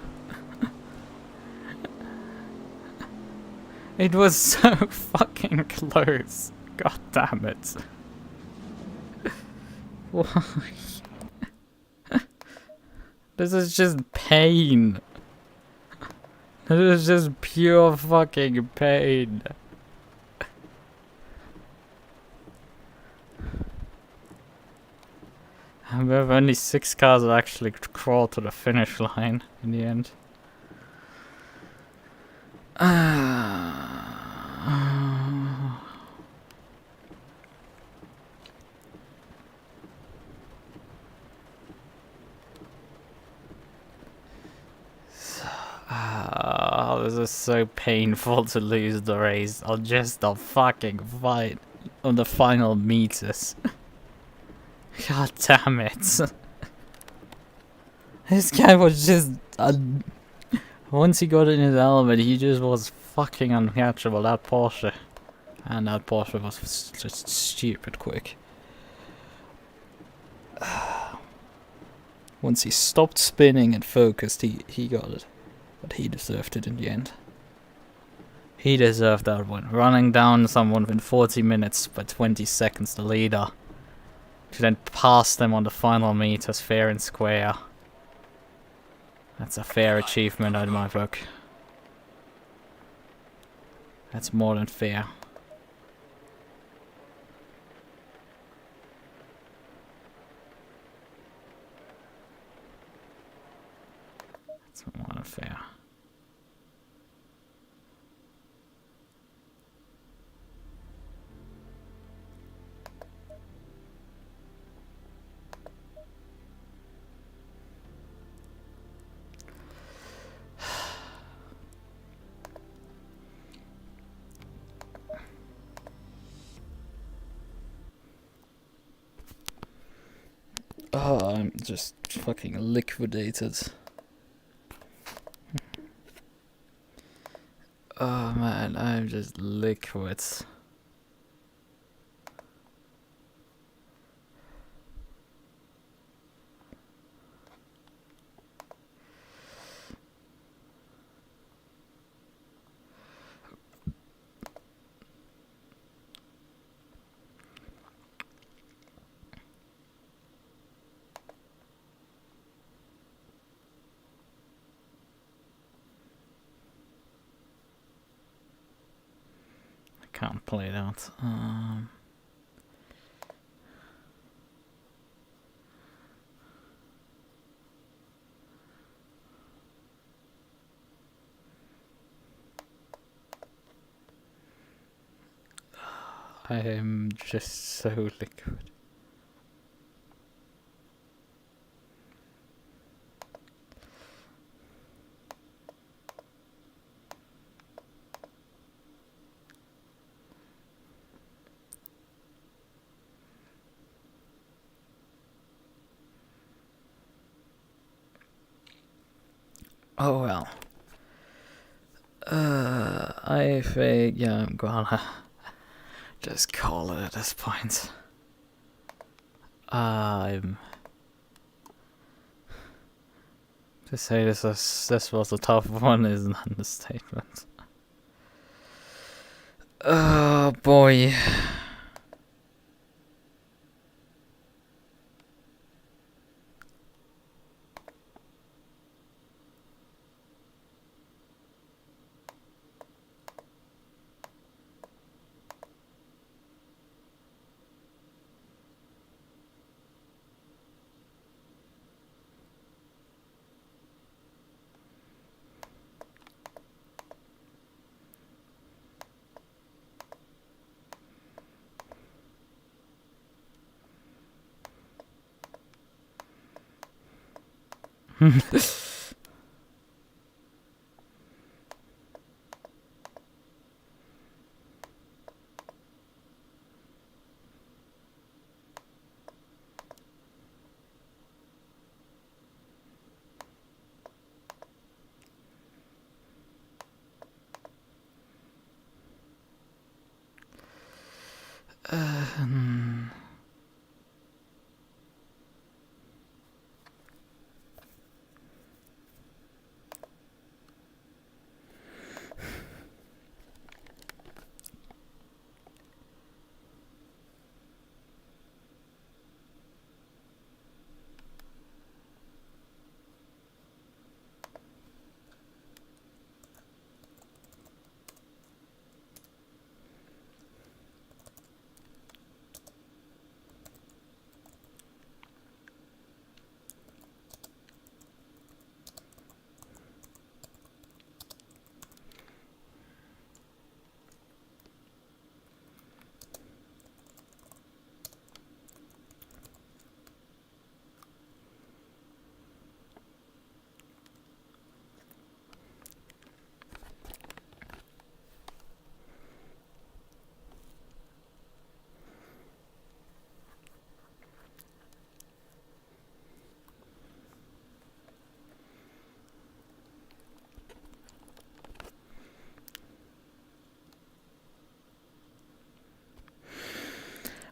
It was so fucking close. God damn it. Why? This is just pain. This is just pure fucking pain. And we have only 6 cars that actually crawl to the finish line in the end. This is so painful to lose the race on just a fucking fight on the final meters. God damn it. This guy was just... once he got in his element, he just was fucking uncatchable, that Porsche. And that Porsche was just stupid quick. Once he stopped spinning and focused, he got it. But he deserved it in the end. He deserved that one. Running down someone in 40 minutes by 20 seconds, the leader. To then pass them on the final meters fair and square. That's a fair achievement in my book. That's more than fair. That's more than fair. Oh, I'm just fucking liquidated. Oh man, I'm just liquid. Can't play that. I am just so liquid. Oh well. I think, yeah, I'm gonna just call it at this point. To say this was a tough one is an understatement. Oh boy.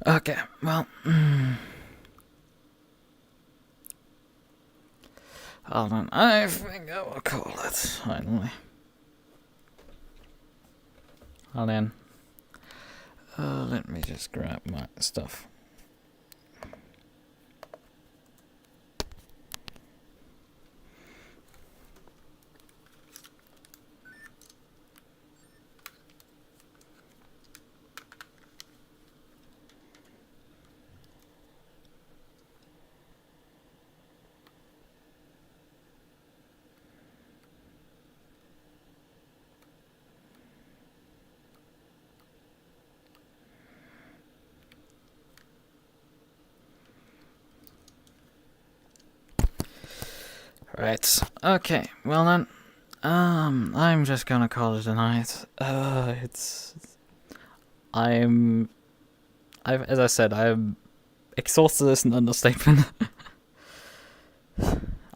Okay, well. Hold on, I think I will call it, finally. Hold on. Let me just grab my stuff. Right. Okay. Well then, I'm just gonna call it a night. As I said, I'm exhausted is an understatement.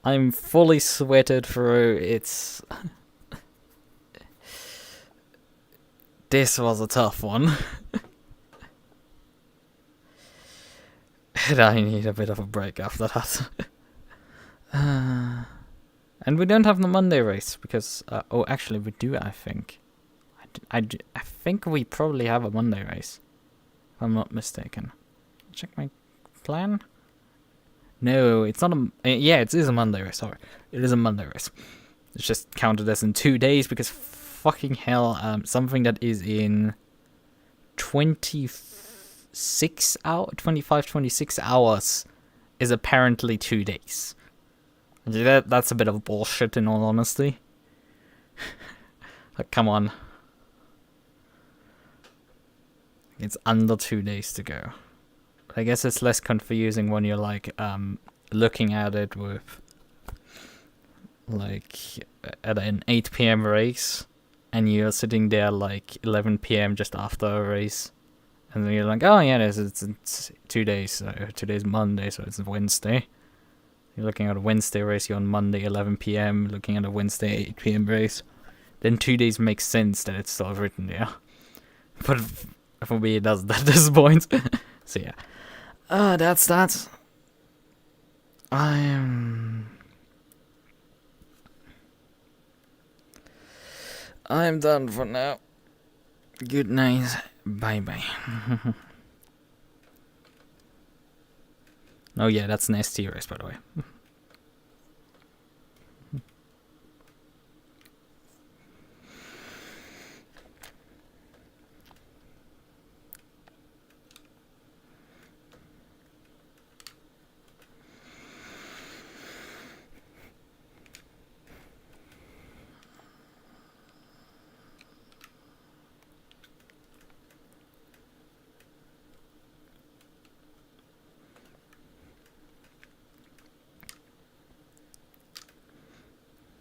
I'm fully sweated through. This was a tough one. And I need a bit of a break after that. And we don't have the Monday race because... oh, actually, we do, I think. I think we probably have a Monday race. If I'm not mistaken. Check my plan. No, it's not a... yeah, it is a Monday race, sorry. It is a Monday race. It's just counted as in 2 days because fucking hell, something that is in 26 hours is apparently 2 days. That's a bit of bullshit in all honesty. Like, come on. It's under 2 days to go. I guess it's less confusing when you're like looking at it with like at an 8 PM race and you're sitting there like 11 PM just after a race, and then you're like, oh yeah, it's 2 days. So today's Monday, so it's Wednesday. You're looking at a Wednesday race. You're on Monday 11 PM. Looking at a Wednesday 8 PM race. Then 2 days makes sense that it's still written there. But for me, it doesn't at this point. So yeah. That's that. I'm done for now. Good night. Bye bye. Oh yeah, that's an ST race, by the way.